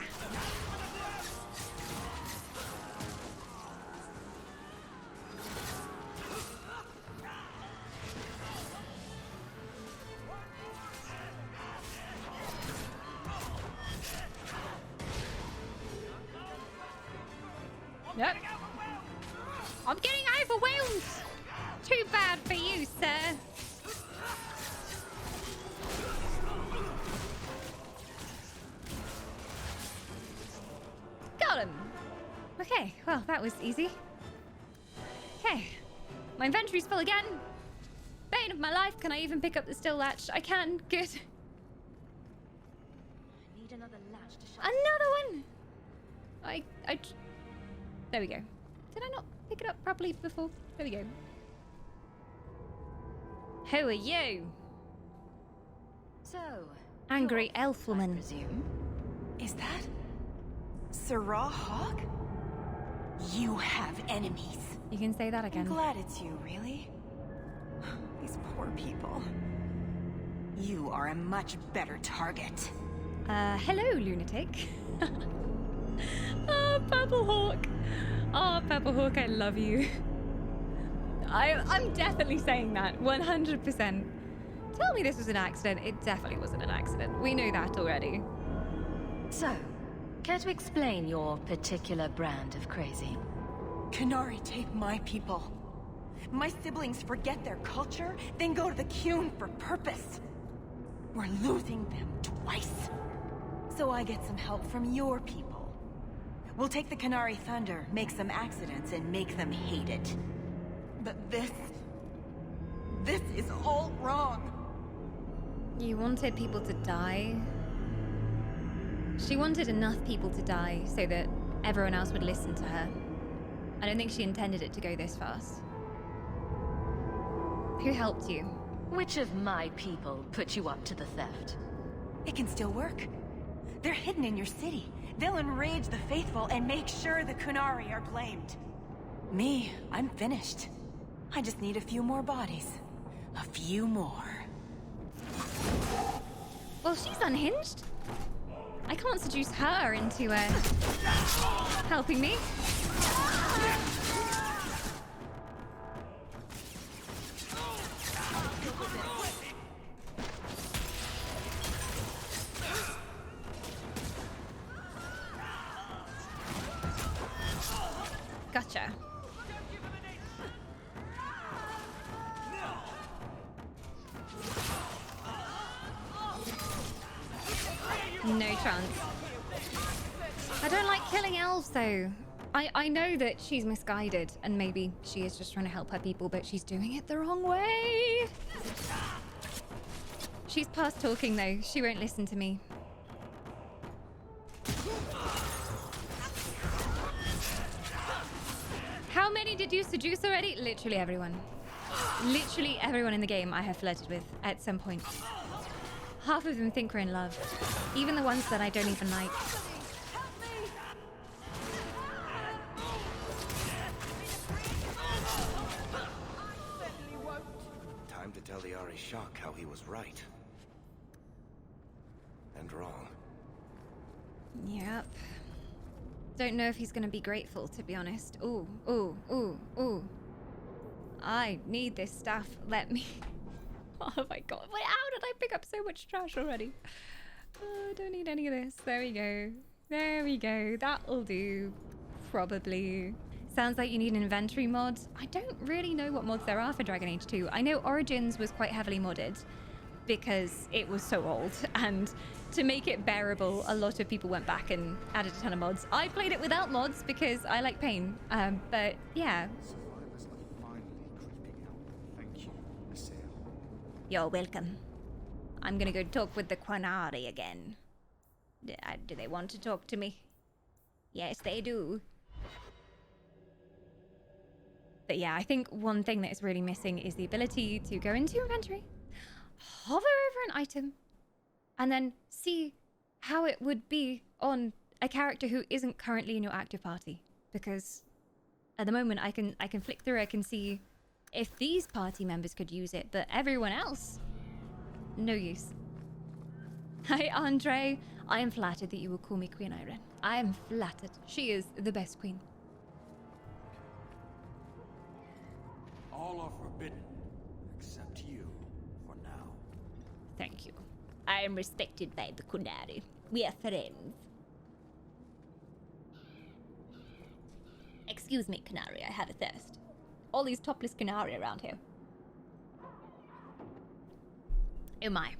Yep. I'm getting overwhelmed. Too bad for you, sir. Got him. Okay, well, that was easy. Okay, my inventory's full again. Bane of my life. Can I even pick up the still latch? I can. Good.
Need another latch to shut.
Another one. There we go. Did I not pick it up properly before? There we go. Who are you?
So,
angry elf woman.
I presume. Is that Sarah Hawk? You have enemies.
You can say that again.
I'm glad it's you, really. These poor people. You are a much better target.
Hello, lunatic. Oh, Purple Hawk. Oh, Purple Hawk, I love you. I'm definitely saying that, 100%. Tell me this was an accident. It definitely wasn't an accident. We know that already.
So, care to explain your particular brand of crazy?
Qunari take my people. My siblings forget their culture, then go to the Qun for purpose. We're losing them twice. So I get some help from your people. We'll take the Qunari thunder, make some accidents, and make them hate it. But this is all wrong.
You wanted people to die? She wanted enough people to die so that everyone else would listen to her. I don't think she intended it to go this fast. Who helped you?
Which of my people put you up to the theft?
It can still work. They're hidden in your city. They'll enrage the faithful and make sure the Qunari are blamed. Me, I'm finished. I just need a few more bodies. A few more.
Well, she's unhinged. I can't seduce her into helping me. Gotcha. No chance. I don't like killing elves, though. I know that she's misguided, and maybe she is just trying to help her people, but she's doing it the wrong way. She's past talking, though. She won't listen to me. How many did you seduce already? Literally everyone. Literally everyone in the game I have flirted with at some point. Half of them think we're in love. Even the ones that I don't even like.
Time to tell the Arishok how he was right. And wrong.
Yep. Don't know if he's gonna be grateful, to be honest. Ooh, ooh, ooh, ooh. I need this stuff. Let me... Oh my god. Wait, how did I pick up so much trash already? Oh, I don't need any of this. There we go. There we go. That'll do. Probably. Sounds like you need an inventory mod. I don't really know what mods there are for Dragon Age 2. I know Origins was quite heavily modded because it was so old, and to make it bearable, a lot of people went back and added a ton of mods. I played it without mods because I like pain. But yeah. You're welcome. I'm gonna go talk with the Qunari again. Do they want to talk to me? Yes, they do. But yeah, I think one thing that is really missing is the ability to go into your inventory, hover over an item, and then see how it would be on a character who isn't currently in your active party. Because at the moment I can flick through, I can see if these party members could use it, but everyone else, no use. Hi, Andre. I am flattered that you will call me Queen Irene. I am flattered. She is the best queen.
All are forbidden, except you, for now.
Thank you. I am respected by the Qunari. We are friends. Excuse me, Qunari, I have a thirst. All these topless Qunari around here. Oh my.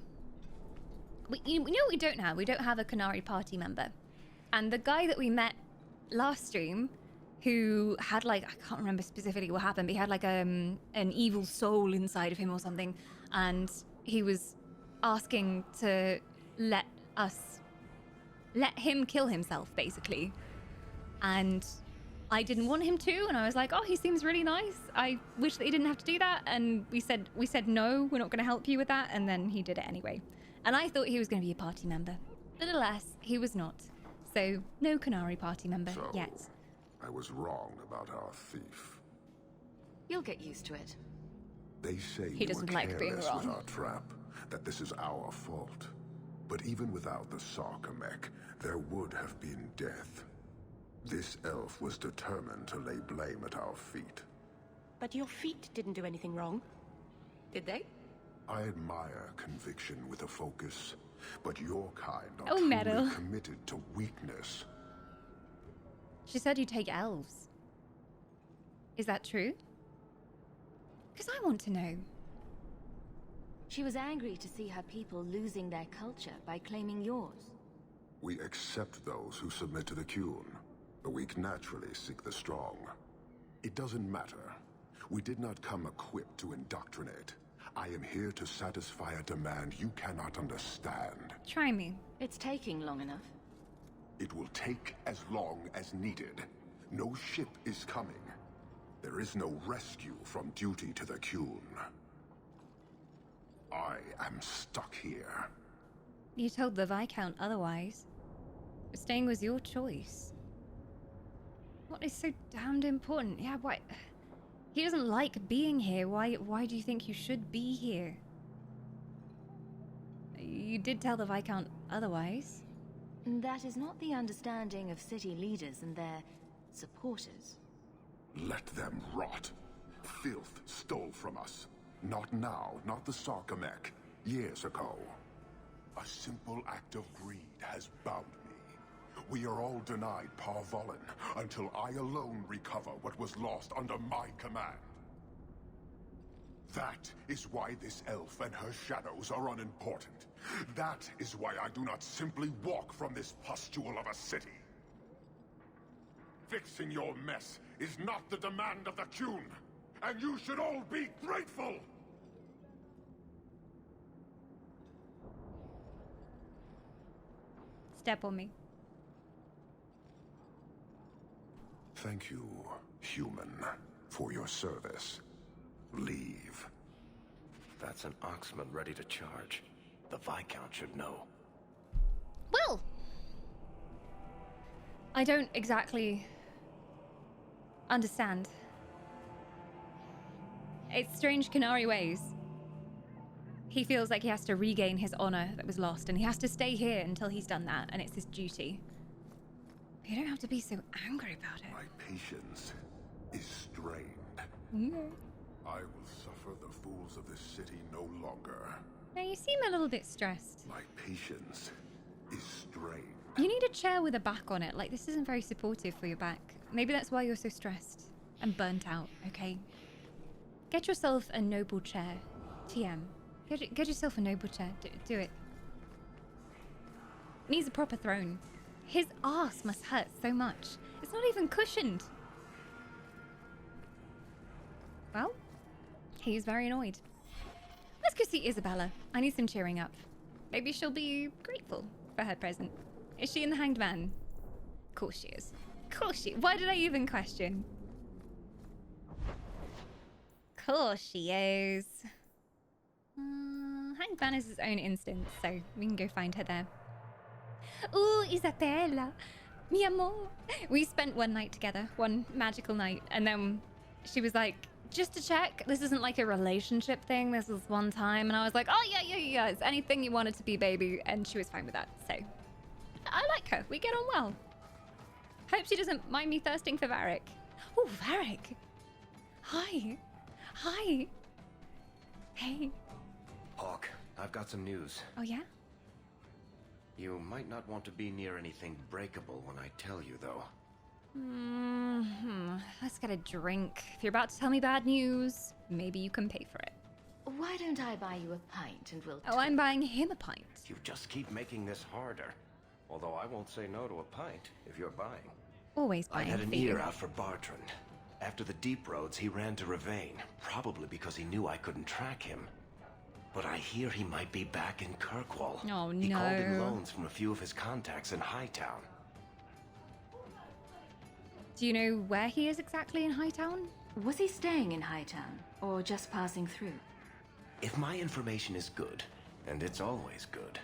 You know what we don't have? We don't have a Qunari party member. And the guy that we met last stream, who had like, I can't remember specifically what happened, but he had like an evil soul inside of him or something. And he was asking to let him kill himself, basically. And I didn't want him to, and I was like, oh, he seems really nice. I wish that he didn't have to do that. And we said no, we're not going to help you with that. And then he did it anyway. And I thought he was going to be a party member. But alas, he was not. So, no Qunari party member yet.
I was wrong about our thief.
You'll get used to it.
They say
He doesn't like being
with
wrong.
our trap, that this is our fault. But even without the Sarkamek, there would have been death. This elf was determined to lay blame at our feet.
But your feet didn't do anything wrong, did they?
I admire conviction with a focus, but your kind are
Oh,
truly
metal.
committed to weakness.
She said you take elves. Is that true? Because I want to know.
She was angry to see her people losing their culture by claiming yours.
We accept those who submit to the Qun. The weak naturally seek the strong. It doesn't matter. We did not come equipped to indoctrinate. I am here to satisfy a demand you cannot understand.
Try me.
It's taking long enough.
It will take as long as needed. No ship is coming. There is no rescue from duty to the Qun. I am stuck here.
You told the Viscount otherwise. Staying was your choice. What is so damned important? Yeah, why? He doesn't like being here. Why do you think you should be here? You did tell the Viscount otherwise.
That is not the understanding of city leaders and their supporters.
Let them rot. Filth stole from us. Not now, not the Sarkamek. Years ago. A simple act of greed has bound me. We are all denied Parvolin until I alone recover what was lost under my command. That is why this elf and her shadows are unimportant. That is why I do not simply walk from this pustule of a city. Fixing your mess is not the demand of the Qun, and you should all be grateful!
Step on me.
Thank you, human, for your service. Leave.
That's an Oxman ready to charge. The Viscount should know.
Well, I don't exactly understand. It's strange Qunari ways. He feels like he has to regain his honor that was lost, and he has to stay here until he's done that, and it's his duty. You don't have to be so angry about it.
My patience is strained.
Yeah.
I will suffer the fools of this city no longer.
Now you seem a little bit stressed.
My patience is strained.
You need a chair with a back on it. Like, this isn't very supportive for your back. Maybe that's why you're so stressed and burnt out, okay? Get yourself a noble chair. TM. Get yourself a noble chair. Do it. Needs a proper throne. His ass must hurt so much. It's not even cushioned. Well, he's very annoyed. Let's go see Isabella. I need some cheering up. Maybe she'll be grateful for her present. Is she in the Hanged Man? Of course she is. Of course she... Why did I even question? Of course she is. Hanged Man is his own instance, so we can go find her there. Ooh, Isabella. Mi amor. We spent one night together, one magical night, and then she was like, just to check, this isn't like a relationship thing, this was one time, and I was like, oh yeah, it's anything you want it to be, baby, and she was fine with that, so I like her, we get on well. Hope she doesn't mind me thirsting for Varric. Oh, Varric. Hi. Hey.
Hawk, I've got some news.
Oh yeah?
You might not want to be near anything breakable when I tell you, though.
Let's get a drink. If you're about to tell me bad news, maybe you can pay for it.
Why don't I buy you a pint and we'll...
Oh, I'm buying him a pint.
You just keep making this harder. Although I won't say no to a pint if you're buying.
Always
I
buying.
had an ear out for Bertrand. After the deep roads, he ran to Ravane, probably because he knew I couldn't track him. But I hear he might be back in Kirkwall.
Oh,
He called in
no.
loans from a few of his contacts in Hightown.
Do you know where he is exactly in Hightown?
Was he staying in Hightown, or just passing through?
If my information is good, and it's always good,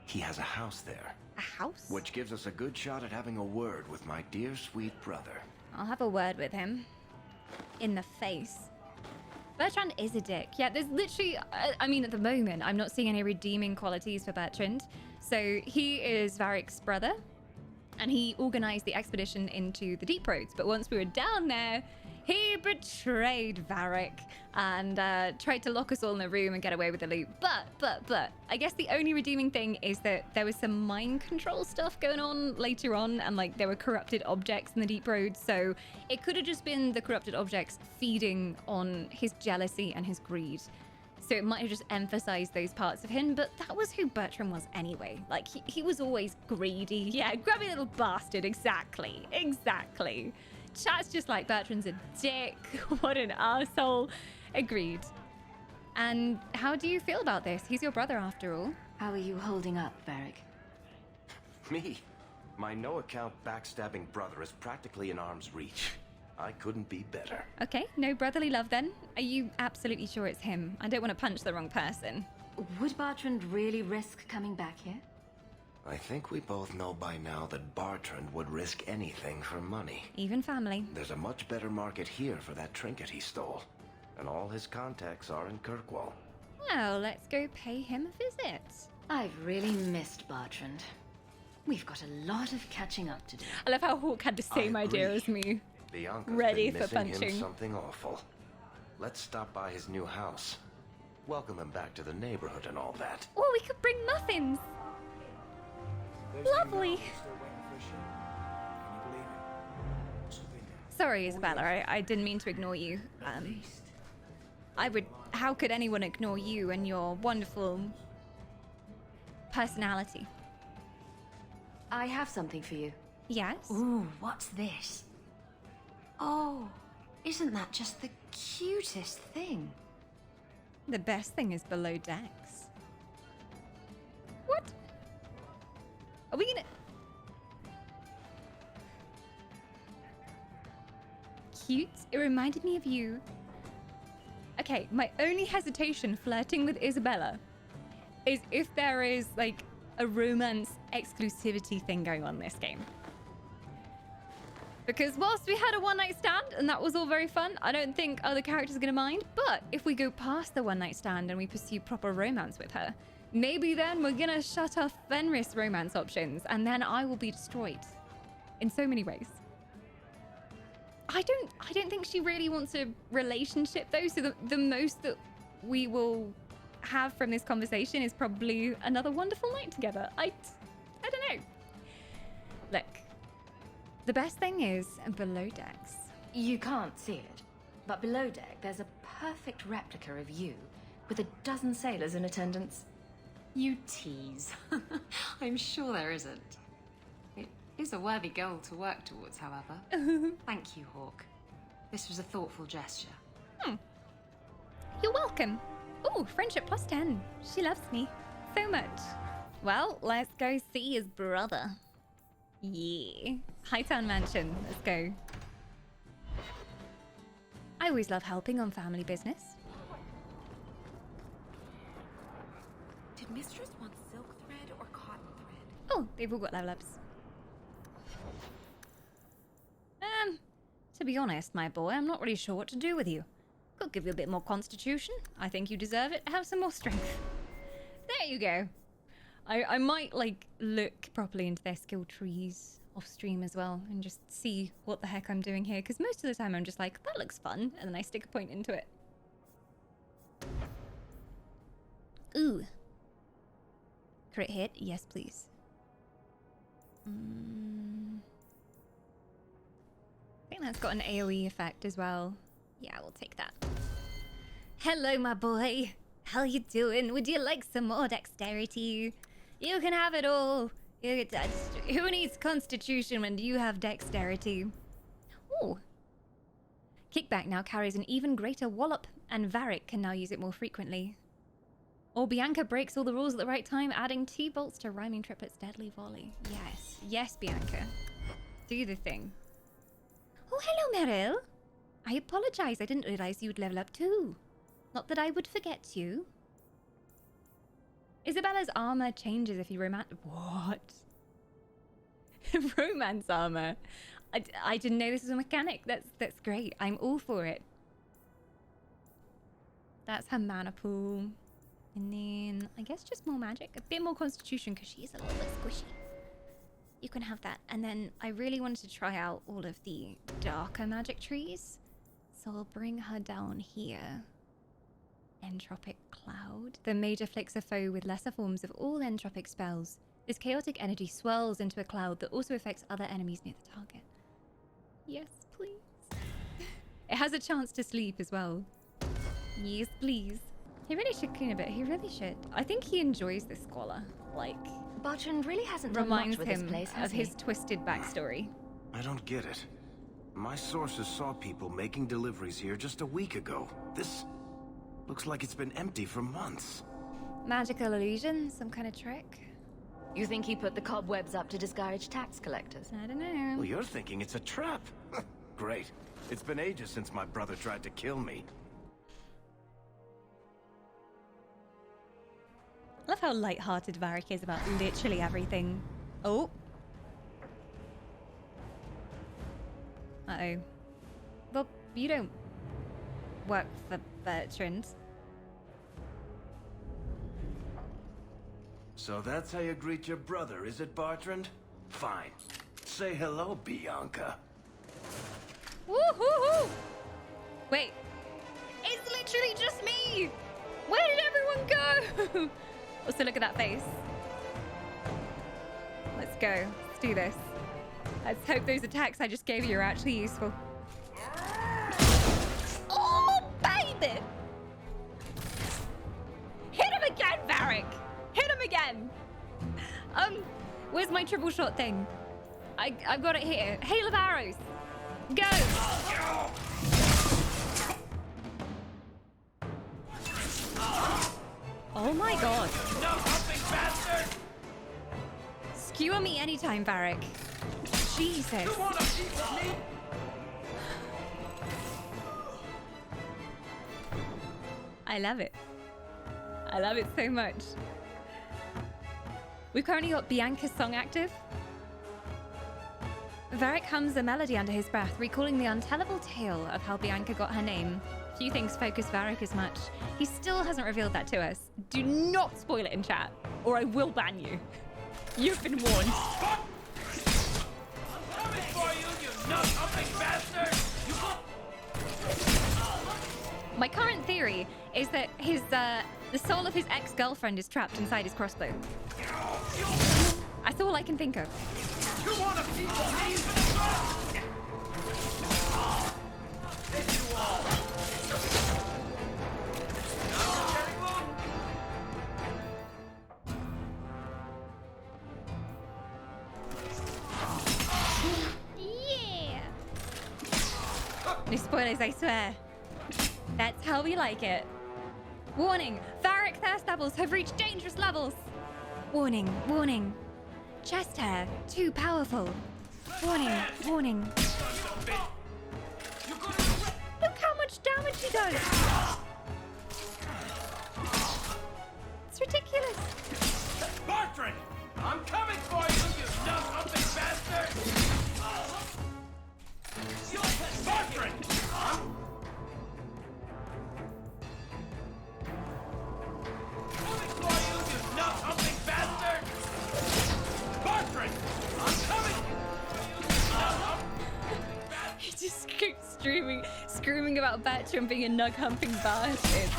he has a house there.
A house?
Which gives us a good shot at having a word with my dear sweet brother.
I'll have a word with him. In the face. Bertrand is a dick. Yeah, there's literally... I mean, at the moment, I'm not seeing any redeeming qualities for Bertrand. So he is Varric's brother. And he organized the expedition into the Deep Roads. But once we were down there, he betrayed Varric and tried to lock us all in a room and get away with the loot. But, I guess the only redeeming thing is that there was some mind control stuff going on later on, and like there were corrupted objects in the Deep Roads. So it could have just been the corrupted objects feeding on his jealousy and his greed. So it might have just emphasized those parts of him, but that was who Bertrand was anyway. Like, he was always greedy. Yeah, grubby little bastard. Exactly. Chat's just like, Bertrand's a dick. What an asshole. Agreed. And how do you feel about this? He's your brother after all.
How are you holding up, Varric?
Me? My no-account backstabbing brother is practically in arm's reach. I couldn't be better.
Okay, no brotherly love then. Are you absolutely sure it's him? I don't want to punch the wrong person.
Would Bertrand really risk coming back here?
I think we both know by now that Bertrand would risk anything for money.
Even family.
There's a much better market here for that trinket he stole. And all his contacts are in Kirkwall.
Well, let's go pay him a visit.
I've really missed Bertrand. We've got a lot of catching up to do.
I love how Hawk had the same idea as me.
Bianca's
Ready
been
for
missing
punching.
him something awful. Let's stop by his new house. Welcome him back to the neighborhood and all that.
Oh, we could bring muffins. Lovely. Sorry, Isabella. I didn't mean to ignore you. How could anyone ignore you and your wonderful personality?
I have something for you.
Yes?
Ooh, what's this? Oh, isn't that just the cutest thing?
The best thing is below decks. What? Are we gonna... Cute? It reminded me of you. Okay, my only hesitation flirting with Isabella is if there is, like, a romance exclusivity thing going on in this game. Because whilst we had a one-night stand, and that was all very fun, I don't think other characters are going to mind. But if we go past the one-night stand and we pursue proper romance with her, maybe then we're going to shut off Fenris romance options, and then I will be destroyed in so many ways. I don't think she really wants a relationship though, so the most that we will have from this conversation is probably another wonderful night together. I don't know. Look, the best thing is below decks.
You can't see it, but below deck there's a perfect replica of you with a dozen sailors in attendance. You tease. I'm sure there isn't. It is a worthy goal to work towards, however. Thank you, Hawk. This was a thoughtful gesture.
You're welcome. Oh, friendship plus 10. She loves me so much. Well, let's go see his brother. Yeah. Hightown Mansion. Let's go. I always love helping on family business.
Did Mistress want silk thread or cotton thread?
Oh, they've all got level ups. To be honest, my boy, I'm not really sure what to do with you. Could give you a bit more constitution. I think you deserve it. Have some more strength. There you go. I might, like, look properly into their skill trees off stream as well and just see what the heck I'm doing here, because most of the time I'm just like, that looks fun, and then I stick a point into it. Ooh. Crit hit? Yes, please. I think that's got an AoE effect as well. Yeah, we'll take that. Hello, my boy. How you doing? Would you like some more dexterity? You can have it all. Who needs constitution when you have dexterity? Ooh. Kickback now carries an even greater wallop, and Varric can now use it more frequently. Or Bianca breaks all the rules at the right time, adding 2 bolts to Rhyming Triplet's deadly volley. Yes. Yes, Bianca. Do the thing. Oh, hello, Meryl. I apologize. I didn't realize you'd level up too. Not that I would forget you. Isabella's armor changes if you What? Romance armor. I didn't know this was a mechanic. That's great. I'm all for it. That's her mana pool. And then I guess just more magic. A bit more constitution because she's a little bit squishy. You can have that. And then I really wanted to try out all of the darker magic trees. So I'll bring her down here. Entropic Cloud. The mage afflicts a foe with lesser forms of all entropic spells. This chaotic energy swirls into a cloud that also affects other enemies near the target. Yes, please. It has a chance to sleep as well. Yes, please. He really should clean a bit. He really should. I think he enjoys this squalor. Like,
Bertrand really hasn't done
reminds
much with
him
this place, has
of
he?
his twisted backstory.
I don't get it. My sources saw people making deliveries here just a week ago. This looks like it's been empty for months.
Magical illusion? Some kind of trick?
You think he put the cobwebs up to discourage tax collectors?
I don't know.
Well, you're thinking it's a trap. Great. It's been ages since my brother tried to kill me.
I love how light-hearted Varric is about literally everything. Oh. Uh-oh. Well, you don't work for Bertrand.
So that's how you greet your brother, is it, Bertrand? Fine. Say hello, Bianca.
Woo-hoo-hoo! Wait. It's literally just me! Where did everyone go? Also, look at that face. Let's go. Let's do this. Let's hope those attacks I just gave you are actually useful. Oh, baby! Hit him again, Varric! Hit him again! Where's my triple shot thing? I've got it here. Hail of arrows! Go! Oh my god.
No helping, bastard!
Skewer me anytime, Varric. Jesus.
You want a piece of me?
I love it. I love it so much. We've currently got Bianca's song active. Varric hums a melody under his breath, recalling the untellable tale of how Bianca got her name. Few things focus Varric as much. He still hasn't revealed that to us. Do not spoil it in chat, or I will ban you. You've been warned. My current theory is that the soul of his ex-girlfriend is trapped inside his crossbow. That's all I can think of.
You want a piece of me?
Yeah! No spoilers, I swear. That's how we like it. Warning! Varric thirst levels have reached dangerous levels! Warning, warning. Chest hair, too powerful. Warning, warning. Look how much damage he does! It's ridiculous.
Bertrand! I'm coming for you, you nut-humping bastard! Bertrand! Coming for you, you nut-humping bastard! Bertrand! I'm coming!
He just keeps screaming about Bertrand being a nug-humping bastard.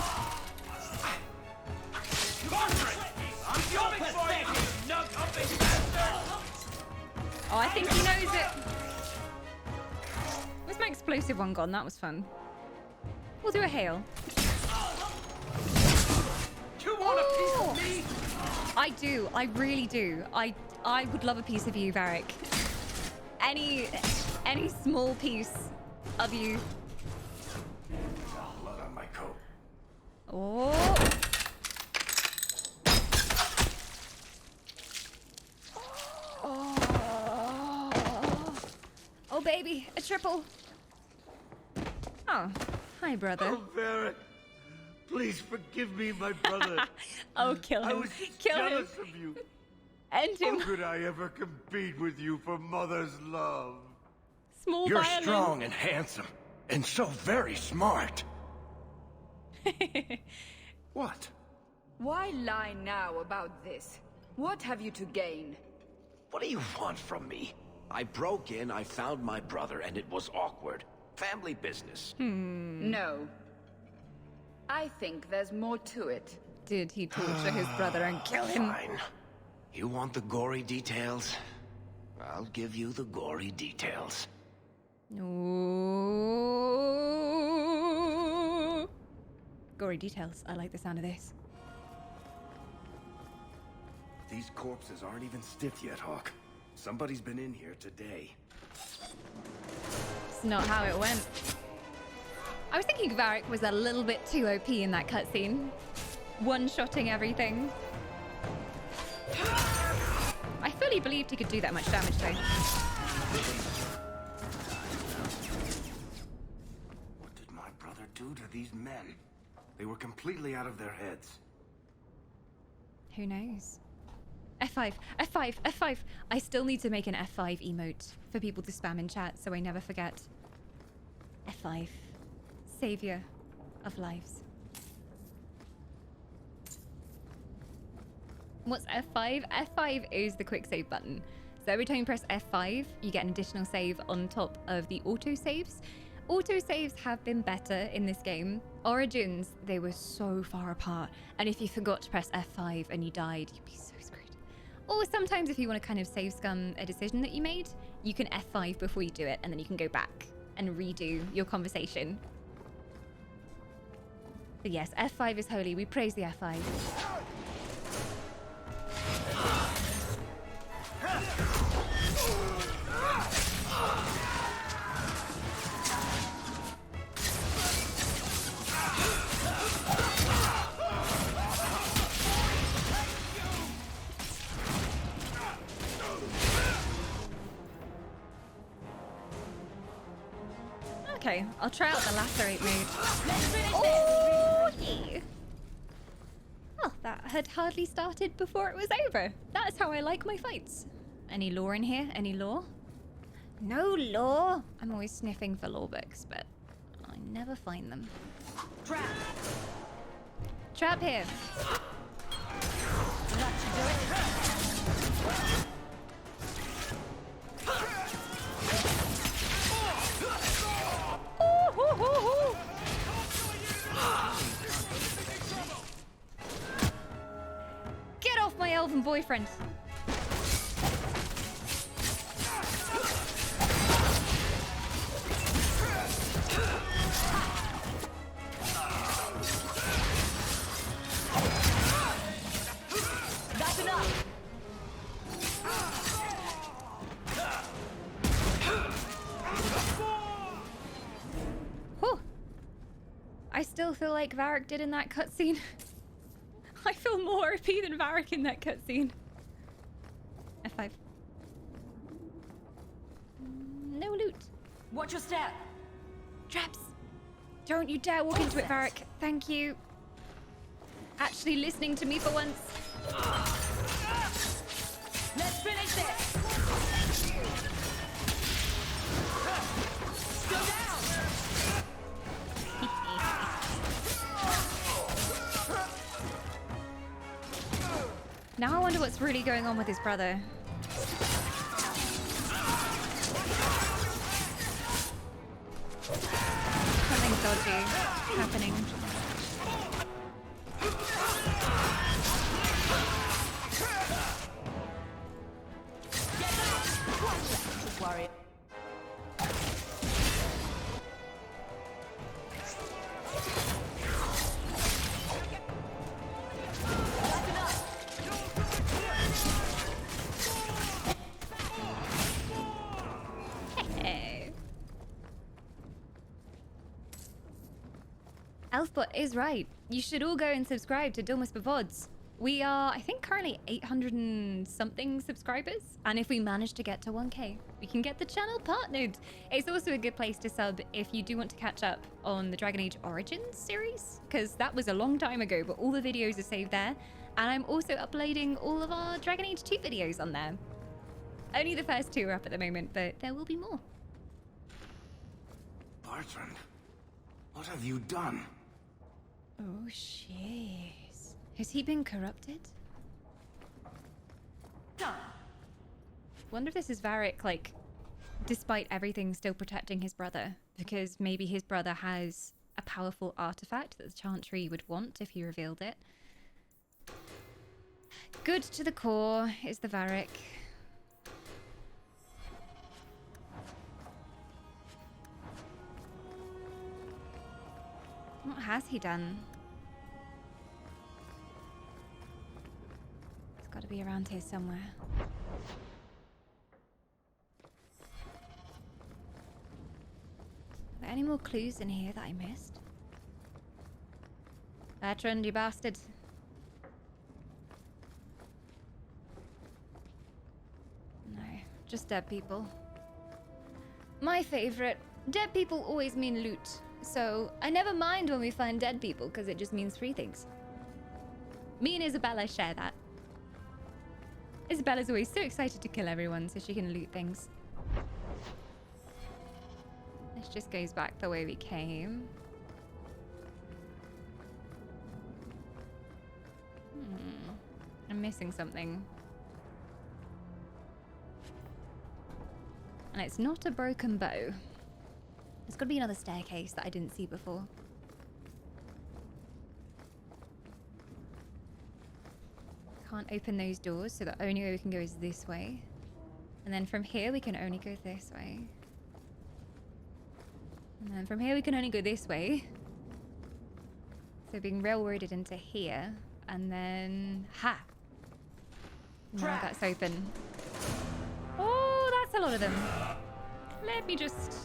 Bertrand! I'm coming for you, you nug-humping bastard!
Oh, I think he knows it. Where's my explosive one gone? That was fun. We'll do a hail.
You want a piece of me?
I do. I really do. I would love a piece of you, Varric. Any small piece of you.
Blood on my coat.
Oh. Oh, baby, a triple. Oh, hi, brother.
Oh, Varric. Please forgive me, my brother.
Oh, kill him.
I was
Kill him.
jealous of you.
End him.
How could I ever compete with you for mother's love?
Small
You're
violin.
strong and handsome, and so very smart. What?
Why lie now about this? What have you to gain?
What do you want from me? I broke in, I found my brother, and it was awkward. Family business.
No. I think there's more to it.
Did he torture his brother and kill him?
Fine. You want the gory details? I'll give you the gory details.
Ooh. Gory details. I like the sound of this.
These corpses aren't even stiff yet, Hawk. Somebody's been in here today.
It's not how it went. I was thinking Varric was a little bit too OP in that cutscene. One-shotting everything. I fully believed he could do that much damage, though.
What did my brother do to these men? They were completely out of their heads.
Who knows? F5, F5, F5. I still need to make an F5 emote for people to spam in chat so I never forget. F5. Savior of lives. What's F5? F5 is the quick save button. So every time you press F5, you get an additional save on top of the auto-saves. Auto-saves have been better in this game. Origins, they were so far apart. And if you forgot to press F5 and you died, you'd be so screwed. Or sometimes if you want to kind of save scum a decision that you made, you can F5 before you do it, and then you can go back and redo your conversation. But yes, F5 is holy. We praise the F5. Okay, I'll try out the lacerate mode. Oh, yeah. Oh, that had hardly started before it was over. That's how I like my fights. Any lore in here? Any lore? No lore. I'm always sniffing for lore books, but I never find them. Trap. Trap here. boyfriend.
That's enough!
Whew. I still feel like Varric did in that cutscene. I feel more OP than Varric in that cutscene. F5. No loot.
Watch your step.
Traps. Don't you dare walk into it, Varric. Thank you. Actually listening to me for once.
Let's finish this. Go down.
Now I wonder what's really going on with his brother. Something dodgy happening.
Worry.
Elfbot is right. You should all go and subscribe to Dull Whisper VODs. We are, I think, currently 800 and something subscribers. And if we manage to get to 1K, we can get the channel partnered. It's also a good place to sub if you do want to catch up on the Dragon Age Origins series, because that was a long time ago, but all the videos are saved there. And I'm also uploading all of our Dragon Age 2 videos on there. Only the first 2 are up at the moment, but there will be more.
Bertrand, what have you done?
Oh, jeez. Has he been corrupted? Wonder if this is Varric, like, despite everything, still protecting his brother. Because maybe his brother has a powerful artifact that the Chantry would want if he revealed it. Good to the core is the Varric. What has he done? It's got to be around here somewhere. Are there any more clues in here that I missed? Bertrand, you bastard. No, just dead people. My favorite. Dead people always mean loot. So, I never mind when we find dead people, because it just means 3 things. Me and Isabella share that. Isabella's always so excited to kill everyone so she can loot things. This just goes back the way we came. I'm missing something. And it's not a broken bow. There's got to be another staircase that I didn't see before. Can't open those doors, so the only way we can go is this way. And then from here we can only go this way. And then from here we can only go this way. So being railroaded into here. And then... Ha! Now that's open. Oh, that's a lot of them. Let me just...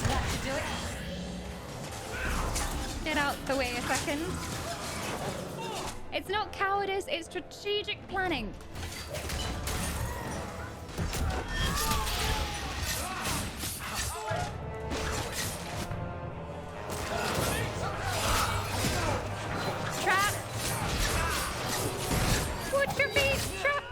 That should do it.
Get out the way a second. It's not cowardice, it's strategic planning. Trap! Watch your feet! Trap!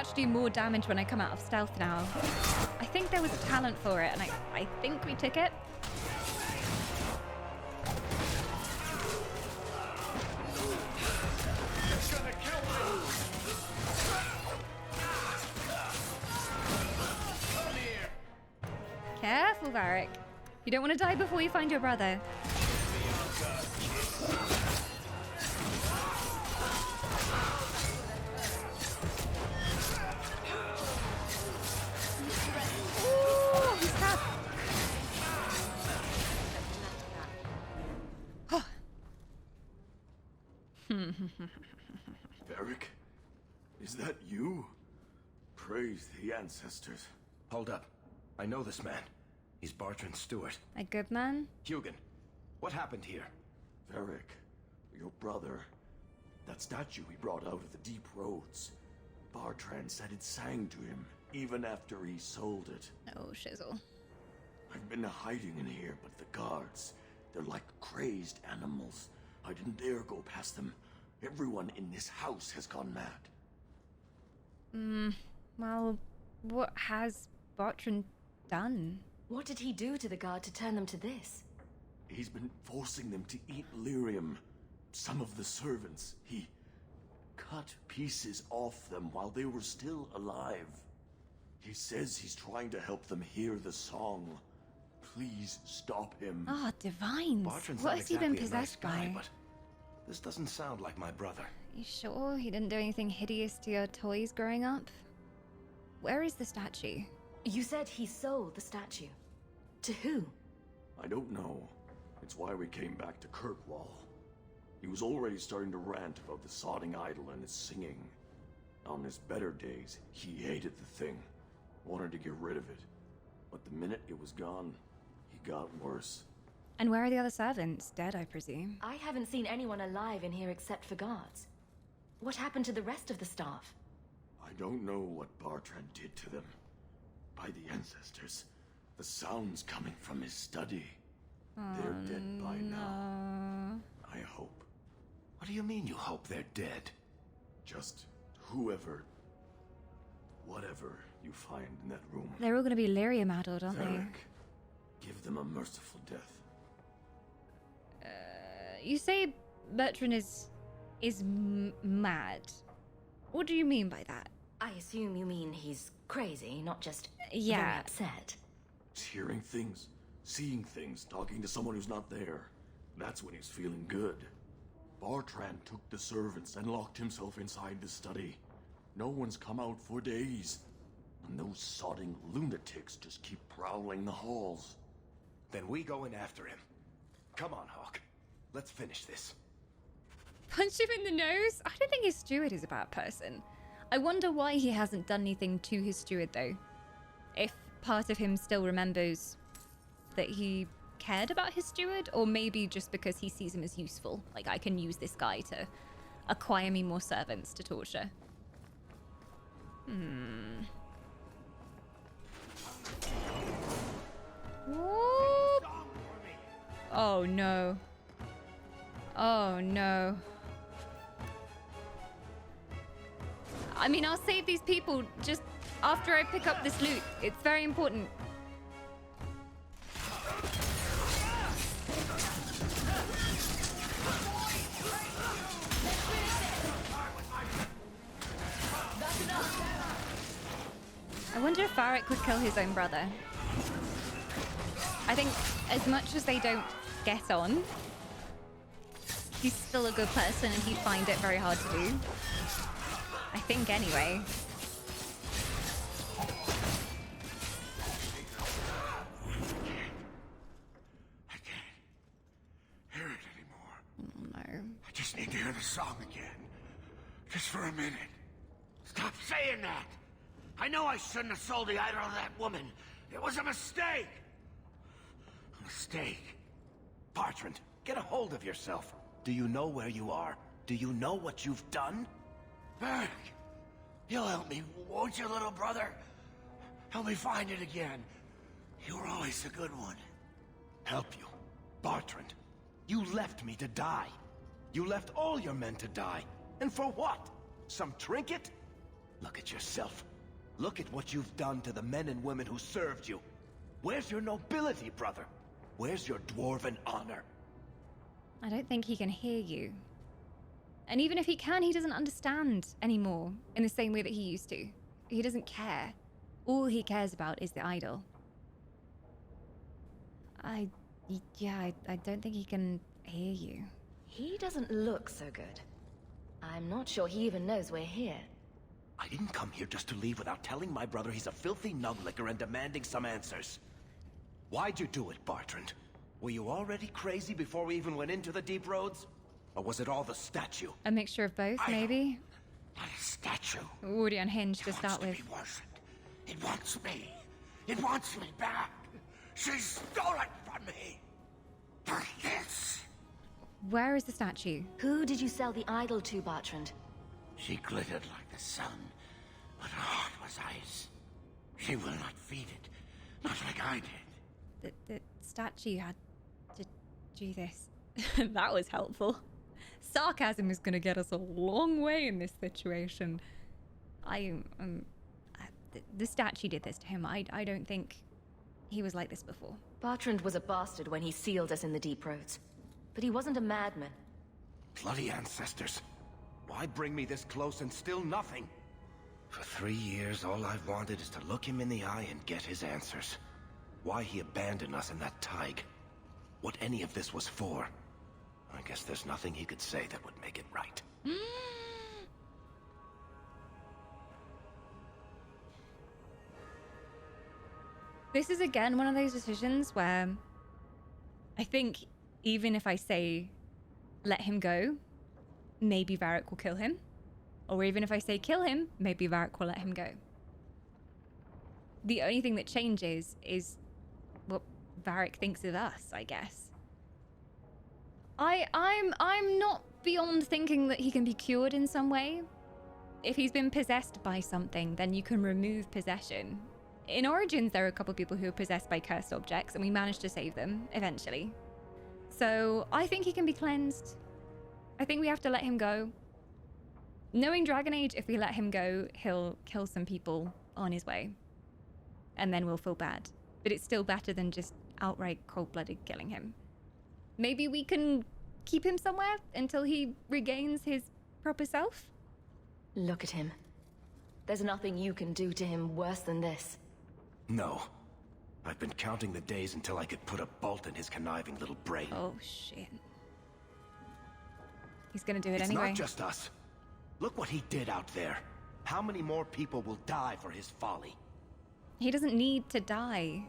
actually do more damage when I come out of stealth now. I think there was a talent for it, and I think we took it. Careful, Varric. You don't want to die before you find your brother. Ooh, he's tough.
Varric? Is that you? Praise the ancestors. Hold up. I know this man. He's Bertrand Stewart.
A good man?
Hugin, what happened here? Varric, your brother. That statue he brought out of the deep roads. Bertrand said it sang to him, even after he sold it.
Oh, shizzle.
I've been hiding in here, but the guards, they're like crazed animals. I didn't dare go past them. Everyone in this house has gone mad.
Well, what has Bertrand done?
What did he do to the guard to turn them to this?
He's been forcing them to eat lyrium. Some of the servants, he cut pieces off them while they were still alive. He says he's trying to help them hear the song. Please stop him.
Ah, divines.
Bertrand's
What
not
has he been
exactly a nice
possessed
guy,
by?
but this doesn't sound like my brother.
You sure he didn't do anything hideous to your toys growing up? Where is the statue?
You said he sold the statue. To who?
I don't know. It's why we came back to Kirkwall. He was already starting to rant about the sodding idol and its singing. On his better days, he hated the thing. Wanted to get rid of it. But the minute it was gone, he got worse.
And where are the other servants? Dead, I presume.
I haven't seen anyone alive in here except for guards. What happened to the rest of the staff?
I don't know what Bertrand did to them. By the ancestors, the sound's coming from his study. They're dead by now. I hope. What do you mean you hope they're dead? Just whoever, whatever you find in that room.
They're all going to be lyrium addled, aren't
Varric, give them a merciful death.
they? You say Bertrand is mad. What do you mean by that?
I assume you mean he's crazy, not just
Yeah.
very upset.
He's hearing things, seeing things, talking to someone who's not there. That's when he's feeling good. Bertrand took the servants and locked himself inside the study. No one's come out for days. And those sodding lunatics just keep prowling the halls.
Then we go in after him. Come on, Hawk. Let's finish this.
Punch him in the nose? I don't think his steward is a bad person. I wonder why he hasn't done anything to his steward, though. If part of him still remembers that he cared about his steward, or maybe just because he sees him as useful. Like, I can use this guy to acquire me more servants to torture. Whoop. Oh no. Oh no. I mean, I'll save these people just after I pick up this loot. It's very important. I wonder if Varric would kill his own brother. I think as much as they don't get on, he's still a good person and he'd find it very hard to do. I think anyway.
I can't hear it anymore.
No.
I just need to hear the song again. Just for a minute. Stop saying that! I know I shouldn't have sold the idol to that woman. It was a mistake! A mistake.
Bertrand, get a hold of yourself. Do you know where you are? Do you know what you've done?
Varric, you'll help me, won't you, little brother? Help me find it again. You were always a good one.
Help you? Bertrand, you left me to die. You left all your men to die. And for what? Some trinket?
Look at yourself. Look at what you've done to the men and women who served you. Where's your nobility, brother? Where's your dwarven honor?
I don't think he can hear you. And even if he can, he doesn't understand anymore in the same way that he used to. He doesn't care. All he cares about is the idol. I don't think he can hear you.
He doesn't look so good. I'm not sure he even knows we're here.
I didn't come here just to leave without telling my brother he's a filthy nuglicker and demanding some answers. Why'd you do it, Bertrand? Were you already crazy before we even went into the deep roads? Or was it all the statue?
A mixture of both, maybe?
Not a statue.
Already unhinged to start with.
It wants me. It wants me back. She stole it from me. For this.
Where is the statue?
Who did you sell the idol to, Bertrand?
She glittered like the sun, but her heart was ice. She will not feed it, not like I did.
The statue had to do this. That was helpful. Sarcasm is going to get us a long way in this situation. The statue did this to him. I don't think he was like this before.
Bertrand was a bastard when he sealed us in the deep roads. But he wasn't a madman.
Bloody ancestors. Why bring me this close and still nothing? For 3 years, all I've wanted is to look him in the eye and get his answers. Why he abandoned us in that thaig. What any of this was for. I guess there's nothing he could say that would make it right.
This is again one of those decisions where I think even if I say let him go, maybe Varric will kill him. Or even if I say kill him, maybe Varric will let him go. The only thing that changes is what Varric thinks of us, I guess. I'm not beyond thinking that he can be cured in some way. If he's been possessed by something, then you can remove possession. In Origins, there are a couple of people who are possessed by cursed objects, and we managed to save them, eventually. So, I think he can be cleansed. I think we have to let him go. Knowing Dragon Age, if we let him go, he'll kill some people on his way. And then we'll feel bad. But it's still better than just outright cold-blooded killing him. Maybe we can keep him somewhere until he regains his proper self?
Look at him. There's nothing you can do to him worse than this.
No. I've been counting the days until I could put a bolt in his conniving little brain.
Oh, shit. He's gonna do it anyway.
It's not just us. Look what he did out there. How many more people will die for his folly?
He doesn't need to die.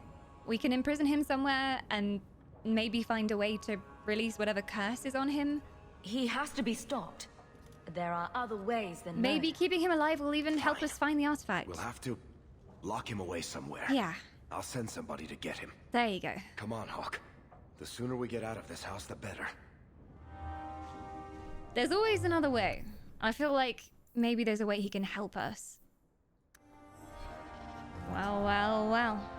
We can imprison him somewhere and maybe find a way to release whatever curse is on him.
He has to be stopped. There are other ways than
maybe keeping him alive will even help us find the artifact.
We'll have to lock him away somewhere.
Yeah.
I'll send somebody to get him.
There you go.
Come on, Hawk. The sooner we get out of this house, the better.
There's always another way. I feel like maybe there's a way he can help us. Well, well, well.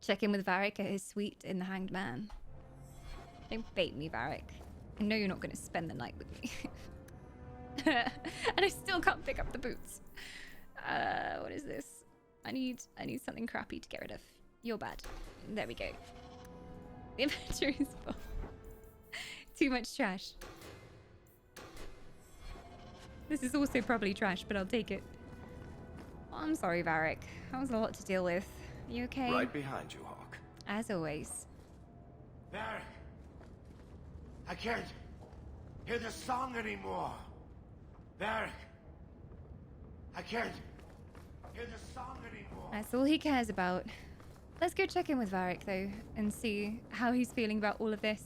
Check in with Varric at his suite in the Hanged Man. Don't bait me, Varric. I know you're not going to spend the night with me. And I still can't pick up the boots. What is this? I need something crappy to get rid of. You're bad. There we go. The inventory is full. Too much trash. This is also probably trash, but I'll take it. Oh, I'm sorry, Varric. That was a lot to deal with. You okay?
Right behind you, Hawk.
As always.
Varric! I can't hear the song anymore. Varric! I can't hear the song anymore.
That's all he cares about. Let's go check in with Varric, though, and see how he's feeling about all of this.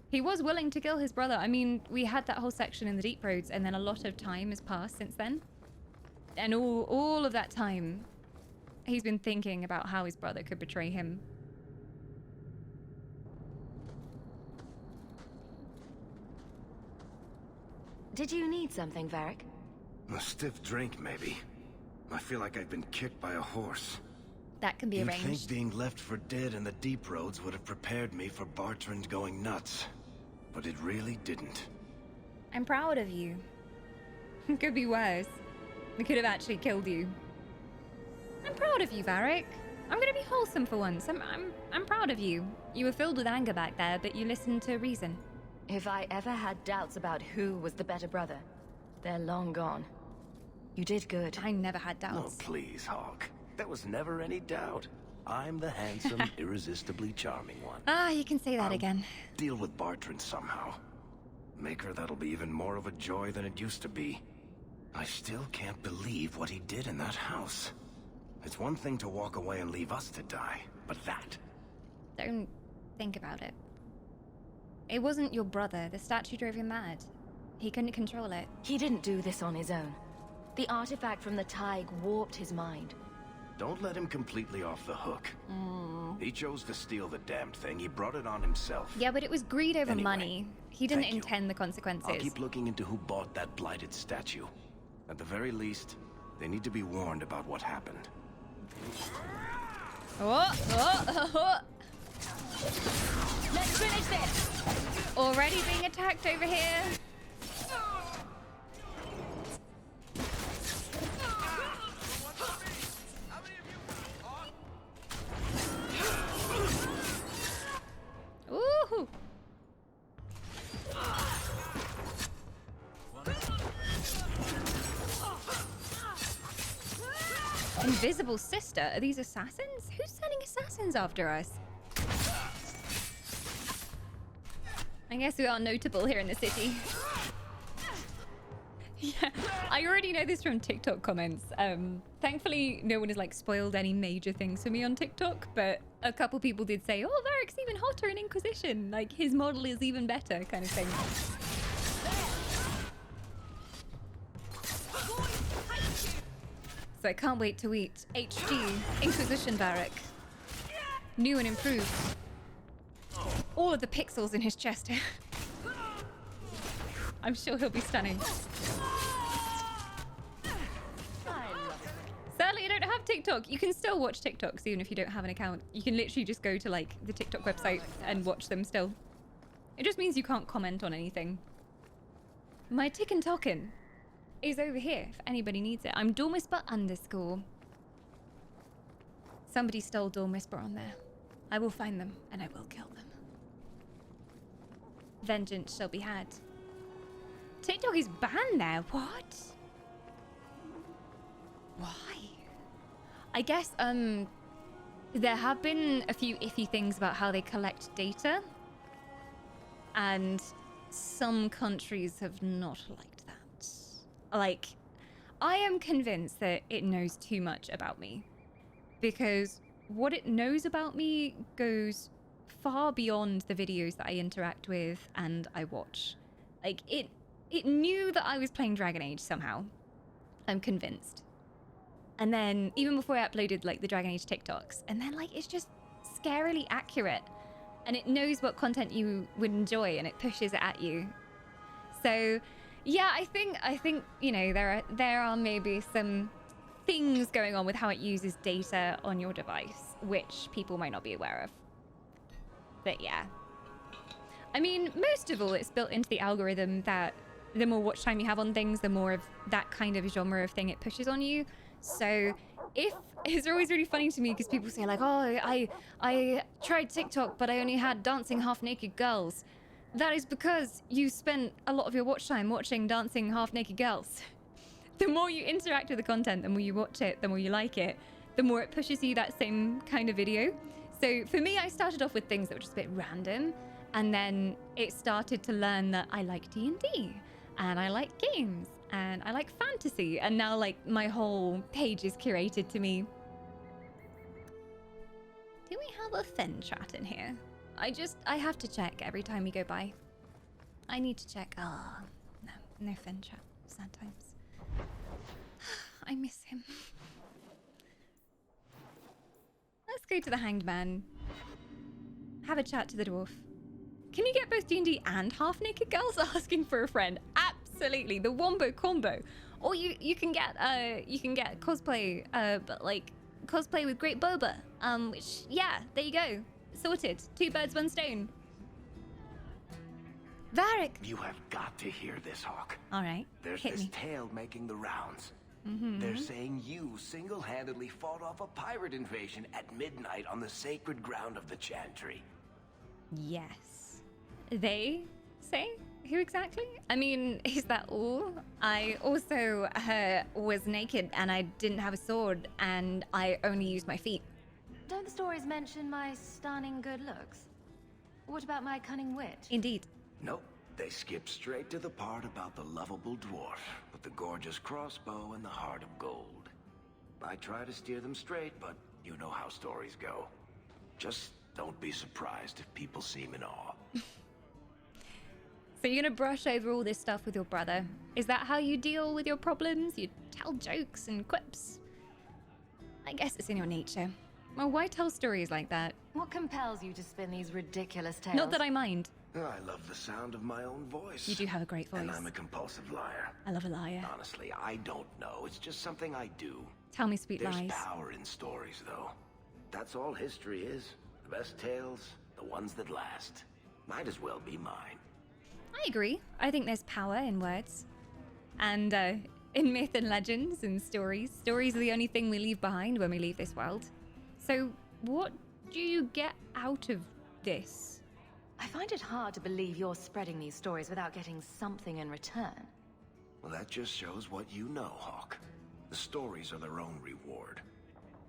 He was willing to kill his brother. I mean, we had that whole section in the Deep Roads, and then a lot of time has passed since then. And all of that time, he's been thinking about how his brother could betray him.
Did you need something, Varric?
A stiff drink, maybe. I feel like I've been kicked by a horse.
That can be
You'd
arranged.
think being left for dead in the Deep Roads would have prepared me for Bertrand going nuts. But it really didn't.
I'm proud of you. Could be worse. We could have actually killed you. I'm proud of you, Varric. I'm gonna be wholesome for once. I'm proud of you. You were filled with anger back there, but you listened to reason.
If I ever had doubts about who was the better brother, they're long gone. You did good.
I never had doubts.
Oh, please, Hawk. There was never any doubt. I'm the handsome, irresistibly charming one.
Ah, you can say that again.
Deal with Bertrand somehow. Make her that'll be even more of a joy than it used to be. I still can't believe what he did in that house. It's one thing to walk away and leave us to die, but that...
Don't think about it. It wasn't your brother. The statue drove him mad. He couldn't control it.
He didn't do this on his own. The artifact from the Tig warped his mind.
Don't let him completely off the hook. He chose to steal the damned thing. He brought it on himself.
Yeah, but it was greed over
Anyway,
money. He didn't intend the consequences.
I'll keep looking into who bought that blighted statue. At the very least, they need to be warned about what happened.
Let's finish this! Already being attacked over here. Ooh! Invisible sister? Are these assassins? Who's sending assassins after us? I guess we are notable here in the city. Yeah, I already know this from TikTok comments. Thankfully, no one has like spoiled any major things for me on TikTok, but a couple people did say, "Oh, Varric's even hotter in Inquisition. Like his model is even better," kind of thing. So I can't wait to eat HD Inquisition Varric. New and improved. All of the pixels in his chest. I'm sure he'll be stunning. Sadly, I don't have TikTok. You can still watch TikToks even if you don't have an account. You can literally just go to like the TikTok website and watch them still. It just means you can't comment on anything. My Tick and Token is over here if anybody needs it. I'm Dormisper_. Somebody stole Dormisper on there. I will find them and I will kill them. Vengeance shall be had. TikTok is banned there. What? Why? I guess there have been a few iffy things about how they collect data, and some countries have not liked that. Like, I am convinced that it knows too much about me, because what it knows about me goes far beyond the videos that I interact with and I watch. Like, it knew that I was playing Dragon Age somehow. I'm convinced. And then, even before I uploaded, like, the Dragon Age TikToks, and then, like, it's just scarily accurate. And it knows what content you would enjoy, and it pushes it at you. So, yeah, I think you know, there are maybe some things going on with how it uses data on your device, which people might not be aware of. But yeah. I mean, most of all, it's built into the algorithm that the more watch time you have on things, the more of that kind of genre of thing it pushes on you. So it's always really funny to me because people say like, oh, I tried TikTok, but I only had dancing half-naked girls. That is because you spent a lot of your watch time watching dancing half-naked girls. The more you interact with the content, the more you watch it, the more you like it, the more it pushes you that same kind of video. So for me, I started off with things that were just a bit random, and then it started to learn that I like D&D, and I like games, and I like fantasy, and now like my whole page is curated to me. Do we have a Fen chat in here? I have to check every time we go by. I need to check. Oh, no Fen chat. Sad times. I miss him. Let's go to the Hanged Man. Have a chat to the dwarf. Can you get both D&D and half-naked girls asking for a friend? Absolutely, the wombo combo. Or you can get cosplay, but like cosplay with Great Boba. Which, yeah, there you go, sorted. 2 birds, 1 stone. Varric.
You have got to hear this, Hawk.
All right,
There's
hit
this
me.
tale making the rounds. They're saying you single-handedly fought off a pirate invasion at midnight on the sacred ground of the Chantry.
Yes. They say? Who exactly? I mean, is that all? I also was naked and I didn't have a sword and I only used my feet.
Don't the stories mention my stunning good looks? What about my cunning wit?
Indeed.
Nope. They skip straight to the part about the lovable dwarf with the gorgeous crossbow and the heart of gold. I try to steer them straight, but you know how stories go. Just don't be surprised if people seem in awe.
So you're gonna brush over all this stuff with your brother? Is that how you deal with your problems? You tell jokes and quips? I guess it's in your nature. Well, why tell stories like that?
What compels you to spin these ridiculous tales?
Not that I mind.
I love the sound of my own voice.
You do have a great voice.
And I'm a compulsive liar.
I love a liar.
Honestly, I don't know. It's just something I do.
Tell me sweet
There's
lies.
power in stories, though. That's all history is. The best tales, the ones that last. Might as well be mine.
I agree. I think there's power in words. And in myth and legends and stories. Stories are the only thing we leave behind when we leave this world. So what do you get out of this?
I find it hard to believe you're spreading these stories without getting something in return.
Well, that just shows what you know, Hawk. The stories are their own reward.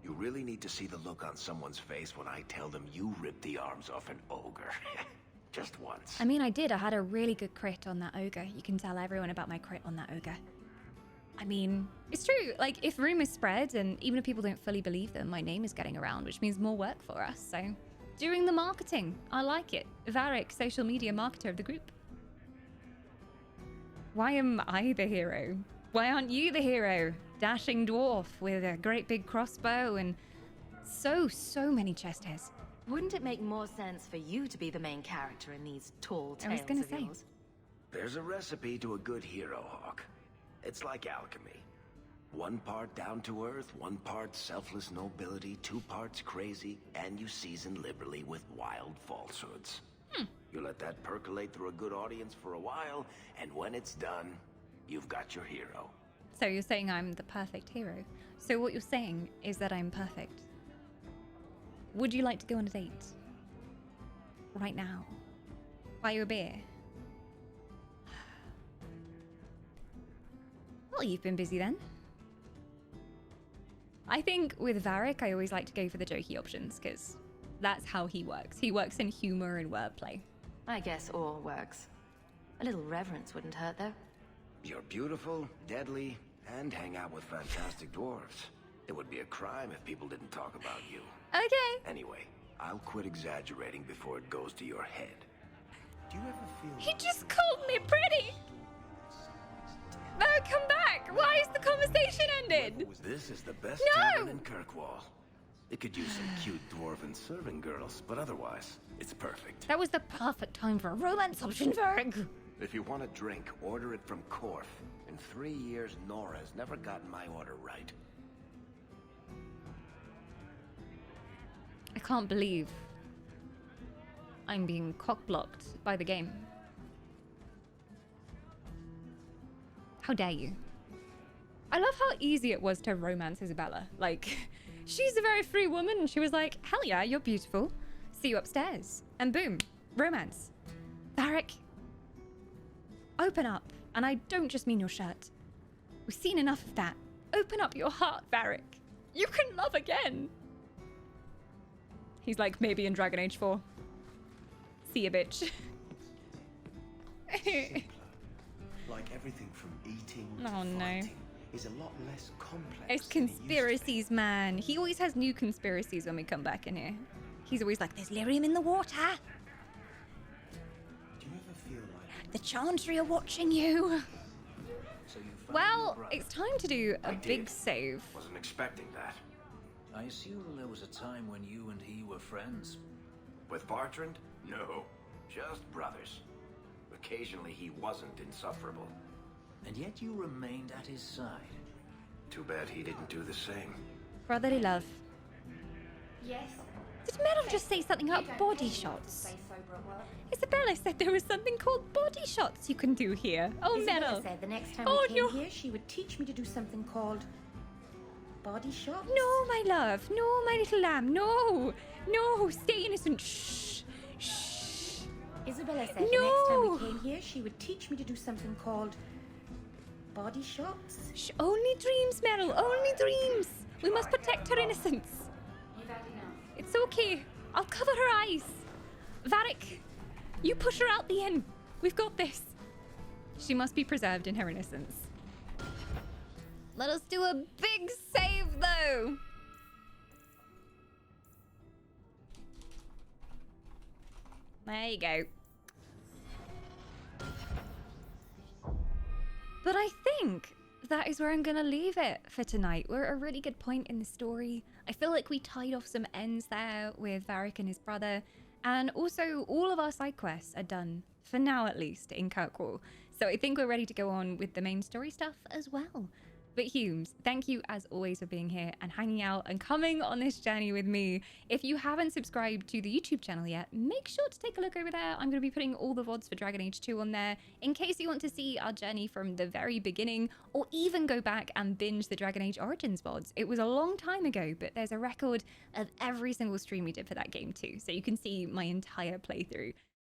You really need to see the look on someone's face when I tell them you ripped the arms off an ogre. Just once.
I mean, I did. I had a really good crit on that ogre. You can tell everyone about my crit on that ogre. I mean, it's true. Like, if rumors spread, and even if people don't fully believe them, my name is getting around, which means more work for us, so... Doing the marketing. I like it. Varric, social media marketer of the group. Why am I the hero? Why aren't you the hero? Dashing dwarf with a great big crossbow and so many chest hairs.
Wouldn't it make more sense for you to be the main character in these tall tales of yours?
There's a recipe to a good hero, Hawk. It's like alchemy. 1 part down to earth, 1 part selfless nobility, 2 parts crazy, and you season liberally with wild falsehoods. You let that percolate through a good audience for a while, and when it's done, you've got your hero.
So you're saying I'm the perfect hero. So what you're saying is that I'm perfect. Would you like to go on a date? Right now. Buy you a beer. Well, you've been busy then. I think with Varric, I always like to go for the jokey options, because that's how he works. He works in humor and wordplay.
I guess all works. A little reverence wouldn't hurt, though.
You're beautiful, deadly, and hang out with fantastic dwarves. It would be a crime if people didn't talk about you.
Okay.
Anyway, I'll quit exaggerating before it goes to your head. Do you ever feel...
He just called me pretty! No, come back! Why is the conversation ended?
This is the best
No!
tavern in Kirkwall. It could use some cute dwarven serving girls, but otherwise, it's perfect.
That was the perfect time for a romance option, Varric.
If you want a drink, order it from Korf. In 3 years, Nora has never gotten my order right.
I can't believe I'm being cock-blocked by the game. How dare you? I love how easy it was to romance Isabella. Like, she's a very free woman, and she was like, hell yeah, you're beautiful. See you upstairs. And boom, romance. Varric, open up. And I don't just mean your shirt. We've seen enough of that. Open up your heart, Varric. You can love again. He's like, maybe in Dragon Age 4. See ya, bitch.
Like everything from eating
to fighting
is a lot less complex.
It's conspiracies, man. He always has new conspiracies when we come back in here. He's always like, there's lyrium in the water.
Do you ever feel like
the Chantry are watching you?
So you
Well, it's time to do a big save.
Wasn't expecting that.
I assume there was a time when you and he were friends.
With Bertrand? No, just brothers. Occasionally he wasn't insufferable.
And yet you remained at his side.
Too bad he didn't do the same.
Brotherly love.
Yes,
Did Meryl just say something about body shots? Isabella said there was something called body shots you can do here. Oh,
Isabella
Meryl.
said the next time
Oh,
we came
no.
here, she would teach me to do something called body shots.
No, my love. No, my little lamb. No. No, stay innocent. Shh. Shh.
Isabella said the next time we came here, she would teach me to do something called body shots.
Shh. Only dreams, Meryl. Only dreams. We must protect her innocence.
You've had enough.
It's okay. I'll cover her eyes. Varric, you push her out the inn. We've got this. She must be preserved in her innocence. Let us do a big save, though. There you go. But I think that is where I'm going to leave it for tonight. We're at a really good point in the story. I feel like we tied off some ends there with Varric and his brother. And also, all of our side quests are done, for now at least, in Kirkwall. So I think we're ready to go on with the main story stuff as well. But Humes, thank you as always for being here and hanging out and coming on this journey with me. If you haven't subscribed to the YouTube channel yet, make sure to take a look over there. I'm going to be putting all the VODs for Dragon Age 2 on there in case you want to see our journey from the very beginning, or even go back and binge the Dragon Age Origins VODs. It was a long time ago, but there's a record of every single stream we did for that game too, so you can see my entire playthrough.